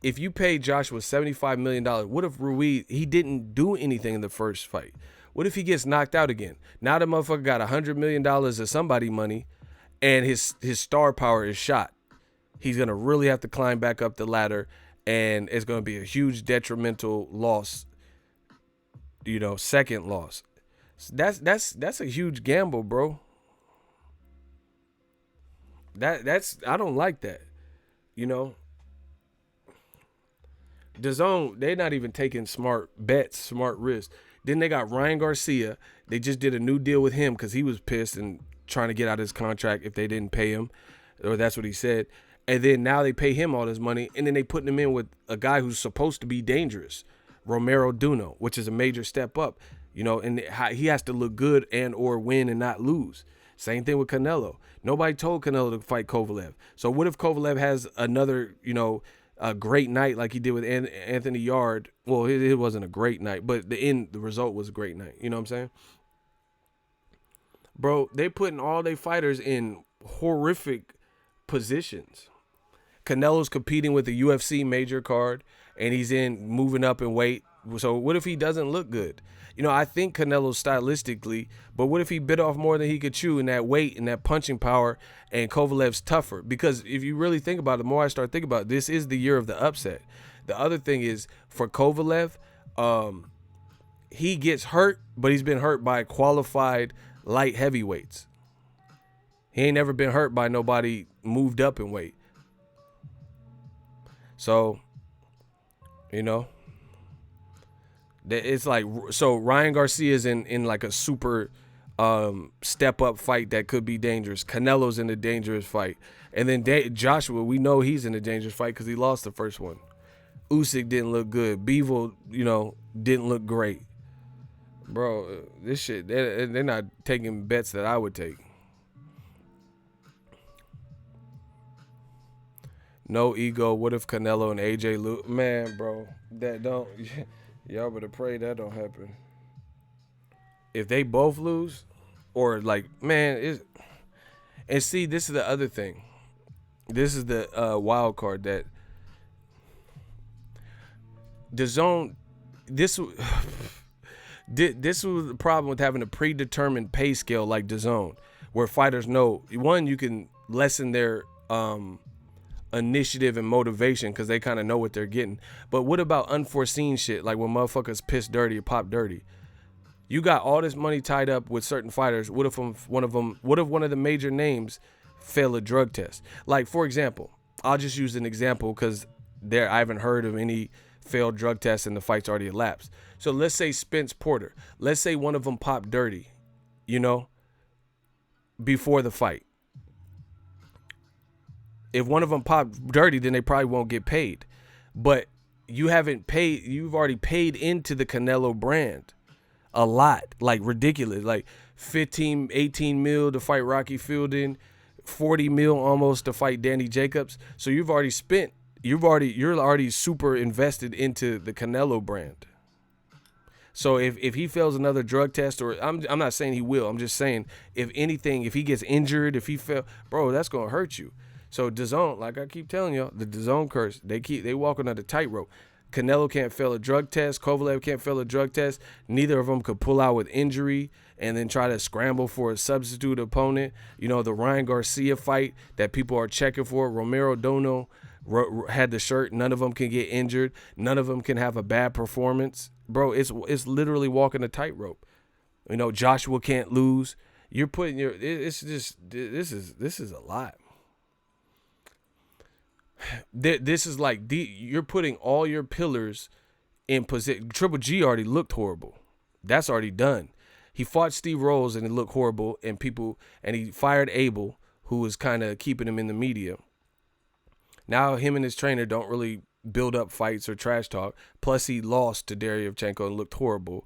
If you pay Joshua $75 million, what if Ruiz, he didn't do anything in the first fight? What if he gets knocked out again? Now the motherfucker got $100 million of somebody money, and his star power is shot. He's going to really have to climb back up the ladder, and it's going to be a huge detrimental loss, second loss. That's a huge gamble, bro. That's I don't like that. Dazn, they're not even taking smart bets, smart risks. Then they got Ryan Garcia. They just did a new deal with him because he was pissed and trying to get out of his contract if they didn't pay him, or that's what he said. And then now they pay him all this money, and then they putting him in with a guy who's supposed to be dangerous, Romero Duno, which is a major step up. And he has to look good and or win and not lose. Same thing with Canelo. Nobody told Canelo to fight Kovalev. So what if Kovalev has another, a great night like he did with Anthony Yard? Well, it wasn't a great night, but the result was a great night. You know what I'm saying? Bro, they putting all their fighters in horrific positions. Canelo's competing with the UFC major card, and he's moving up in weight. So what if he doesn't look good? I think Canelo's stylistically, but what if he bit off more than he could chew in that weight and that punching power, and Kovalev's tougher? Because if you really think about it, the more I start thinking about it, this is the year of the upset. The other thing is, for Kovalev, he gets hurt, but he's been hurt by qualified light heavyweights. He ain't never been hurt by nobody moved up in weight. So, it's like, so Ryan Garcia's in like a super step up fight that could be dangerous. Canelo's in a dangerous fight. And then Joshua, we know he's in a dangerous fight because he lost the first one. Usyk didn't look good. Bivol, didn't look great. Bro, this shit, they're not taking bets that I would take. No ego. What if Canelo and AJ lose? Man, bro, that don't. Y'all better pray that don't happen. If they both lose, or like, man, and see, this is the other thing. This is the wild card that Dazn. This was the problem with having a predetermined pay scale like Dazn, where fighters know, one, you can lessen their initiative and motivation because they kind of know what they're getting. But what about unforeseen shit, like when motherfuckers piss dirty or pop dirty? You got all this money tied up with certain fighters. What if one of the major names fail a drug test? Like, for example, I'll just use an example because I haven't heard of any failed drug tests and the fight's already elapsed. So let's say Spence Porter. Let's say one of them popped dirty, before the fight. If one of them popped dirty, then they probably won't get paid. But you've already paid into the Canelo brand a lot, like ridiculous, like 15, 18 mil to fight Rocky Fielding, 40 mil almost to fight Danny Jacobs. So you're already super invested into the Canelo brand. So if he fails another drug test, or I'm not saying he will, I'm just saying, if anything, if he gets injured, if he fail, bro, that's gonna hurt you. So Dazn, like I keep telling y'all, the Dazn curse, they walking on the tightrope. Canelo can't fail a drug test. Kovalev can't fail a drug test. Neither of them could pull out with injury and then try to scramble for a substitute opponent. The Ryan Garcia fight that people are checking for, Romero Dono had the shirt. None of them can get injured. None of them can have a bad performance. Bro, it's literally walking a tightrope. Joshua can't lose. You're putting this is a lot. This is like you're putting all your pillars in position. Triple G already looked horrible. That's already done. He fought Steve Rolls and it looked horrible, and he fired Abel, who was kind of keeping him in the media. Now him and his trainer don't really build up fights or trash talk. Plus he lost to Deryevchenko and looked horrible.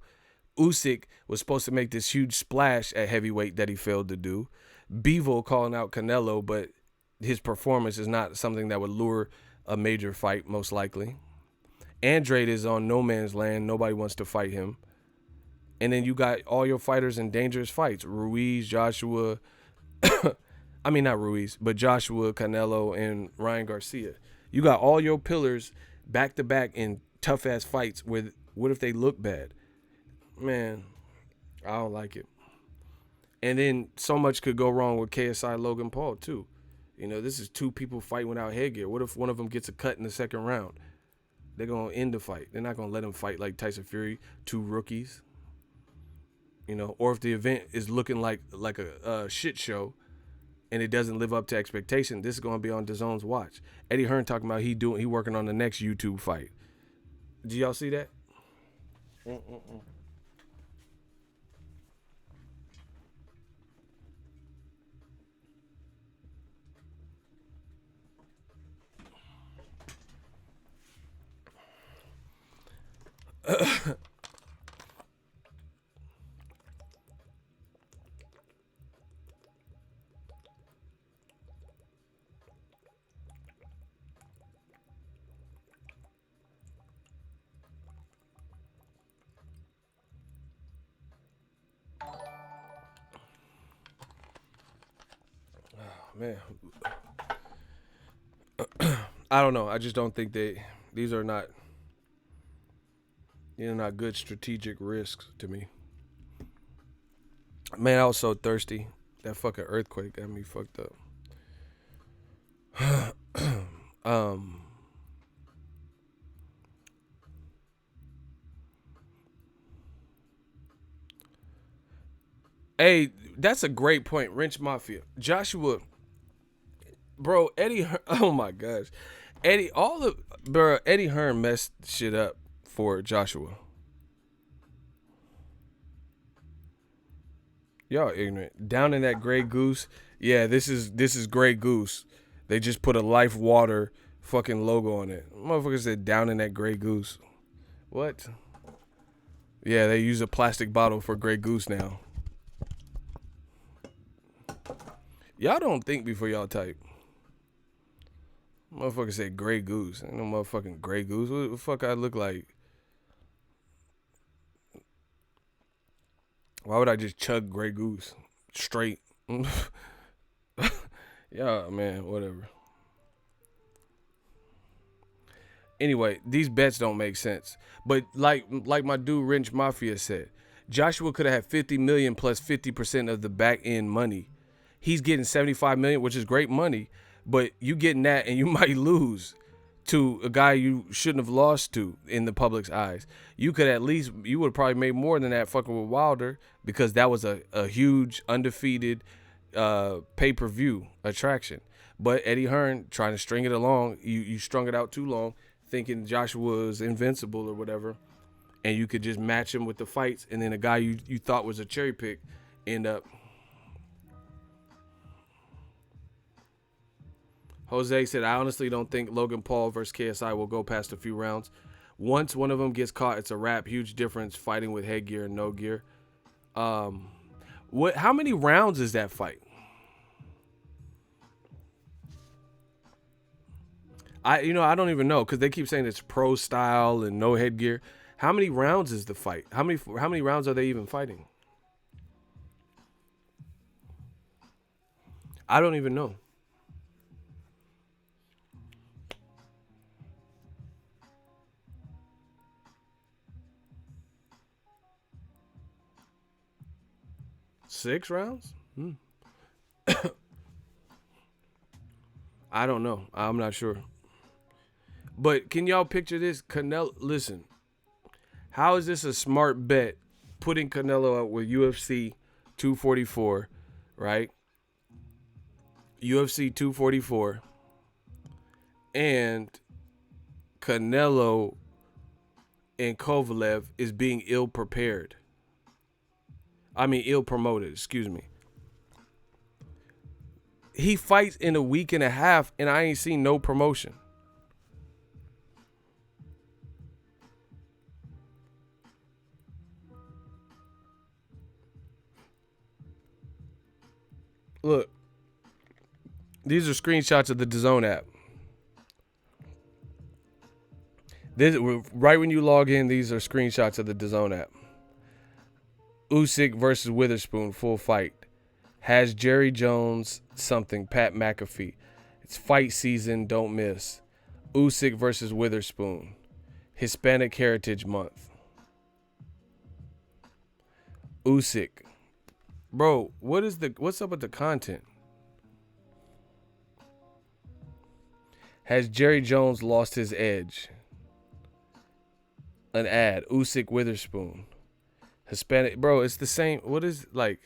Usyk was supposed to make this huge splash at heavyweight that he failed to do. Bivol calling out Canelo, but his performance is not something that would lure a major fight, most likely. Andrade is on no man's land. Nobody wants to fight him. And then you got all your fighters in dangerous fights. Ruiz, Joshua. I mean, not Ruiz, but Joshua, Canelo, and Ryan Garcia. You got all your pillars back to back in tough ass fights. With what if they look bad? Man, I don't like it. And then so much could go wrong with KSI Logan Paul too. You know, this is two people fighting without headgear. What if one of them gets a cut in the second round? They're gonna end the fight. They're not gonna let him fight like Tyson Fury, two rookies. You know, or if the event is looking like a shit show and it doesn't live up to expectation, this is gonna be on Dazn's watch. Eddie Hearn talking about he working on the next YouTube fight. Did y'all see that? Man, I don't know. I just don't think these are not good strategic risks to me. Man, I was so thirsty. That fucking earthquake got me fucked up. Hey, that's a great point. Wrench Mafia. Joshua, bro, oh my gosh. Eddie Hearn messed shit up for Joshua. Y'all ignorant. Down in that Grey Goose. Yeah, this is Grey Goose. They just put a Life Water fucking logo on it. Motherfucker said down in that Grey Goose. What? Yeah, they use a plastic bottle for Grey Goose now. Y'all don't think before y'all type. Motherfucker said Grey Goose. Ain't no motherfucking Grey Goose. What the fuck I look like? Why would I just chug Grey Goose straight? Yeah, man, whatever. Anyway, these bets don't make sense. But like my dude Wrench Mafia said, Joshua could have had 50 million plus 50% of the back end money. He's getting 75 million, which is great money, but you getting that and you might lose to a guy you shouldn't have lost to in the public's eyes. You would have probably made more than that fucking with Wilder, because that was a huge undefeated pay-per-view attraction. But Eddie Hearn trying to string it along, you strung it out too long, thinking Joshua was invincible or whatever, and you could just match him with the fights, and then a guy you thought was a cherry pick end up. Jose said, I honestly don't think Logan Paul versus KSI will go past a few rounds. Once one of them gets caught, it's a wrap. Huge difference fighting with headgear and no gear. How many rounds is that fight? I don't even know, because they keep saying it's pro style and no headgear. How many rounds is the fight? How many rounds are they even fighting? I don't even know. Six rounds? I don't know. I'm not sure. But can y'all picture this? Canelo, listen. How is this a smart bet? Putting Canelo up with UFC 244, right? UFC 244. And Canelo and Kovalev is being ill prepared. Ill promoted, excuse me. He fights in a week and a half, and I ain't seen no promotion. Look, These are screenshots of the Dazn app. Right when you log in, these are screenshots of the Dazn app. Usyk versus Witherspoon, full fight. Has Jerry Jones something, Pat McAfee. It's fight season, don't miss. Usyk versus Witherspoon. Hispanic Heritage Month. Usyk. Bro, what's up with the content? Has Jerry Jones lost his edge? An ad. Usyk Witherspoon. Hispanic. Bro, it's the same. What is like?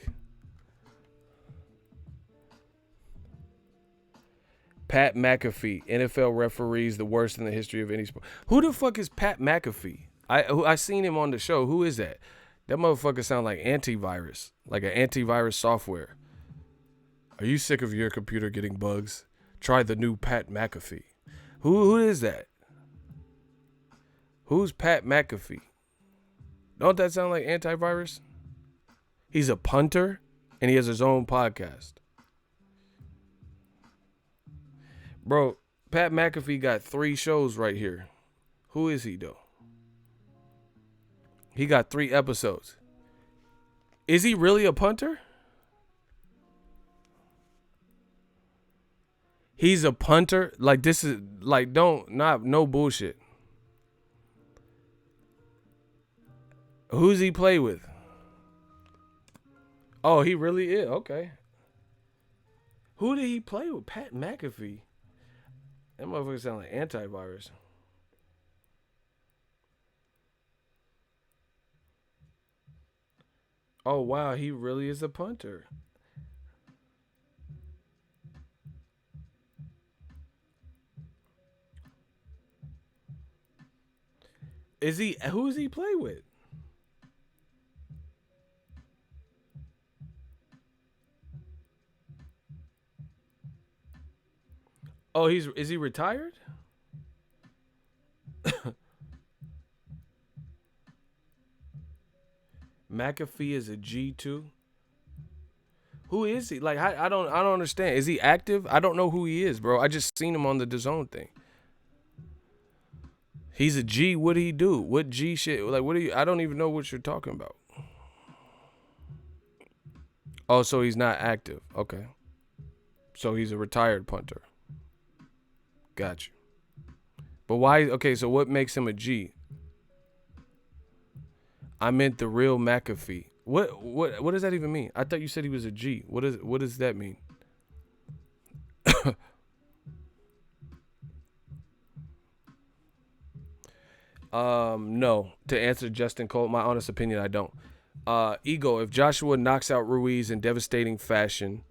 Pat McAfee. NFL referees the worst in the history of any sport. Who the fuck is Pat McAfee? I seen him on the show. Who is that? That motherfucker sound like antivirus. Like an antivirus software. Are you sick of your computer getting bugs? Try the new Pat McAfee. Who is that? Who's Pat McAfee? Don't that sound like antivirus? He's a punter and he has his own podcast. Bro, Pat McAfee got 3 shows right here. Who is he though? He got 3 episodes. Is he really a punter? He's a punter? Like this is like no bullshit. Who's he play with? Oh, he really is. Okay. Who did he play with? Pat McAfee. That motherfucker sound like antivirus. Oh, wow. He really is a punter. Who does he play with? Oh, is he retired? McAfee is a G2. Who is he? Like I don't understand. Is he active? I don't know who he is, bro. I just seen him on the DAZN thing. He's a G. What did he do? What G shit? Like what do you? I don't even know what you're talking about. Oh, so he's not active. Okay. So he's a retired punter. Got you. But why? Okay, so what makes him a G? I meant the real McAfee. What does that even mean? I thought you said he was a G. What does that mean? No. To answer Justin Cole, my honest opinion, I don't. Ego, if Joshua knocks out Ruiz in devastating fashion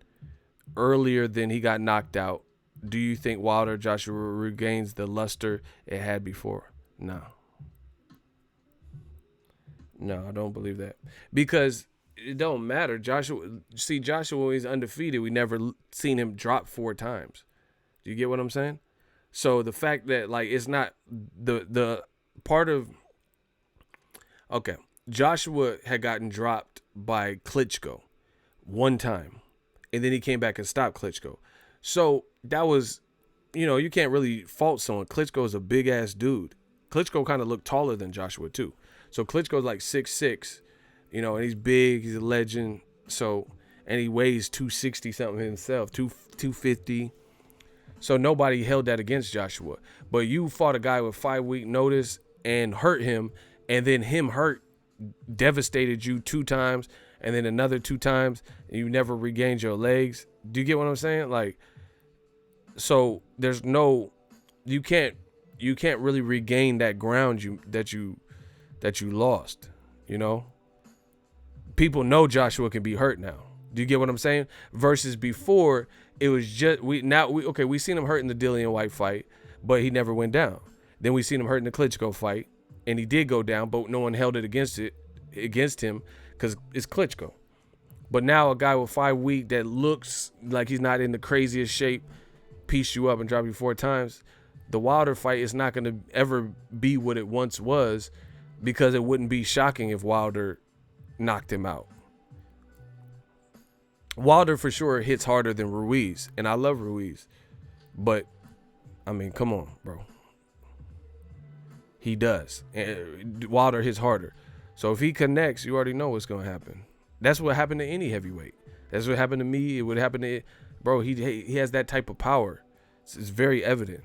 earlier than he got knocked out, do you think Wilder Joshua regains the luster it had before? No. No, I don't believe that. Because it don't matter. Joshua, when he's undefeated, we never seen him drop 4 times. Do you get what I'm saying? So the fact that like it's not the part of okay, Joshua had gotten dropped by Klitschko 1 time. And then he came back and stopped Klitschko. So that was, you can't really fault someone. Klitschko is a big ass dude. Klitschko kind of looked taller than Joshua too. So Klitschko's like 6'6", and he's big. He's a legend. So, and he weighs 260 something himself, 250. So nobody held that against Joshua. But you fought a guy with 5-week notice and hurt him, and then him hurt devastated you 2 times, and then another 2 times, and you never regained your legs. Do you get what I'm saying? Like, so there's no, you can't really regain that ground that you lost. People know Joshua can be hurt now. Do you get what I'm saying? Versus before, it was just we seen him hurt in the Dillian White fight, but he never went down. Then we seen him hurt in the Klitschko fight, and he did go down, but no one held it against him because it's Klitschko. But now a guy with 5 weeks that looks like he's not in the craziest shape, piece you up and drop you 4 times. The Wilder fight is not going to ever be what it once was, because it wouldn't be shocking if Wilder knocked him out. Wilder for sure hits harder than Ruiz, and I love Ruiz, but I mean, come on, bro. He does. And Wilder hits harder. So if he connects, you already know what's going to happen. That's what happened to any heavyweight. That's what happened to me. It would happen to, bro, he has that type of power. It's very evident.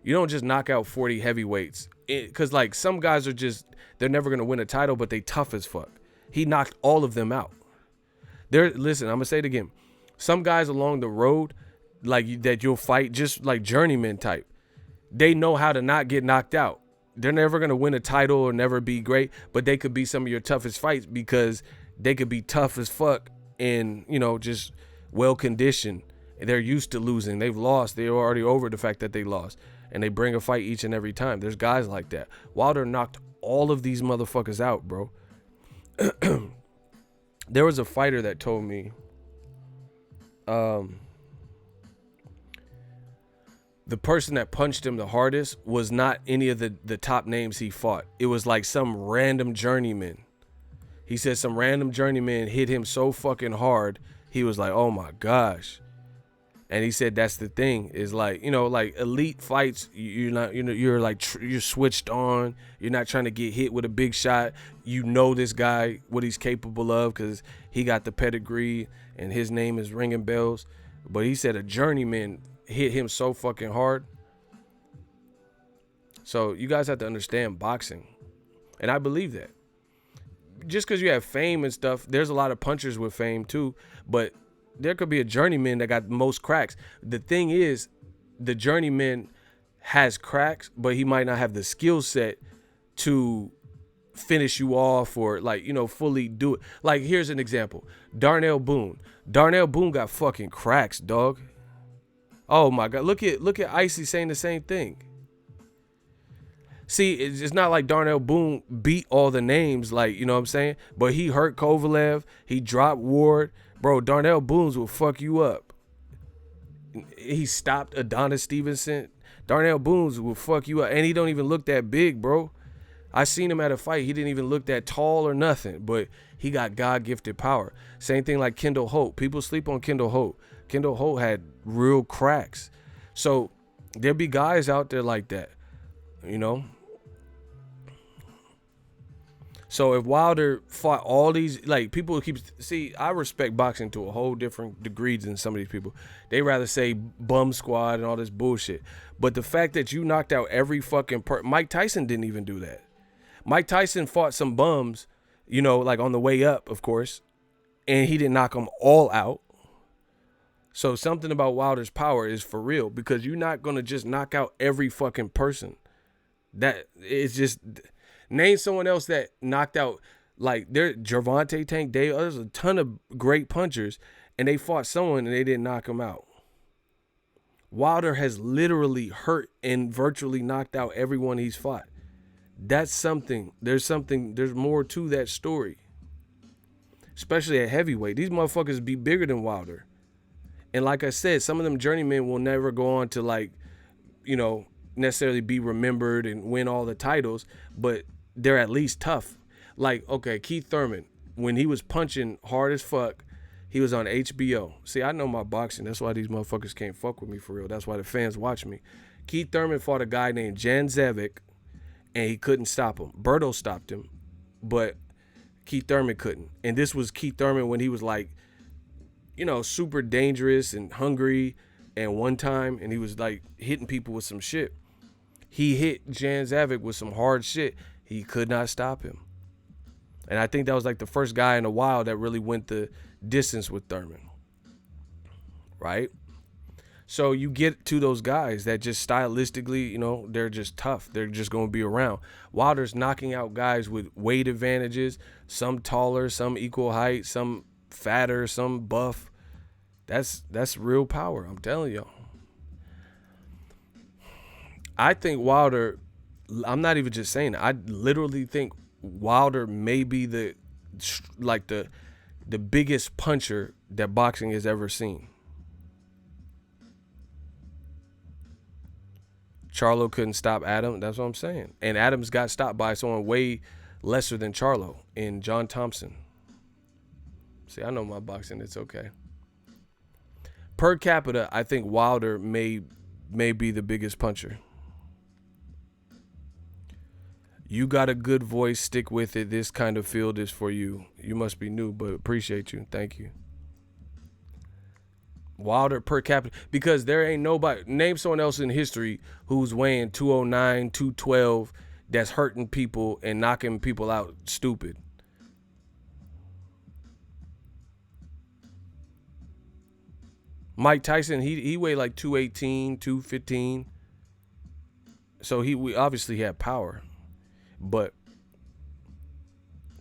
You don't just knock out 40 heavyweights. Because, like, some guys are just, they're never going to win a title, but they tough as fuck. He knocked all of them out. Listen, I'm going to say it again. Some guys along the road, like, that you'll fight, just like journeyman type, they know how to not get knocked out. They're never going to win a title or never be great, but they could be some of your toughest fights because they could be tough as fuck and, you know, just well-conditioned. They're used to losing. They've lost. They're already over the fact that they lost, and they bring a fight each and every time. There's guys like that. Wilder knocked all of these motherfuckers out, bro. There was a fighter that told me, the person that punched him the hardest was not any of the top names he fought. It was like some random journeyman. He said some random journeyman hit him so fucking hard, he was like, oh my gosh. And he said that's the thing, is like, you know, like elite fights, you're not, you know, you're like, you're switched on. You're not trying to get hit with a big shot. You know this guy, what he's capable of, because he got the pedigree and his name is ringing bells. But he said a journeyman hit him so fucking hard. So you guys have to understand boxing. And I believe that. Just because you have fame and stuff, there's a lot of punchers with fame too. But there could be a journeyman that got the most cracks. The thing is, the journeyman has cracks, but he might not have the skill set to finish you off or, like, you know, fully do it. Like, here's an example. Darnell Boone. Darnell Boone got fucking cracks, dog. Oh my God. Look at Icy saying the same thing. See, it's not like Darnell Boone beat all the names, like, you know what I'm saying? But he hurt Kovalev. He dropped Ward. Bro, Darnell Boone's will fuck you up. He stopped Adonis Stevenson. Darnell Boone's will fuck you up. And he don't even look that big, bro. I seen him at a fight. He didn't even look that tall or nothing. But he got God-gifted power. Same thing like Kendall Holt. People sleep on Kendall Holt. Kendall Holt had real cracks. So there be guys out there like that, you know? So if Wilder fought all these, like, people keep, see, I respect boxing to a whole different degree than some of these people. They rather say bum squad and all this bullshit. But the fact that you knocked out every fucking Mike Tyson didn't even do that. Mike Tyson fought some bums, you know, like on the way up, of course, and he didn't knock them all out. So something about Wilder's power is for real, because you're not going to just knock out every fucking person. That is just... Name someone else that knocked out, like, Gervonta Tank Davis. There's a ton of great punchers, and they fought someone and they didn't knock him out. Wilder has literally hurt and virtually knocked out everyone he's fought. That's something. There's more to that story. Especially at heavyweight. These motherfuckers be bigger than Wilder. And like I said, some of them journeymen will never go on to, like, you know, necessarily be remembered and win all the titles, but they're at least tough. Like, okay, Keith Thurman, when he was punching hard as fuck, he was on HBO. See, I know my boxing. That's why these motherfuckers can't fuck with me for real. That's why the fans watch me. Keith Thurman fought a guy named Jan Zevic, and he couldn't stop him. Berto stopped him, but Keith Thurman couldn't. And this was Keith Thurman when he was, like, you know, super dangerous and hungry. And one time, and he was, like, hitting people with some shit. He hit Jan Zevic with some hard shit. He could not stop him. And I think that was like the first guy in a while that really went the distance with Thurman. Right? So you get to those guys that just stylistically, you know, they're just tough. They're just going to be around. Wilder's knocking out guys with weight advantages, some taller, some equal height, some fatter, some buff. That's real power, I'm telling y'all. I think Wilder, I'm not even just saying that. I literally think Wilder may be the biggest puncher that boxing has ever seen. Charlo couldn't stop Adam. That's what I'm saying. And Adams got stopped by someone way lesser than Charlo in John Thompson. See, I know my boxing. It's okay. Per capita, I think Wilder may be the biggest puncher. You got a good voice. Stick with it. This kind of field is for you. You must be new, but appreciate you. Thank you. Wilder per capita, because there ain't nobody. Name someone else in history who's weighing 209, 212, that's hurting people and knocking people out stupid. Mike Tyson, he weighed like 218, 215. So we obviously had power. But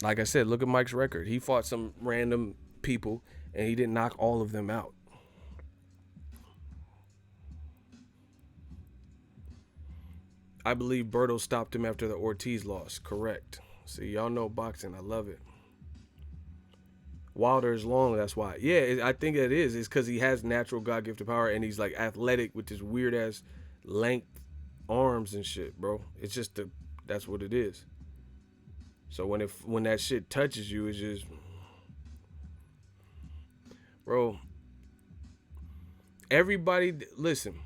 like I said, look at Mike's record. He fought some random people and he didn't knock all of them out. I believe Berto stopped him after the Ortiz loss. Correct. See, y'all know boxing. I love it. Wilder is long, that's why. Yeah, I think it is. It's because he has natural God-gifted power and he's like athletic with his weird-ass length arms and shit, bro. It's just that's what it is. So when that shit touches you, it's just, bro. Everybody, listen.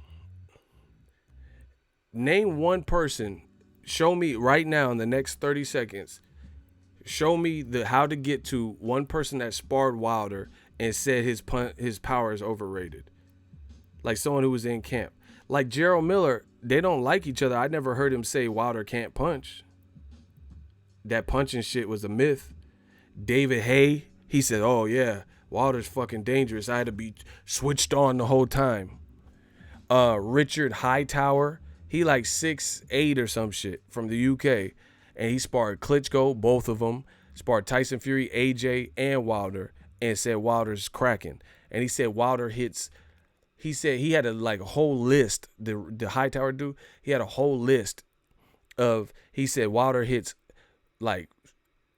Name one person. Show me right now in the next 30 seconds. Show me how to get to one person that sparred Wilder and said his power is overrated. Like someone who was in camp. Like Gerald Miller, they don't like each other. I never heard him say Wilder can't punch. That punching shit was a myth. David Haye, he said, oh yeah, Wilder's fucking dangerous. I had to be switched on the whole time. Richard Hightower, he like 6'8" or some shit from the UK. And he sparred Klitschko, both of them. Sparred Tyson Fury, AJ, and Wilder. And said Wilder's cracking. And he said Wilder hits. He said he had a whole list. The Hightower dude, he had a whole list of. He said Wilder hits like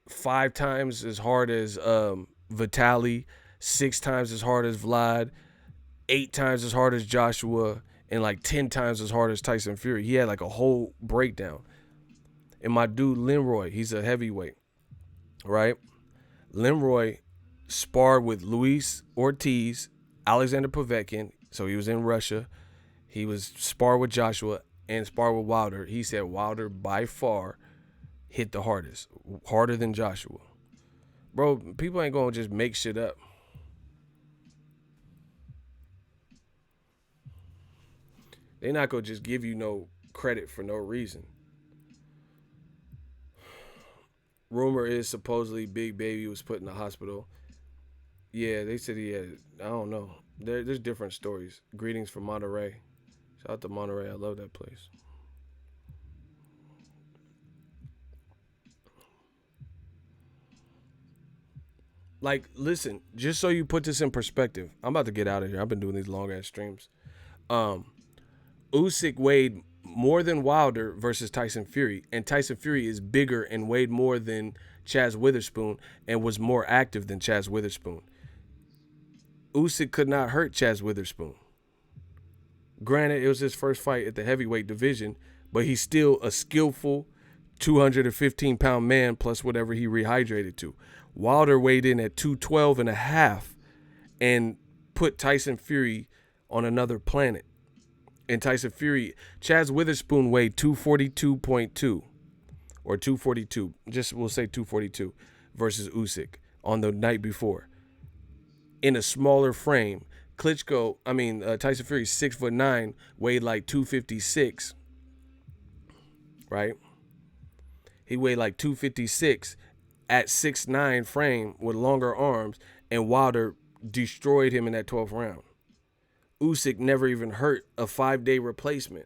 5 times as hard as Vitaly, 6 times as hard as Vlad, 8 times as hard as Joshua, and like 10 times as hard as Tyson Fury. He had like a whole breakdown. And my dude Limroy, he's a heavyweight, right? Limroy sparred with Luis Ortiz, Alexander Povetkin, so he was in Russia. He was sparred with Joshua and sparred with Wilder. He said Wilder by far hit the hardest, harder than Joshua. Bro, people ain't gonna just make shit up. They not gonna just give you no credit for no reason. Rumor is supposedly Big Baby was put in the hospital. Yeah, they said he had, I don't know. There's different stories. Greetings from Monterey. Shout out to Monterey. I love that place. Like, listen, just so you put this in perspective, I'm about to get out of here. I've been doing these long ass streams. Usyk weighed more than Wilder versus Tyson Fury, and Tyson Fury is bigger and weighed more than Chaz Witherspoon and was more active than Chaz Witherspoon. Usyk could not hurt Chaz Witherspoon. Granted, it was his first fight at the heavyweight division, but he's still a skillful 215-pound man plus whatever he rehydrated to. Wilder weighed in at 212 and a half and put Tyson Fury on another planet. And Tyson Fury, Chaz Witherspoon weighed 242.2 or 242. Just we'll say 242 versus Usyk on the night before. In a smaller frame, Tyson Fury 6'9", weighed like 256. Right? He weighed like 256 at 6'9" frame with longer arms, and Wilder destroyed him in that 12th round. Usyk never even hurt a 5-day replacement.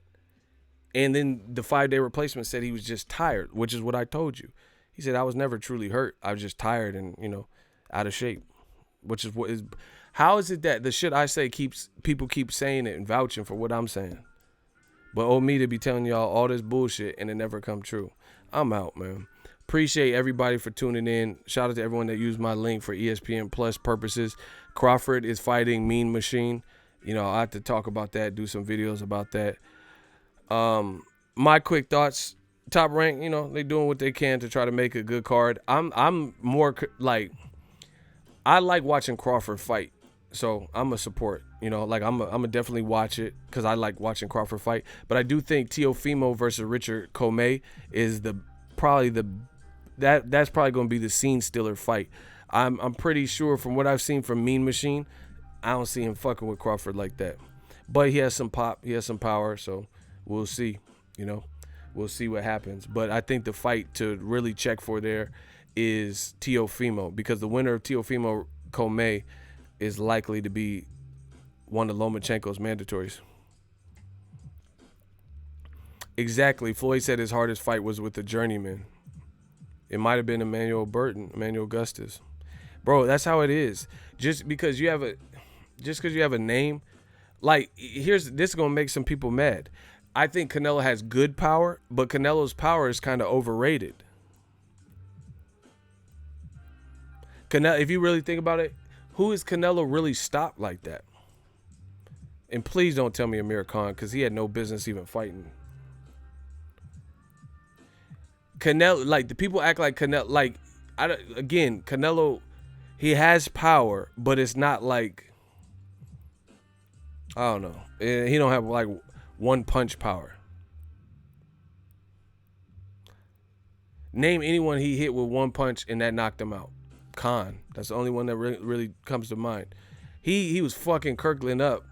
And then the 5-day replacement said he was just tired, which is what I told you. He said, I was never truly hurt. I was just tired and, out of shape. Which is what is, how is it that the shit I say people keep saying it and vouching for what I'm saying? But owe me to be telling y'all all this bullshit and it never come true. I'm out, man. Appreciate everybody for tuning in. Shout out to everyone that used my link for ESPN Plus purposes. Crawford is fighting Mean Machine. I have to talk about that, do some videos about that. My quick thoughts, Top Rank, they doing what they can to try to make a good card. I'm more like, I like watching Crawford fight, so I'm a support. You know, like I'm a definitely watch it because I like watching Crawford fight. But I do think Teofimo versus Richard Comey is that's probably going to be the scene stiller fight. I'm pretty sure from what I've seen from Mean Machine, I don't see him fucking with Crawford like that. But he has some pop, he has some power, so we'll see. You know, we'll see what happens. But I think the fight to really check for there is Teofimo, because the winner of Teofimo Comey is likely to be one of Lomachenko's mandatories. Exactly. Floyd said his hardest fight was with the journeyman. It might have been Emmanuel Augustus. Bro, that's how it is. Just because you have a name, like this is gonna make some people mad. I think Canelo has good power, but Canelo's power is kind of overrated. Canelo, if you really think about it, who is Canelo really stopped like that? And please don't tell me Amir Khan, because he had no business even fighting. Canelo, like the people act like Canelo, like again, Canelo, he has power, but it's not like, I don't know. He don't have like one punch power. Name anyone he hit with one punch and that knocked him out. Khan. That's the only one that really comes to mind. He was fucking Kirkland up,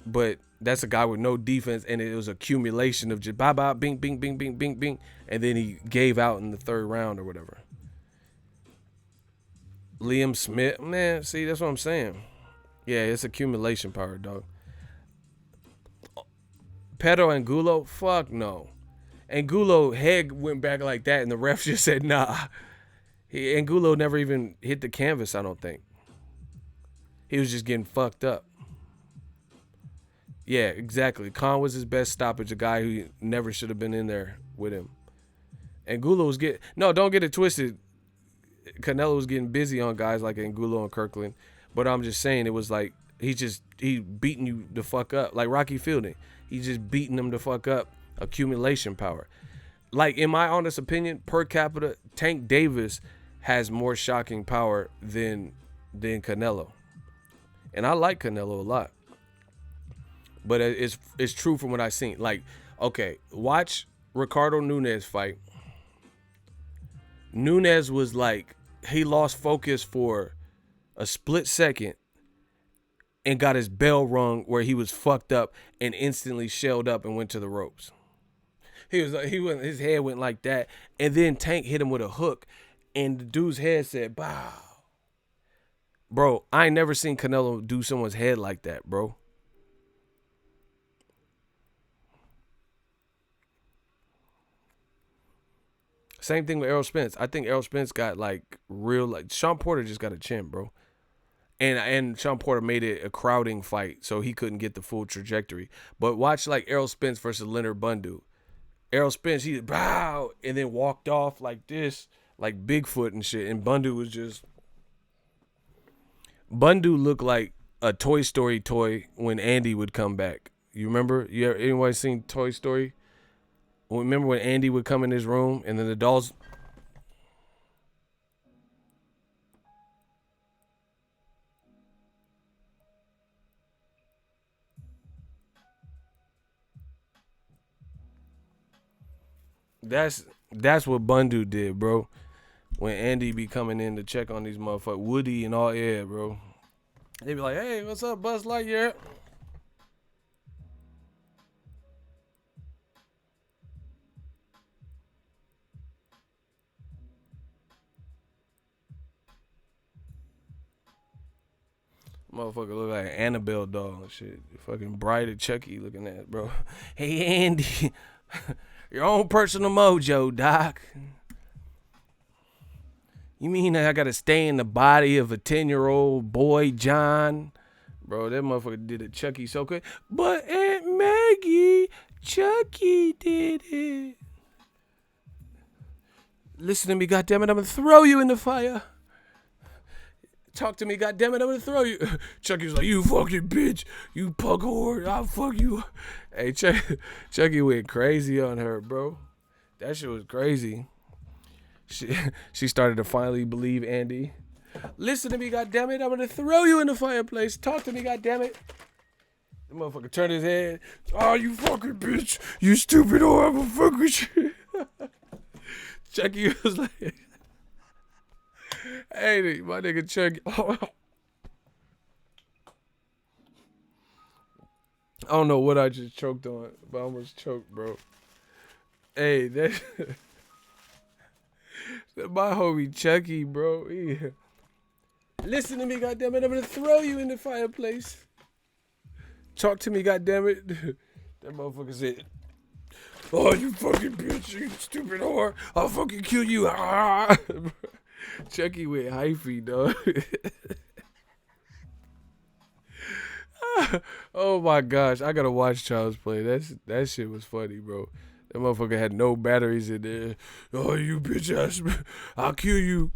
but that's a guy with no defense, and it was accumulation of just bye, bing, bing, bing, bing, bing, bing, and then he gave out in the third round or whatever. Liam Smith, man, see, that's what I'm saying. Yeah, it's accumulation power, dog. Pedro Angulo, fuck no. Angulo head went back like that, and the ref just said nah. Angulo never even hit the canvas, I don't think. He was just getting fucked up. Yeah, exactly. Khan was his best stoppage, a guy who never should have been in there with him. Angulo was don't get it twisted. Canelo was getting busy on guys like Angulo and Kirkland, but I'm just saying it was like he beating you the fuck up, like Rocky Fielding. He's just beating them the fuck up. Accumulation power. Like, in my honest opinion, per capita, Tank Davis has more shocking power than Canelo. And I like Canelo a lot. But it's true from what I've seen. Like, okay, watch Ricardo Nunes fight. Nunes was like, he lost focus for a split second and got his bell rung where he was fucked up and instantly shelled up and went to the ropes. His head went like that, and then Tank hit him with a hook, and the dude's head said, "Bow." Bro, I ain't never seen Canelo do someone's head like that, bro. Same thing with Errol Spence. I think Errol Spence got like real, like Sean Porter just got a chin, bro. And Sean Porter made it a crowding fight, so he couldn't get the full trajectory. But watch like Errol Spence versus Leonard Bundu. Errol Spence, he bow and then walked off like this, like Bigfoot and shit. And Bundu looked like a Toy Story toy when Andy would come back. You remember? Anyone seen Toy Story? Remember when Andy would come in his room and then the dolls? That's what Bundu did, bro. When Andy be coming in to check on these motherfuckers, Woody and all, yeah, bro. They be like, "Hey, what's up, Buzz Lightyear?" Motherfucker look like an Annabelle doll and shit. Fucking Bride of Chucky looking at, bro. Hey, Andy. Your own personal mojo, Doc. You mean I gotta stay in the body of a 10-year-old boy, John? Bro, that motherfucker did a Chucky so quick. But Aunt Maggie, Chucky did it. Listen to me, goddammit, I'm gonna throw you in the fire. Talk to me, goddammit, I'm gonna throw you. Chucky's like, "You fucking bitch, you pug whore, I'll fuck you." Hey, Chucky went crazy on her, bro. That shit was crazy. She started to finally believe Andy. Listen to me, goddammit. I'm gonna throw you in the fireplace. Talk to me, goddammit. The motherfucker turned his head. Oh, you fucking bitch. You stupid whore. I'm gonna fuck with you. Chucky was like, hey, my nigga Chucky. I don't know what I just choked on, but I almost choked, bro. Hey, that my homie Chucky, bro. Yeah. Listen to me, goddammit. I'm gonna throw you in the fireplace. Talk to me, goddammit. That motherfucker said, oh, you fucking bitch, you stupid whore. I'll fucking kill you. Chucky with hyphy, dog. Oh my gosh, I gotta watch Child's Play. That shit was funny, bro. That motherfucker had no batteries in there. Oh, you bitch ass, I'll kill you.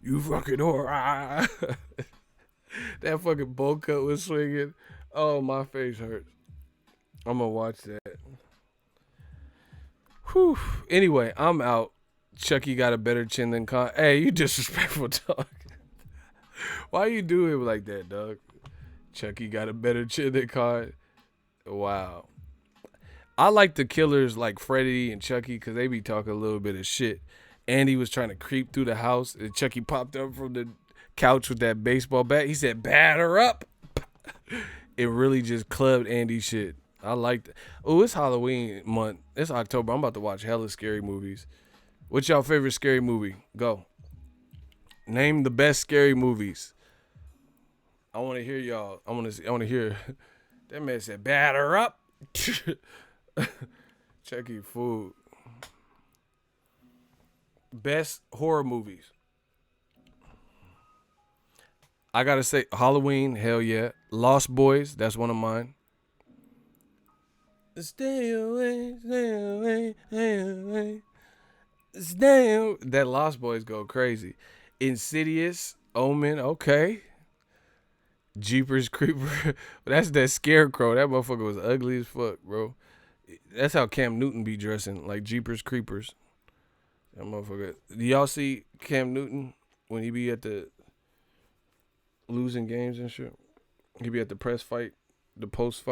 You fucking whore. That fucking bowl cut was swinging. Oh, my face hurts. I'm gonna watch that. Whew. Anyway, I'm out. Chucky got a better chin than Con. Hey, you disrespectful, dog. Why you do it like that, dog? Chucky got a better chin than Con. Wow. I like the killers like Freddy and Chucky because they be talking a little bit of shit. Andy was trying to creep through the house and Chucky popped up from the couch with that baseball bat. He said, batter up. It really just clubbed Andy shit. I liked it. Oh, it's Halloween month. It's October. I'm about to watch hella scary movies. What's y'all favorite scary movie? Go. Name the best scary movies. I want to hear y'all. I want to hear. That man said, batter up. Chucky food. Best horror movies. I gotta say, Halloween, hell yeah. Lost Boys, that's one of mine. Stay away, stay away, stay away. Stay away. That Lost Boys go crazy. Insidious, Omen, okay. Jeepers Creeper. That's that Scarecrow. That motherfucker was ugly as fuck, bro. That's how Cam Newton be dressing, like Jeepers Creepers. That motherfucker. Do y'all see Cam Newton when he be at the losing games and shit? He be at the press fight, the post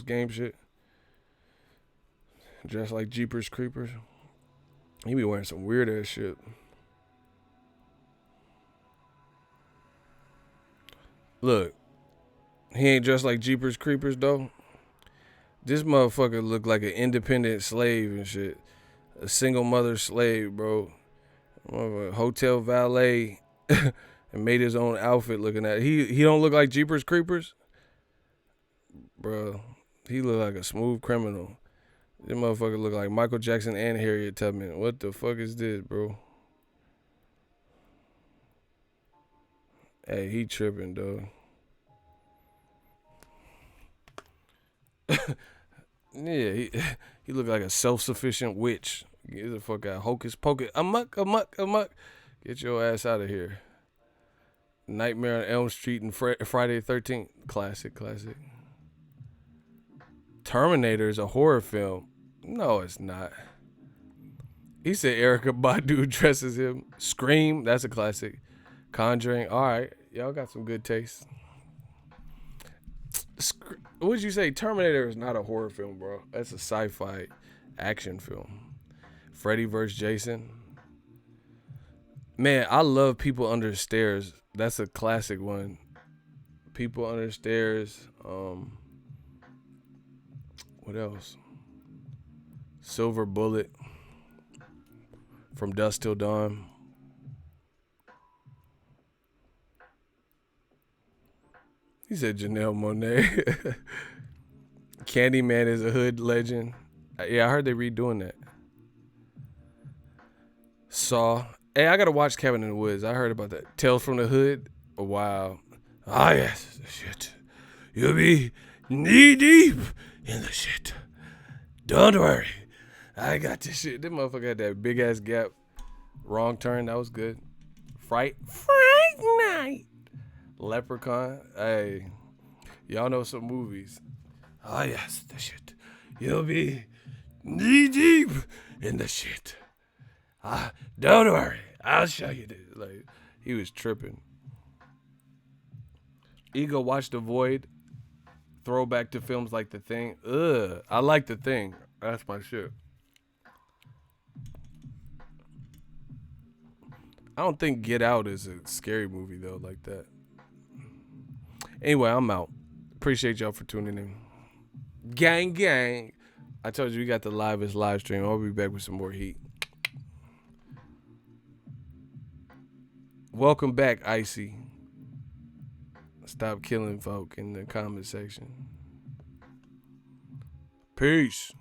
game shit. Dressed like Jeepers Creepers. He be wearing some weird ass shit. Look, he ain't dressed like Jeepers Creepers though. This motherfucker look like an independent slave and shit. A single mother slave, bro. Hotel valet and made his own outfit looking at it. He don't look like Jeepers Creepers. Bro, he look like a smooth criminal. This motherfucker look like Michael Jackson and Harriet Tubman. What the fuck is this, bro? Hey, he tripping, dog. Yeah, he look like a self-sufficient witch. Get the fuck out. Hocus pocus. Amok. Get your ass out of here. Nightmare on Elm Street and Friday the 13th. Classic. Terminator is a horror film. No, it's not. He said Erykah Badu dresses him. Scream, that's a classic. Conjuring, all right. Y'all got some good taste. What would you say? Terminator is not a horror film, bro. That's a sci-fi action film. Freddy vs. Jason. Man, I love People Under Stairs. That's a classic one. People Under Stairs. What else? Silver Bullet. From Dusk Till Dawn. He said Janelle Monáe. Candyman is a hood legend. Yeah, I heard they redoing that. Saw. Hey, I gotta watch Cabin in the Woods. I heard about that. Tales from the Hood. Oh, wow. Ah, yes. Shit. You'll be knee deep in the shit. Don't worry. I got this shit. This motherfucker had that big ass gap. Wrong Turn. That was good. Fright Night. Leprechaun. Hey, y'all know some movies. Ah, yes, the shit. You'll be knee deep in the shit. Don't worry, I'll show you this. Like, he was tripping. Ego watched The Void. Throwback to films like The Thing. Ugh, I like The Thing. That's my shit. I don't think Get Out is a scary movie though, like that. Anyway, I'm out. Appreciate y'all for tuning in. Gang, gang. I told you we got the livest live stream. I'll be back with some more heat. Welcome back, Icy. Stop killing folk in the comment section. Peace.